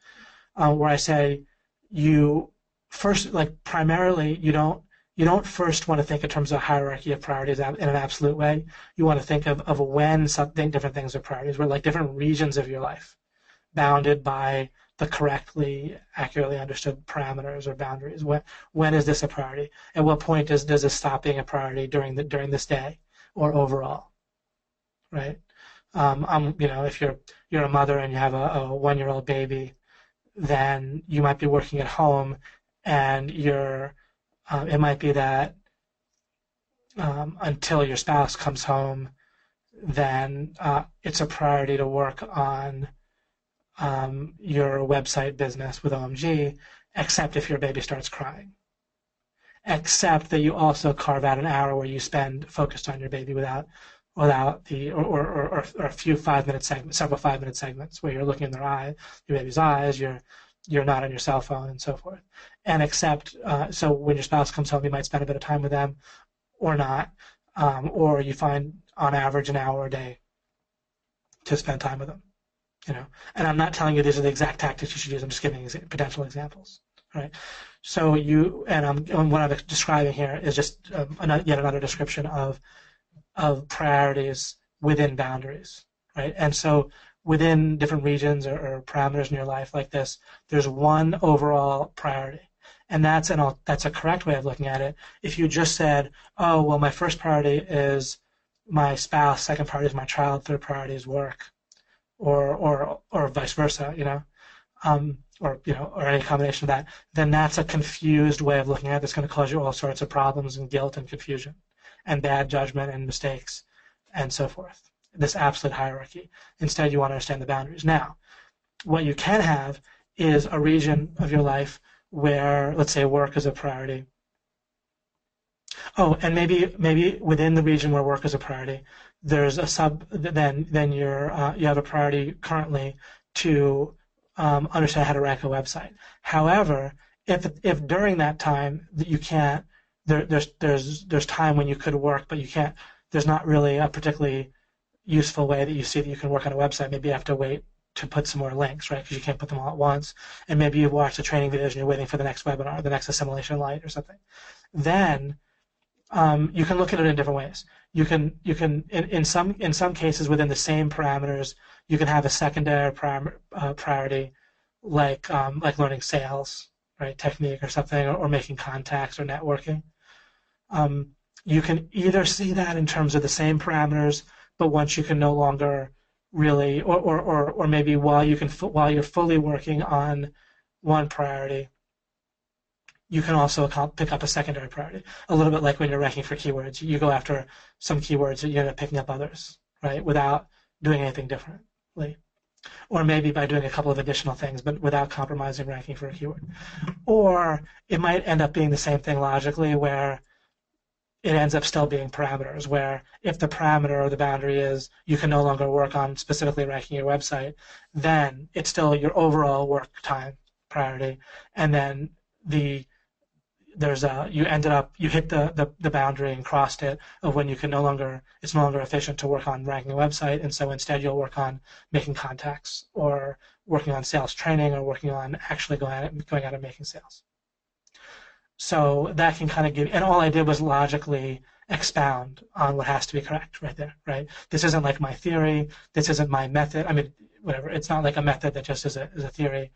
S1: where I say you first, like primarily, you don't first want to think in terms of hierarchy of priorities in an absolute way. You want to think of when something different things are priorities, where like different regions of your life, bounded by the correctly, accurately understood parameters or boundaries. When is this a priority? At what point does it stop being a priority during this day or overall, right? If you're a mother and you have a 1-year-old baby, then you might be working at home, and it might be that until your spouse comes home, then it's a priority to work on your website business with OMG, except if your baby starts crying. Except that you also carve out an hour where you spend focused on your baby without the or a few 5-minute segments, several 5-minute segments where you're looking in your baby's eyes, you're not on your cell phone and so forth. And except so when your spouse comes home, you might spend a bit of time with them, or not, or you find on average an hour a day to spend time with them. And I'm not telling you these are the exact tactics you should use. I'm just giving potential examples, right? So what I'm describing here is just yet another description of priorities within boundaries, right? And so within different regions or parameters in your life like this, there's one overall priority, and that's a correct way of looking at it. If you just said, oh well, my first priority is my spouse, second priority is my child, third priority is work, or vice versa, or any combination of that, then that's a confused way of looking at it. That's going to cause you all sorts of problems and guilt and confusion and bad judgment and mistakes and so forth. This absolute hierarchy. Instead, you want to understand the boundaries. Now, what you can have is a region of your life where, let's say, work is a priority. Oh, and maybe within the region where work is a priority, there's a then you have a priority currently to understand how to rank a website. However, if during that time that you can't, there's time when you could work, but you can't. There's not really a particularly useful way that you see that you can work on a website. Maybe you have to wait to put some more links, right? Because you can't put them all at once. And maybe you've watched the training videos and you're waiting for the next webinar, the next assimilation light or something. Then you can look at it in different ways. You can in some cases within the same parameters, you can have a secondary priority like learning sales, right, technique or something, or making contacts or networking. You can either see that in terms of the same parameters, but once you can no longer really, or maybe while you're fully working on one priority, you can also pick up a secondary priority. A little bit like when you're ranking for keywords. You go after some keywords and you end up picking up others, right, without doing anything differently. Or maybe by doing a couple of additional things, but without compromising ranking for a keyword. Or it might end up being the same thing logically, where it ends up still being parameters, where if the parameter or the boundary is you can no longer work on specifically ranking your website, then it's still your overall work time priority, and then you hit the boundary and crossed it of when it's no longer efficient to work on ranking a website, and so instead you'll work on making contacts or working on sales training or working on actually going out and making sales. So that can kind of give, and all I did was logically expound on what has to be correct right there, right? This isn't like my theory. This isn't my method. I mean, whatever. It's not like a method that just is a theory.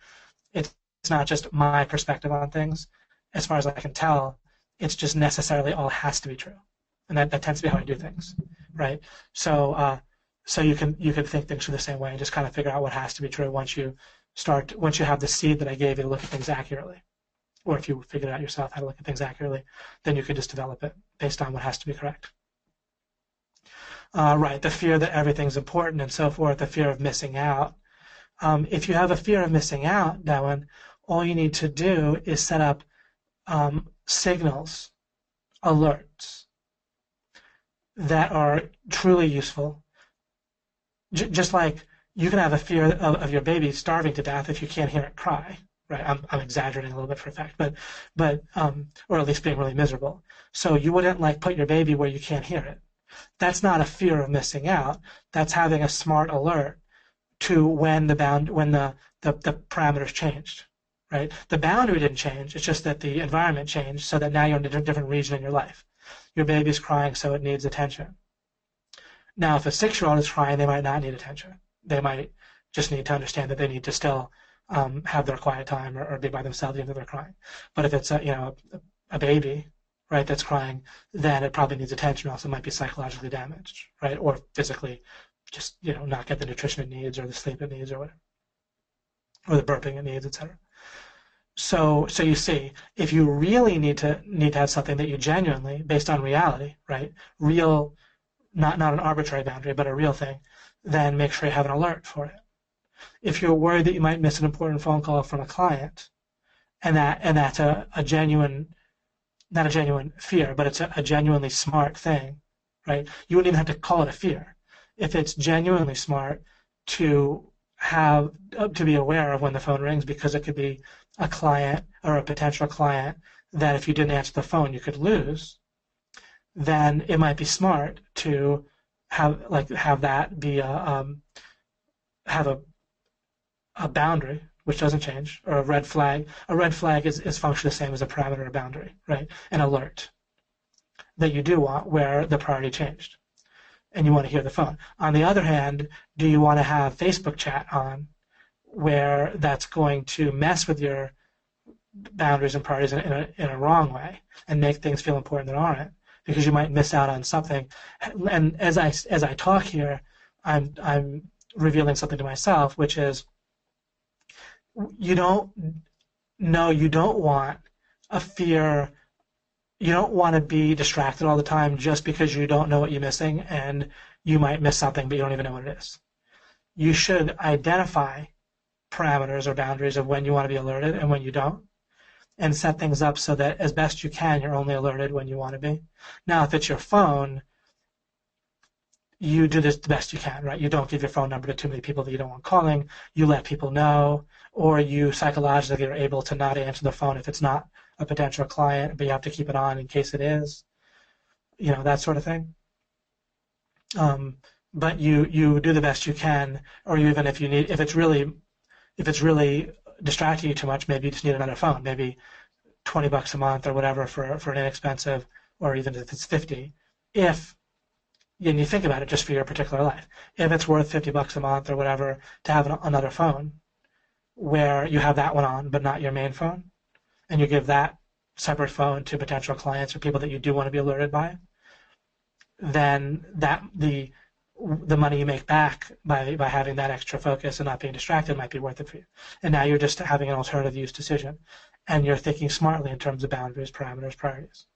S1: It's not just my perspective on things. As far as I can tell, it's just necessarily all has to be true, and that tends to be how I do things, right? So you can think things through the same way and just kind of figure out what has to be true once you have the seed that I gave you to look at things accurately. Or if you figured out yourself how to look at things accurately, then you can just develop it based on what has to be correct. Right, the fear that everything's important and so forth, the fear of missing out. If you have a fear of missing out, Darwin, all you need to do is set up signals, alerts that are truly useful. Just like you can have a fear of your baby starving to death if you can't hear it cry, right? I'm exaggerating a little bit for effect, but or at least being really miserable. So you wouldn't like put your baby where you can't hear it. That's not a fear of missing out. That's having a smart alert to when the parameters changed, right? The boundary didn't change. It's just that the environment changed so that now you're in a different region in your life. Your baby's crying, so it needs attention. Now, if a 6-year-old is crying, they might not need attention. They might just need to understand that they need to still have their quiet time or be by themselves even if they're crying. But if it's a baby, right, that's crying, then it probably needs attention. Also, might be psychologically damaged, right, or physically, just not get the nutrition it needs or the sleep it needs or whatever, or the burping it needs, etc. So you see, if you really need to have something that you genuinely, based on reality, right, real, not an arbitrary boundary, but a real thing, then make sure you have an alert for it. If you're worried that you might miss an important phone call from a client, and that's a genuine, not a genuine fear, but it's a genuinely smart thing, right? You wouldn't even have to call it a fear. If it's genuinely smart to be aware of when the phone rings, because it could be a client or a potential client that if you didn't answer the phone you could lose, then it might be smart to have that be have a boundary which doesn't change, or a red flag. A red flag is functionally the same as a parameter or boundary, right? An alert that you do want where the priority changed and you want to hear the phone. On the other hand, do you want to have Facebook chat on where that's going to mess with your boundaries and priorities in a wrong way and make things feel important that aren't, because you might miss out on something. And as I talk here, I'm revealing something to myself, which is you don't want a fear. You don't want to be distracted all the time just because you don't know what you're missing and you might miss something but you don't even know what it is. You should identify parameters or boundaries of when you want to be alerted and when you don't, and set things up so that as best you can you're only alerted when you want to be. Now, if it's your phone, you do this the best you can, right? You don't give your phone number to too many people that you don't want calling. You let people know, or you psychologically are able to not answer the phone if it's not a potential client, but you have to keep it on in case it is, that sort of thing. But you do the best you can, or even if it's really distracting you too much, maybe you just need another phone, maybe $20 a month or whatever for an inexpensive, or even if it's 50, and you think about it just for your particular life, if it's worth $50 a month or whatever to have another phone where you have that one on but not your main phone, and you give that separate phone to potential clients or people that you do want to be alerted by, then the money you make back by having that extra focus and not being distracted might be worth it for you. And now you're just having an alternative use decision, and you're thinking smartly in terms of boundaries, parameters, priorities,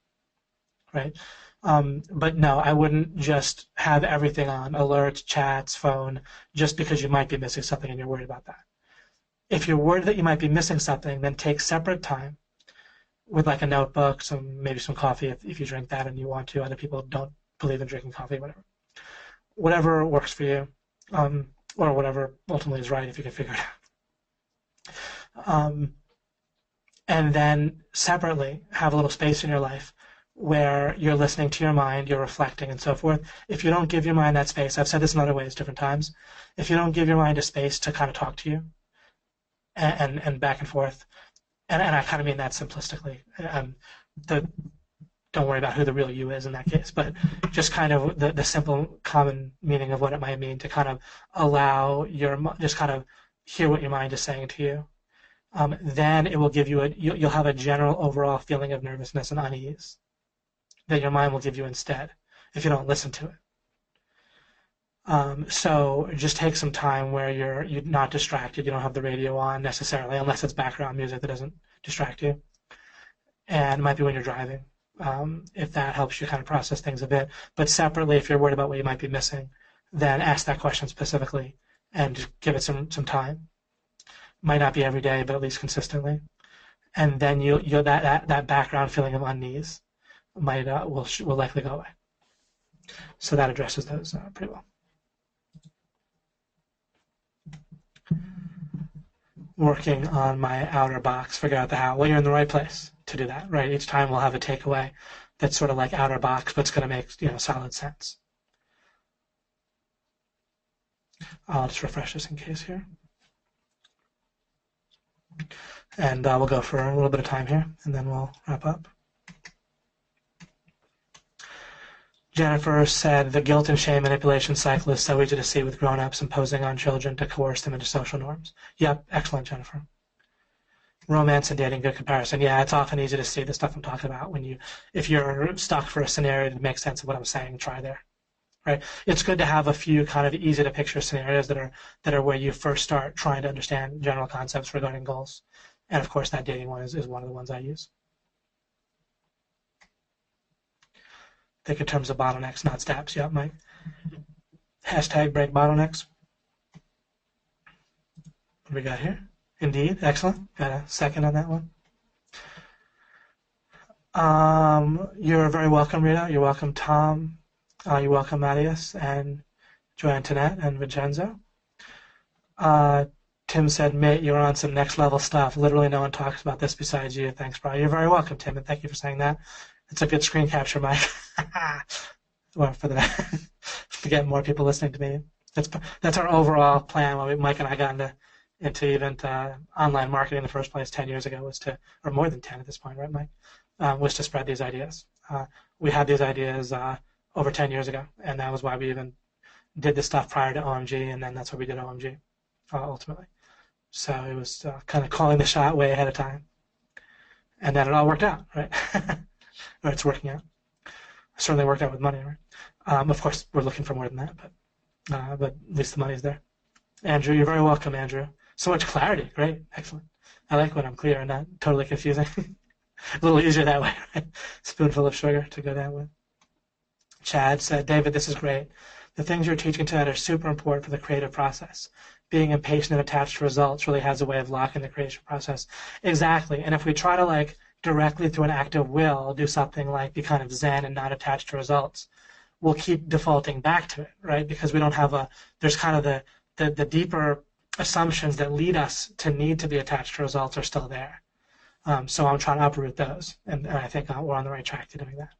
S1: right? But no, I wouldn't just have everything on, alerts, chats, phone, just because you might be missing something and you're worried about that. If you're worried that you might be missing something, then take separate time with like a notebook, maybe some coffee if you drink that and you want to. Other people don't believe in drinking coffee, whatever works for you, or whatever ultimately is right if you can figure it out. And then separately have a little space in your life where you're listening to your mind, you're reflecting and so forth. If you don't give your mind that space, I've said this in other ways, different times, if you don't give your mind a space to kind of talk to you and back and forth, and I kind of mean that simplistically, don't worry about who the real you is in that case, but just kind of the simple common meaning of what it might mean to kind of allow just kind of hear what your mind is saying to you. Then it will give you you'll have a general overall feeling of nervousness and unease that your mind will give you instead if you don't listen to it. So just take some time where you're not distracted. You don't have the radio on necessarily, unless it's background music that doesn't distract you. And it might be when you're driving, if that helps you kind of process things a bit. But separately, if you're worried about what you might be missing, then ask that question specifically and give it some time. Might not be every day, but at least consistently. And then that background feeling of unease will likely go away. So that addresses those pretty well. working on my outer box, figure out the how. Well, you're in the right place to do that, right? Each time we'll have a takeaway that's sort of like outer box, but it's going to make solid sense. I'll just refresh this in case here. And we'll go for a little bit of time here, and then we'll wrap up. Jennifer said the guilt and shame manipulation cycle is so easy to see with grown-ups imposing on children to coerce them into social norms. Yep, excellent, Jennifer. Romance and dating, good comparison. Yeah, it's often easy to see the stuff I'm talking about if you're stuck for a scenario to make sense of what I'm saying, try there. Right? It's good to have a few kind of easy to picture scenarios that are where you first start trying to understand general concepts regarding goals. And of course that dating one is one of the ones I use. Think in terms of bottlenecks, not steps. Yep, Mike. Hashtag break bottlenecks. What do we got here? Indeed, excellent. Got a second on that one. You're very welcome, Rita. You're welcome, Tom. You're welcome, Marius and Joantonette and Vincenzo. Tim said, mate, you're on some next level stuff. Literally no one talks about this besides you. Thanks, bro. You're very welcome, Tim, and thank you for saying that. It's a good screen capture, Mike. Well, to get more people listening to me. That's our overall plan when Mike and I got into even online marketing in the first place 10 years ago or more than 10 at this point, right, Mike? Was to spread these ideas. We had these ideas over 10 years ago, and that was why we even did this stuff prior to OMG, and then that's why we did OMG ultimately. So it was kind of calling the shot way ahead of time, and then it all worked out, right? Or it's working out. Certainly worked out with money, right? Of course, we're looking for more than that, but at least the money's there. Andrew, you're very welcome, Andrew. So much clarity. Great. Excellent. I like when I'm clear and not totally confusing. A little easier that way, right? Spoonful of sugar to go down with. Chad said, David, this is great. The things you're teaching tonight are super important for the creative process. Being impatient and attached to results really has a way of locking the creation process. Exactly. And if we try to directly through an act of will do something like be kind of zen and not attached to results, we'll keep defaulting back to it, right? Because we don't have there's kind of the deeper assumptions that lead us to need to be attached to results are still there. So I'm trying to uproot those, and I think we're on the right track to doing that.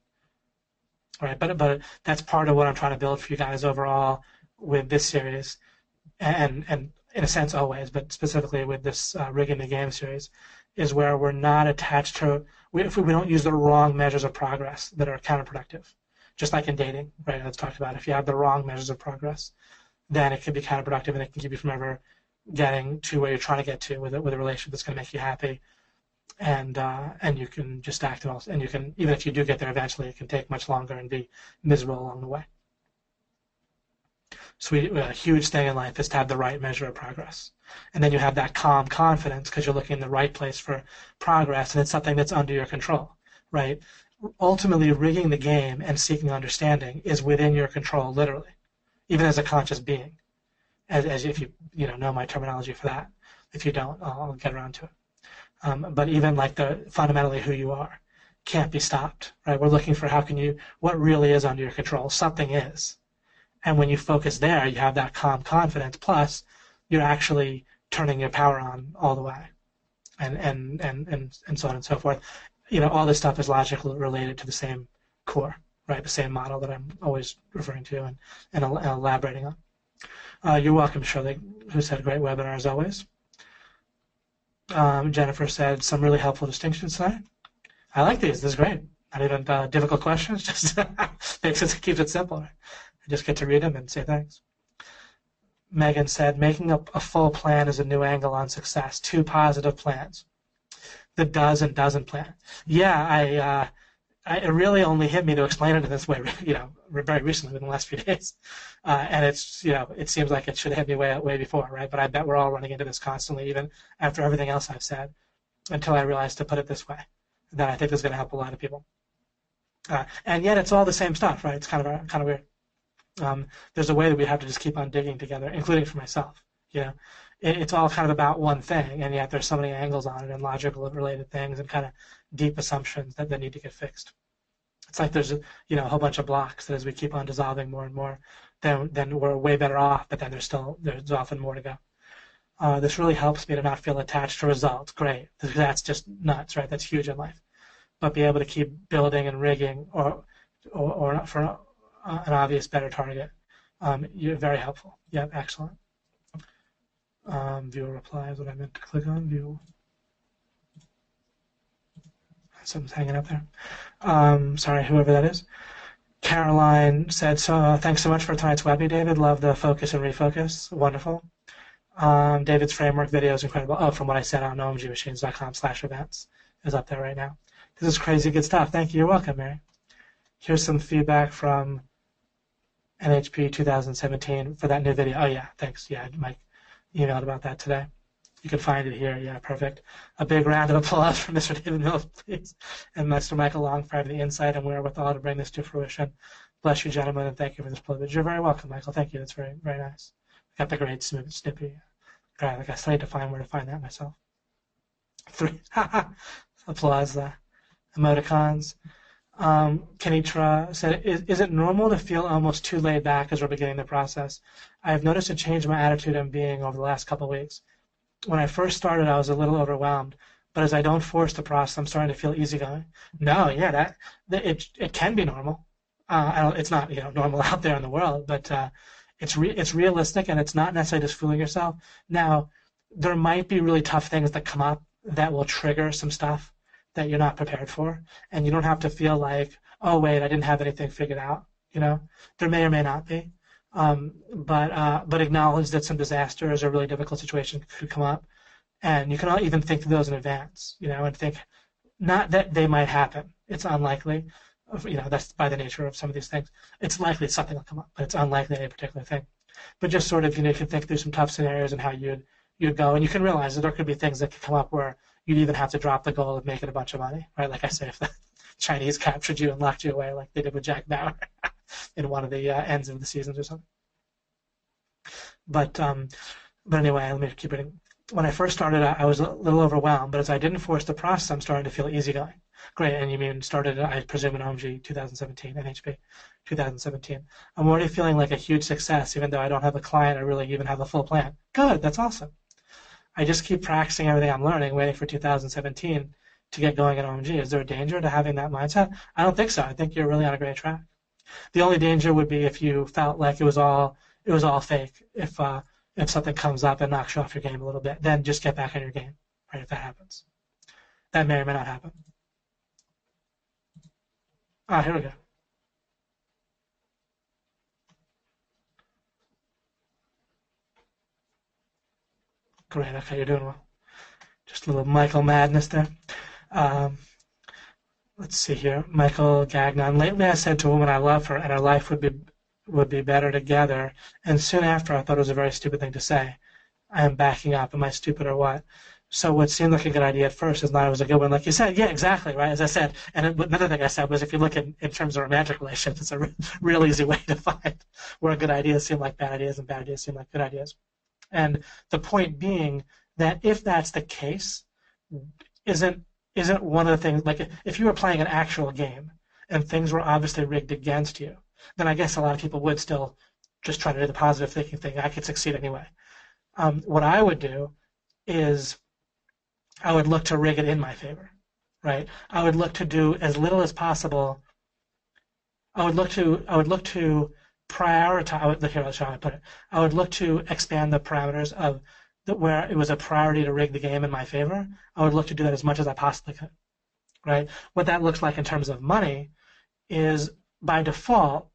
S1: All right, but that's part of what I'm trying to build for you guys overall with this series, and in a sense always, but specifically with this Rigging the Game series, is where we're not attached to, if we don't use the wrong measures of progress that are counterproductive. Just like in dating, right? Let's talk about if you have the wrong measures of progress, then it can be counterproductive and it can keep you from ever getting to where you're trying to get to with a relationship that's going to make you happy. And you can just act and you can, even if you do get there eventually, it can take much longer and be miserable along the way. So a huge thing in life is to have the right measure of progress. And then you have that calm confidence because you're looking in the right place for progress, and it's something that's under your control, right? Ultimately, rigging the game and seeking understanding is within your control, literally, even as a conscious being. As if you know my terminology for that. If you don't, I'll get around to it. But even fundamentally who you are can't be stopped, right? We're looking for what really is under your control. Something is. And when you focus there, you have that calm confidence, plus you're actually turning your power on all the way, and so on and so forth. All this stuff is logically related to the same core, right? The same model that I'm always referring to and elaborating on. You're welcome, Shirley, who said great webinar as always. Jennifer said some really helpful distinctions tonight. I like these. This is great. Not even difficult questions. Just keeps it simple. I just get to read them and say thanks. Megan said, making up a full plan is a new angle on success. 2 positive plans. The does and doesn't plan. Yeah, it really only hit me to explain it in this way, very recently, within the last few days. And it's, it seems like it should have hit me way before, right? But I bet we're all running into this constantly, even after everything else I've said, until I realized to put it this way. That I think is going to help a lot of people. And yet it's all the same stuff, right? It's kind of weird. There's a way that we have to just keep on digging together, including for myself. It's all kind of about one thing, and yet there's so many angles on it and logical related things and kind of deep assumptions that need to get fixed. It's like there's a whole bunch of blocks that as we keep on dissolving more and more, then we're way better off, but then there's often more to go. This really helps me to not feel attached to results. Great. That's just nuts, right? That's huge in life. But be able to keep building and rigging or for an obvious better target. You're very helpful. Yep, excellent. Viewer replies, what I meant to click on. View. Something's hanging up there. Sorry, whoever that is. Caroline said, so thanks so much for tonight's webinar, David. Love the focus and refocus. Wonderful. David's framework video is incredible. Oh, from what I said on omgmachines.com/events is up there right now. This is crazy good stuff. Thank you. You're welcome, Mary. Here's some feedback from NHP 2017 for that new video. Oh, yeah, thanks. Yeah, Mike emailed about that today. You can find it here. Yeah, perfect. A big round of applause for Mr. David Mills, please, and Mr. Michael Long for having the insight and wherewithal to bring this to fruition. Bless you, gentlemen, and thank you for this privilege. You're very welcome, Michael. Thank you. That's very, very nice. Got the great smooth snippy. God, like I still need to find where to find that myself. 3 applause. Emoticons. Kenitra said, is it normal to feel almost too laid back as we're beginning the process? I have noticed a change in my attitude and being over the last couple of weeks. When I first started, I was a little overwhelmed, but as I don't force the process, I'm starting to feel easygoing. No, yeah, it can be normal. It's not normal out there in the world, but it's realistic, and it's not necessarily just fooling yourself. Now, there might be really tough things that come up that will trigger some stuff that you're not prepared for, and you don't have to feel like, oh wait, I didn't have anything figured out. There may or may not be. But acknowledge that some disasters or really difficult situations could come up, and you can even think of those in advance, and think not that they might happen. It's unlikely, that's by the nature of some of these things. It's likely something will come up, but it's unlikely any particular thing. But just sort of, you can think through some tough scenarios and how you'd go, and you can realize that there could be things that could come up where you'd even have to drop the goal of making a bunch of money, right? Like I say, if the Chinese captured you and locked you away like they did with Jack Bauer in one of the ends of the seasons or something. But anyway, let me keep reading. When I first started, I was a little overwhelmed, but as I didn't force the process, I'm starting to feel easygoing. Great, and you mean started, I presume, in OMG 2017, NHP 2017. I'm already feeling like a huge success, even though I don't have a client or really even have a full plan. Good, that's awesome. I just keep practicing everything I'm learning, waiting for 2017 to get going at OMG. Is there a danger to having that mindset? I don't think so. I think you're really on a great track. The only danger would be if you felt like it was all fake. If something comes up and knocks you off your game a little bit, then just get back on your game, right? If that happens, that may or may not happen. Here we go. Great. Okay, you're doing well. Just a little Michael madness there. Let's see here. Michael Gagnon. Lately, I said to a woman I love her, and our life would be better together. And soon after, I thought it was a very stupid thing to say. I am backing up. Am I stupid or what? So what seemed like a good idea at first is not always a good one. Like you said, yeah, exactly, right? As I said, and another thing I said was if you look in terms of romantic relationships, it's a real easy way to find where good ideas seem like bad ideas and bad ideas seem like good ideas. And the point being that if that's the case, isn't one of the things, like if you were playing an actual game and things were obviously rigged against you, then I guess a lot of people would still just try to do the positive thinking thing. I could succeed anyway. What I would do is I would look to rig it in my favor, right? I would look to do as little as possible. I would look to prioritize. Here's how I put it. I would look to expand the parameters of where it was a priority to rig the game in my favor. I would look to do that as much as I possibly could, right? What that looks like in terms of money is by default,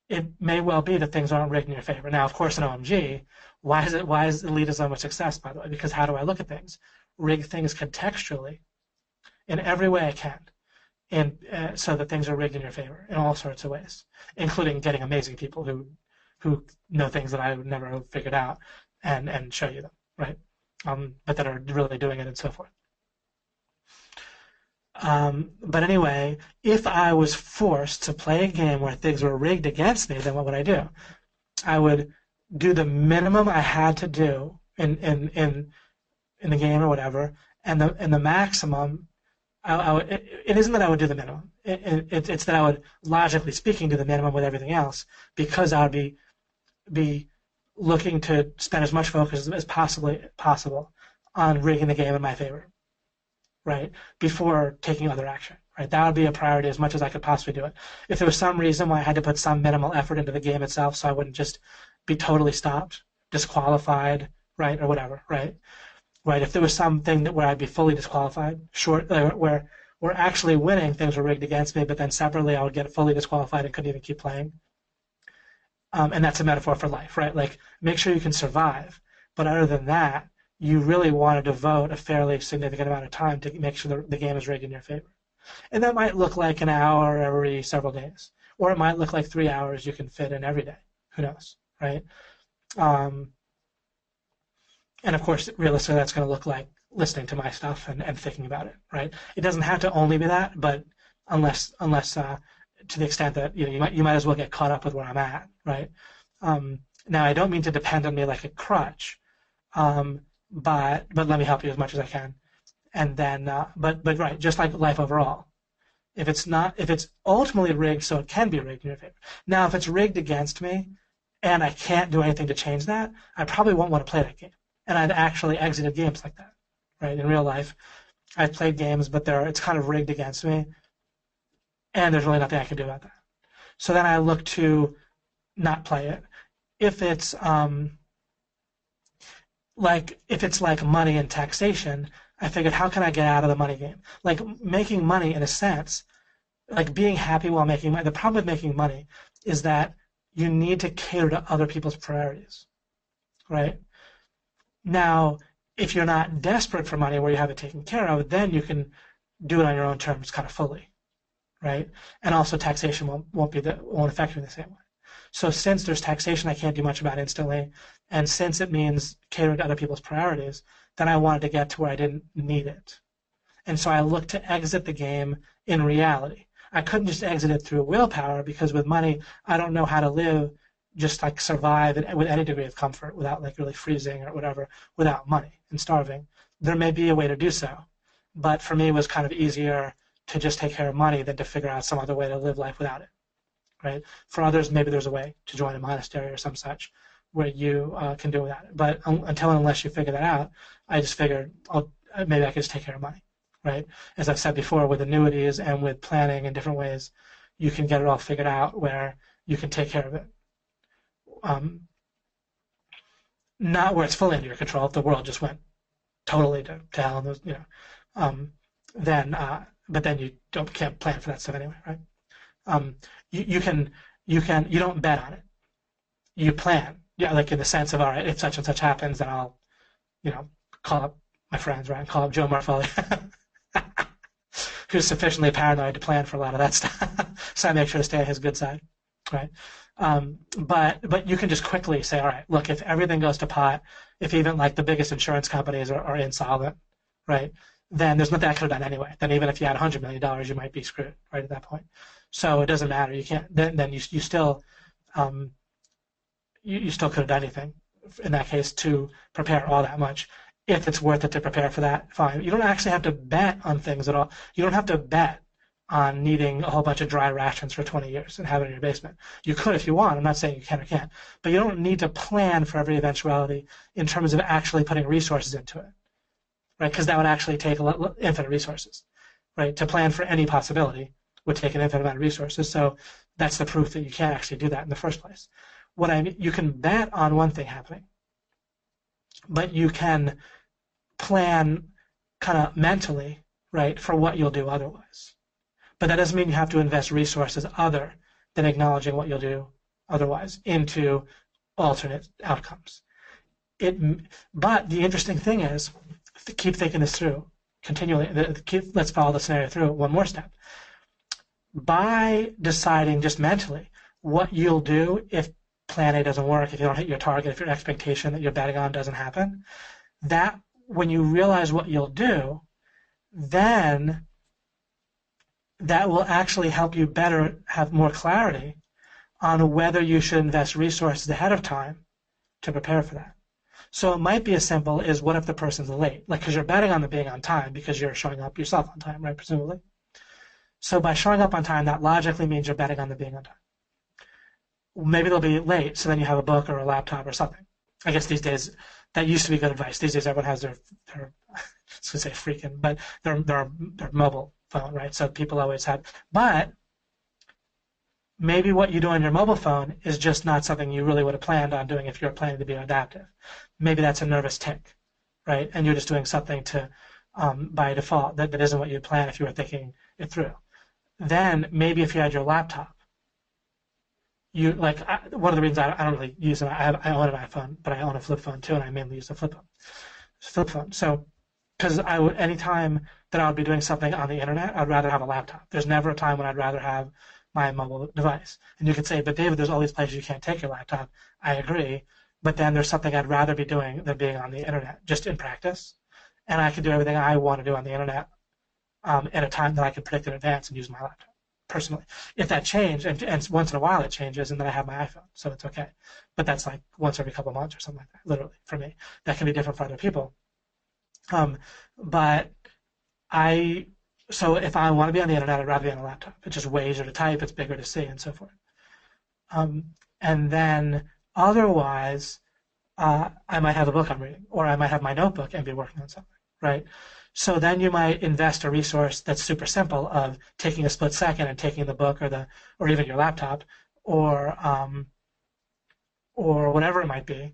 S1: it may well be that things aren't rigged in your favor. Now, of course, in OMG, why is elitism a success, by the way? Because how do I look at things? Rig things contextually in every way I can, and so that things are rigged in your favor in all sorts of ways, including getting amazing people who know things that I would never have figured out and show you them, right? But that are really doing it and so forth. But anyway, if I was forced to play a game where things were rigged against me, then what would I do? I would do the minimum I had to do in the game or whatever, and the maximum. It isn't that I would do the minimum. It's that I would, logically speaking, do the minimum with everything else, because I would be looking to spend as much focus as possible on rigging the game in my favor, right, before taking other action. Right, that would be a priority as much as I could possibly do it. If there was some reason why I had to put some minimal effort into the game itself, so I wouldn't just be totally stopped, disqualified, right, or whatever, right. Right, if there was something where I'd be fully disqualified, where actually winning, things were rigged against me, but then separately I would get fully disqualified and couldn't even keep playing. And that's a metaphor for life, right? Like, make sure you can survive. But other than that, you really want to devote a fairly significant amount of time to make sure the game is rigged in your favor. And that might look like an hour every several days. Or it might look like 3 hours you can fit in every day. Who knows, right? And of course, realistically, that's going to look like listening to my stuff and thinking about it, right? It doesn't have to only be that, but unless to the extent that you might as well get caught up with where I'm at, right? Now, I don't mean to depend on me like a crutch, but let me help you as much as I can. And then, but right, just like life overall, if it's ultimately rigged so it can be rigged in your favor. Now, if it's rigged against me and I can't do anything to change that, I probably won't want to play that game. And I'd actually exited games like that, right? In real life, I've played games, but it's kind of rigged against me, and there's really nothing I can do about that. So then I look to not play it. If it's like money and taxation, I figured, how can I get out of the money game? Like, making money, in a sense, like being happy while making money. The problem with making money is that you need to cater to other people's priorities, right? Now, if you're not desperate for money where you have it taken care of, then you can do it on your own terms kind of fully, right? And also taxation won't affect you in the same way. So since there's taxation I can't do much about instantly, and since it means catering to other people's priorities, then I wanted to get to where I didn't need it. And so I looked to exit the game in reality. I couldn't just exit it through willpower, because with money, I don't know how to live, just like survive with any degree of comfort without like really freezing or whatever, without money and starving. There may be a way to do so, but for me it was kind of easier to just take care of money than to figure out some other way to live life without it, right? For others, maybe there's a way to join a monastery or some such where you can do that. But until and unless you figure that out, I just figured maybe I could just take care of money, right? As I've said before, with annuities and with planning in different ways, you can get it all figured out where you can take care of it. Not where it's fully under your control. If the world just went totally to hell, and but then you can't plan for that stuff anyway, right? You don't bet on it. You plan, like in the sense of, all right, if such and such happens, then I'll, call up my friends, right? Call up Joe Marfolli, who's sufficiently paranoid to plan for a lot of that stuff. So I make sure to stay on his good side, right? But you can just quickly say, all right, look, if everything goes to pot, if even like the biggest insurance companies are insolvent, right, then there's nothing I could have done anyway. Then even if you had $100 million, you might be screwed right at that point. So it doesn't matter. You can't. Then you still you still could have done anything in that case to prepare all that much. If it's worth it to prepare for that, fine. You don't actually have to bet on things at all. You don't have to bet on needing a whole bunch of dry rations for 20 years and have it in your basement. You could if you want. I'm not saying you can or can't. But you don't need to plan for every eventuality in terms of actually putting resources into it, right? Because that would actually take infinite resources, right? To plan for any possibility would take an infinite amount of resources. So that's the proof that you can't actually do that in the first place. You can bet on one thing happening, but you can plan kind of mentally, right, for what you'll do otherwise. But that doesn't mean you have to invest resources other than acknowledging what you'll do otherwise into alternate outcomes. But the interesting thing is, keep thinking this through continually. Let's follow the scenario through one more step. By deciding just mentally what you'll do if plan A doesn't work, if you don't hit your target, if your expectation that you're betting on doesn't happen, that when you realize what you'll do, then that will actually help you better have more clarity on whether you should invest resources ahead of time to prepare for that. So it might be as simple as, what if the person's late? Like, because you're betting on them being on time because you're showing up yourself on time, right, presumably? So by showing up on time, that logically means you're betting on them being on time. maybe they'll be late, so then you have a book or a laptop or something. I guess these days that used to be good advice. These days everyone has their I was gonna say freaking, but their mobile phone, right? So people always have. But maybe what you do on your mobile phone is just not something you really would have planned on doing if you're planning to be adaptive. Maybe that's a nervous tick, right? And you're just doing something to by default that isn't what you plan if you were thinking it through. Then maybe if you had your laptop, you like one of the reasons I don't really use it. I own an iPhone, but I own a flip phone too, and I mainly use the flip phone. So because I would anytime that I would be doing something on the internet, I'd rather have a laptop. There's never a time when I'd rather have my mobile device. And you could say, but David, there's all these places you can't take your laptop. I agree, but then there's something I'd rather be doing than being on the internet, just in practice. And I can do everything I want to do on the internet at a time that I can predict in advance and use my laptop. Personally, if that changed, and once in a while it changes, and then I have my iPhone, so it's okay. But that's like once every couple of months or something like that, literally, for me. That can be different for other people. But so if I want to be on the internet, I'd rather be on a laptop. It's just way easier to type, it's bigger to see, and so forth. And then otherwise, I might have a book I'm reading, or I might have my notebook and be working on something, right? So then you might invest a resource that's super simple of taking a split second and taking the book or even your laptop or whatever it might be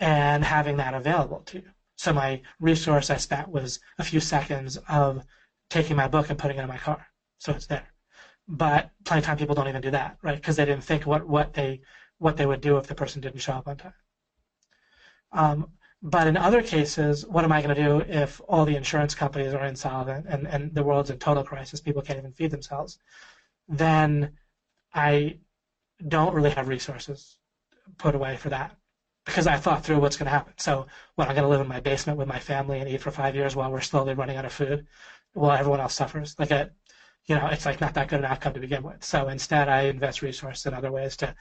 S1: and having that available to you. So my resource I spent was a few seconds of taking my book and putting it in my car. So it's there. But plenty of time people don't even do that, right? Because they didn't think what they would do if the person didn't show up on time. But in other cases, what am I going to do if all the insurance companies are insolvent and the world's in total crisis, people can't even feed themselves? Then I don't really have resources put away for that because I thought through what's going to happen. So what, I'm going to live in my basement with my family and eat for 5 years while we're slowly running out of food while everyone else suffers? Like, it's like not that good an outcome to begin with. So instead, I invest resources in other ways to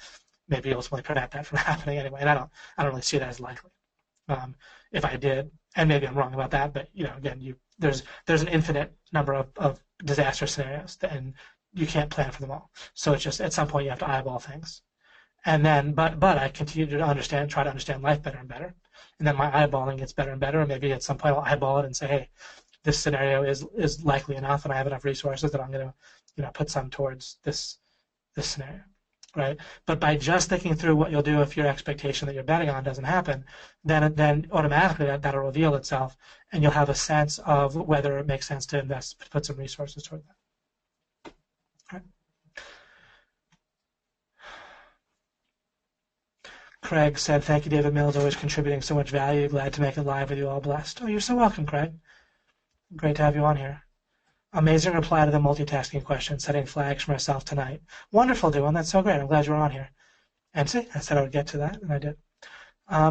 S1: maybe ultimately prevent that from happening anyway. And I don't really see that as likely. If I did, and maybe I'm wrong about that, but again, there's an infinite number of disaster scenarios, and you can't plan for them all. So it's just at some point you have to eyeball things, and then but I continue to try to understand life better and better, and then my eyeballing gets better and better, and maybe at some point I'll eyeball it and say, hey, this scenario is likely enough, and I have enough resources that I'm going to put some towards this scenario. Right, but by just thinking through what you'll do if your expectation that you're betting on doesn't happen, then automatically that'll reveal itself, and you'll have a sense of whether it makes sense to put some resources toward that. All right. Craig said, "Thank you, David Mills, always contributing so much value. Glad to make it live with you all. Blessed." Oh, you're so welcome, Craig. Great to have you on here. Amazing reply to the multitasking question, setting flags for myself tonight. Wonderful, Dylan. That's so great. I'm glad you're on here. And see, I said I would get to that, and I did.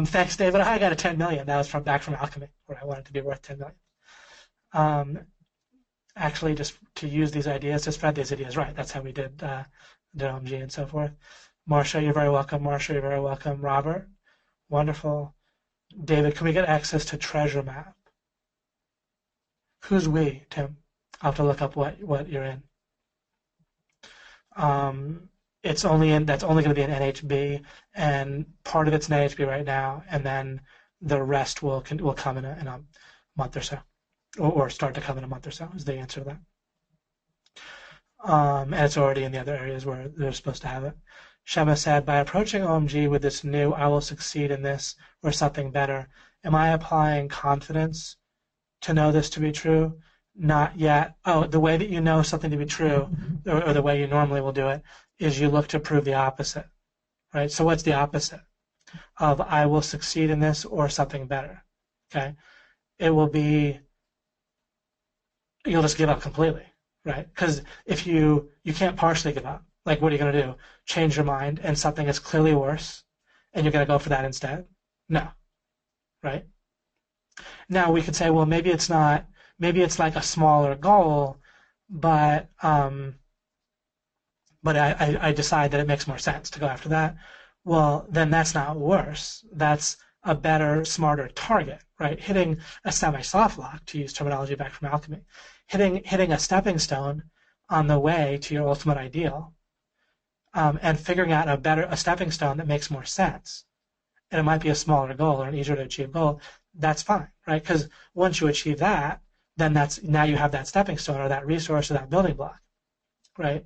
S1: Thanks, David. I got a 10 million. That was back from Alchemy, where I wanted to be worth 10 million. Actually, just to use these ideas, to spread these ideas, right. That's how we did OMG and so forth. Marcia, you're very welcome. Marcia, you're very welcome. Robert, wonderful. David, can we get access to Treasure Map? Who's we, Tim? I'll have to look up what you're in. That's only going to be an NHB, and part of it's an NHB right now, and then the rest will come in a month or so, or start to come in a month or so is the answer to that. And it's already in the other areas where they're supposed to have it. Shema said, by approaching OMG with this new "I will succeed in this" or something better, am I applying confidence to know this to be true? Not yet. Oh, the way that you know something to be true, or the way you normally will do it, is you look to prove the opposite, right? So what's the opposite of "I will succeed in this" or something better? Okay, it will be you'll just give up completely, right? Because if you can't partially give up. Like, what are you going to do? Change your mind and something is clearly worse, and you're going to go for that instead? No, right? Now we could say, well, maybe it's not. Maybe it's like a smaller goal, but I decide that it makes more sense to go after that. Well, then that's not worse. That's a better, smarter target, right? Hitting a semi-soft lock, to use terminology back from Alchemy, hitting a stepping stone on the way to your ultimate ideal and figuring out a stepping stone that makes more sense. And it might be a smaller goal or an easier to achieve goal. That's fine, right? Because once you achieve that, then now you have that stepping stone or that resource or that building block, right?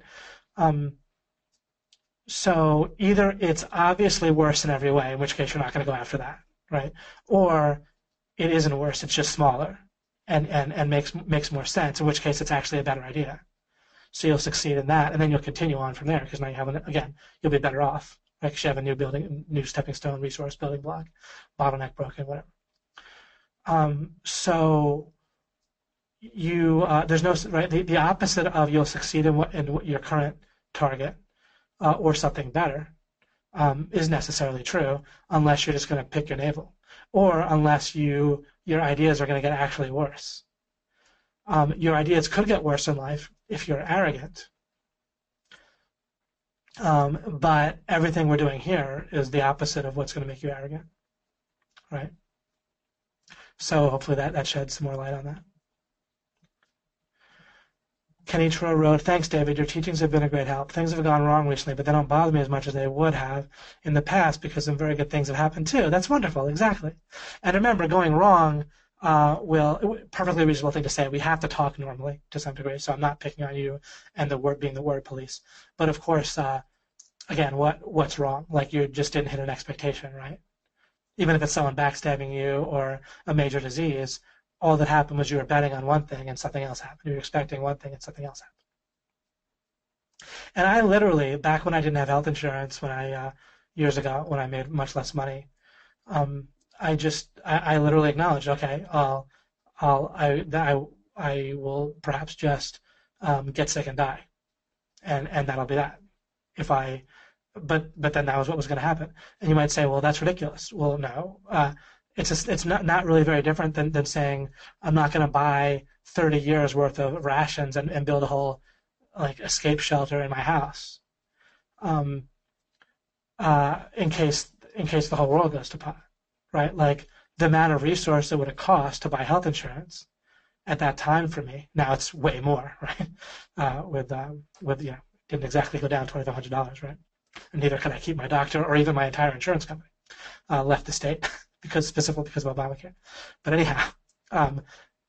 S1: So either it's obviously worse in every way, in which case you're not going to go after that, right? Or it isn't worse, it's just smaller and makes more sense, in which case it's actually a better idea. So you'll succeed in that, and then you'll continue on from there, because now you have, again, you'll be better off, right? Because you have a new stepping stone, resource, building block, bottleneck broken, whatever. So there's no, right, the opposite of you'll succeed in what your current target or something better is necessarily true, unless you're just going to pick your navel, or unless your ideas are going to get actually worse. Your ideas could get worse in life if you're arrogant, but everything we're doing here is the opposite of what's going to make you arrogant, right? So hopefully that sheds some more light on that. Kenny Tro wrote, "Thanks, David. Your teachings have been a great help. Things have gone wrong recently, but they don't bother me as much as they would have in the past because some very good things have happened too." That's wonderful, exactly. And remember, going wrong perfectly reasonable thing to say. We have to talk normally to some degree, so I'm not picking on you and the word being the word police. But of course, again, what's wrong? Like you just didn't hit an expectation, right? Even if it's someone backstabbing you or a major disease, all that happened was you were betting on one thing and something else happened. You were expecting one thing and something else happened. And I literally, back when I didn't have health insurance, years ago, when I made much less money, I literally acknowledged, okay, I will perhaps just get sick and die, and that'll be that. But then that was what was going to happen. And you might say, well, that's ridiculous. Well, no, it's not really very different than saying I'm not going to buy 30 years worth of rations and build a whole like escape shelter in my house, in case the whole world goes to pot. Right, like the amount of resource it would have cost to buy health insurance at that time for me. Now it's way more, right? With didn't exactly go down $2,500, right? And neither could I keep my doctor or even my entire insurance company. Left the state specifically because of Obamacare. But anyhow,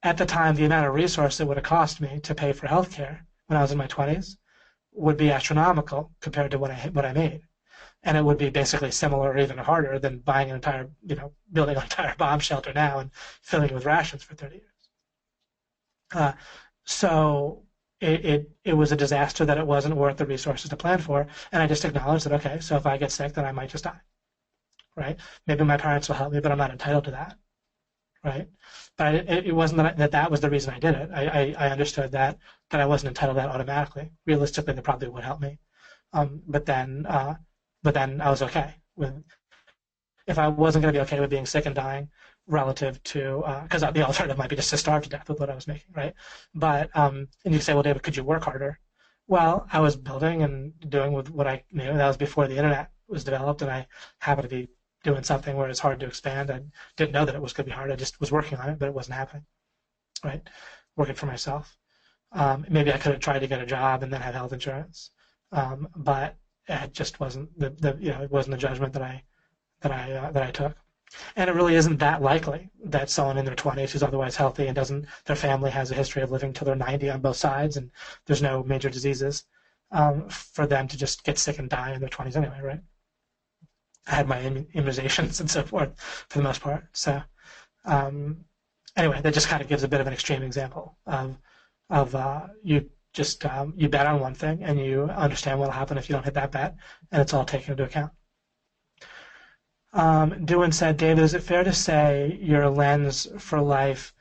S1: at the time, the amount of resource it would have cost me to pay for health care when I was in my 20s would be astronomical compared to what I made. And it would be basically similar or even harder than buying building an entire bomb shelter now and filling it with rations for 30 years. So it was a disaster that it wasn't worth the resources to plan for. And I just acknowledged that, okay, so if I get sick, then I might just die, right? Maybe my parents will help me, but I'm not entitled to that, right? But it wasn't that was the reason I did it. I understood that I wasn't entitled to that automatically. Realistically, they probably would help me. But then I was okay with, if I wasn't going to be okay with being sick and dying relative to, because the alternative might be just to starve to death with what I was making, right? But, and you say, well, David, could you work harder? Well, I was building and doing with what I knew. That was before the internet was developed, and I happened to be doing something where it's hard to expand. I didn't know that it was going to be hard. I just was working on it, but it wasn't happening, right? Working for myself. Maybe I could have tried to get a job and then have health insurance, but it just wasn't it wasn't the judgment that I took. And it really isn't that likely that someone in their 20s who's otherwise healthy and their family has a history of living till they're 90 on both sides and there's no major diseases, for them to just get sick and die in their 20s anyway, right? I had my immunizations and so forth for the most part. So anyway, that just kind of gives a bit of an extreme example of you bet on one thing and you understand what will happen if you don't hit that bet, and it's all taken into account. Dewan said, David, is it fair to say your lens for life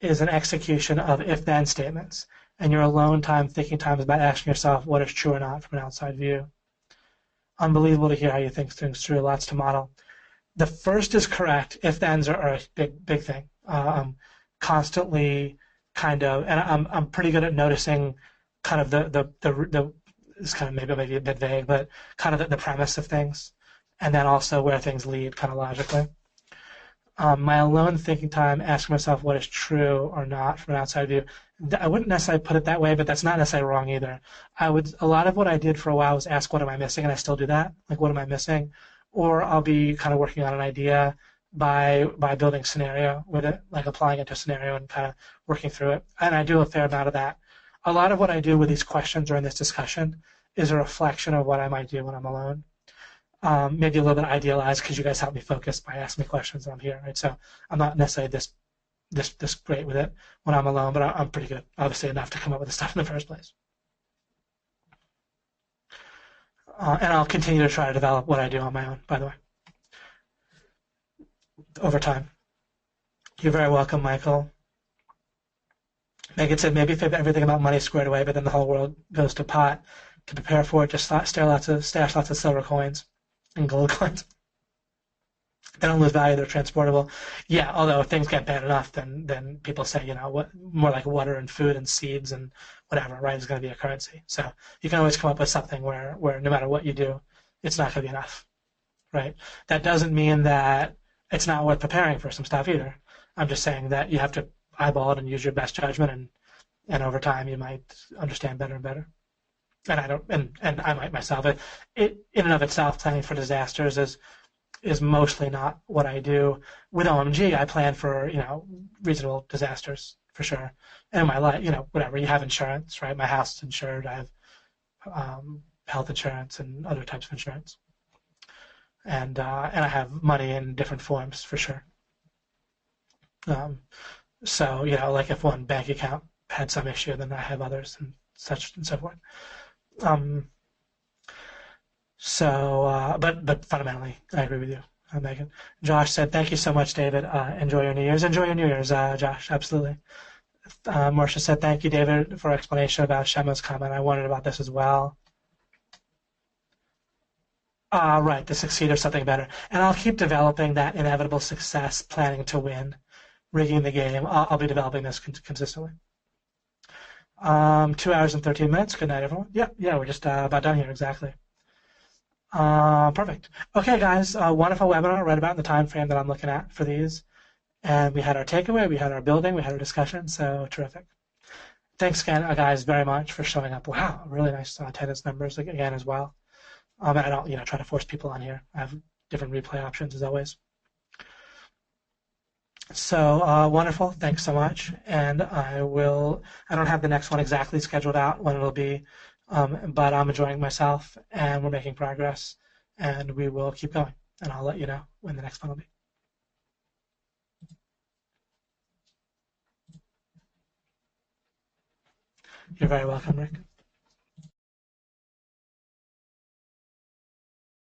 S1: is an execution of if-then statements, and your alone time, thinking time is about asking yourself what is true or not from an outside view? Unbelievable to hear how you think things through, lots to model. The first is correct. If-thens are a big thing. Constantly kind of, and I'm pretty good at noticing kind of the it's kind of maybe a bit vague, but kind of the premise of things, and then also where things lead kind of logically. My alone thinking time, asking myself what is true or not from an outside view, I wouldn't necessarily put it that way, but that's not necessarily wrong either. A lot of what I did for a while was ask, what am I missing? And I still do that. Like, what am I missing? Or I'll be kind of working on an idea by building scenario with it, like applying it to a scenario and kind of working through it. And I do a fair amount of that. A lot of what I do with these questions or in this discussion is a reflection of what I might do when I'm alone. Maybe a little bit idealized because you guys help me focus by asking me questions and I'm here, right? So I'm not necessarily this great with it when I'm alone, but I'm pretty good, obviously enough to come up with the stuff in the first place. And I'll continue to try to develop what I do on my own, by the way, over time. You're very welcome, Michael. Megan said, maybe if everything about money squared away, but then the whole world goes to pot. To prepare for it, just stash lots of silver coins and gold coins. They don't lose value; they're transportable. Yeah, although if things get bad enough, then people say, what more like water and food and seeds and whatever, right, is going to be a currency. So you can always come up with something where no matter what you do, it's not going to be enough, right? That doesn't mean that it's not worth preparing for some stuff either. I'm just saying that you have to eyeball it and use your best judgment, and over time you might understand better and better. And I don't, and I might myself. It in and of itself, planning for disasters is mostly not what I do. With OMG, I plan for reasonable disasters for sure. And in my life, whatever, you have insurance, right? My house is insured. I have health insurance and other types of insurance, and I have money in different forms for sure. So like if one bank account had some issue, then I have others and such and so forth. But fundamentally, I agree with you, Megan. Josh said, thank you so much, David. Enjoy your New Year's. Enjoy your New Year's, Josh. Absolutely. Marcia said, thank you, David, for explanation about Shema's comment. I wondered about this as well. Right, to succeed or something better. And I'll keep developing that inevitable success, planning to win, rigging the game. I'll be developing this consistently. 2 hours and 13 minutes. Good night, everyone. Yeah, we're just about done here, exactly. Perfect. Okay, guys, wonderful webinar right about in the time frame that I'm looking at for these. And we had our takeaway, we had our building, we had our discussion, so terrific. Thanks again, guys, very much for showing up. Wow, really nice attendance numbers again as well. And I don't, try to force people on here. I have different replay options as always. So wonderful. Thanks so much. And I don't have the next one exactly scheduled out when it'll be, but I'm enjoying myself and we're making progress and we will keep going. And I'll let you know when the next one will be. You're very welcome, Rick.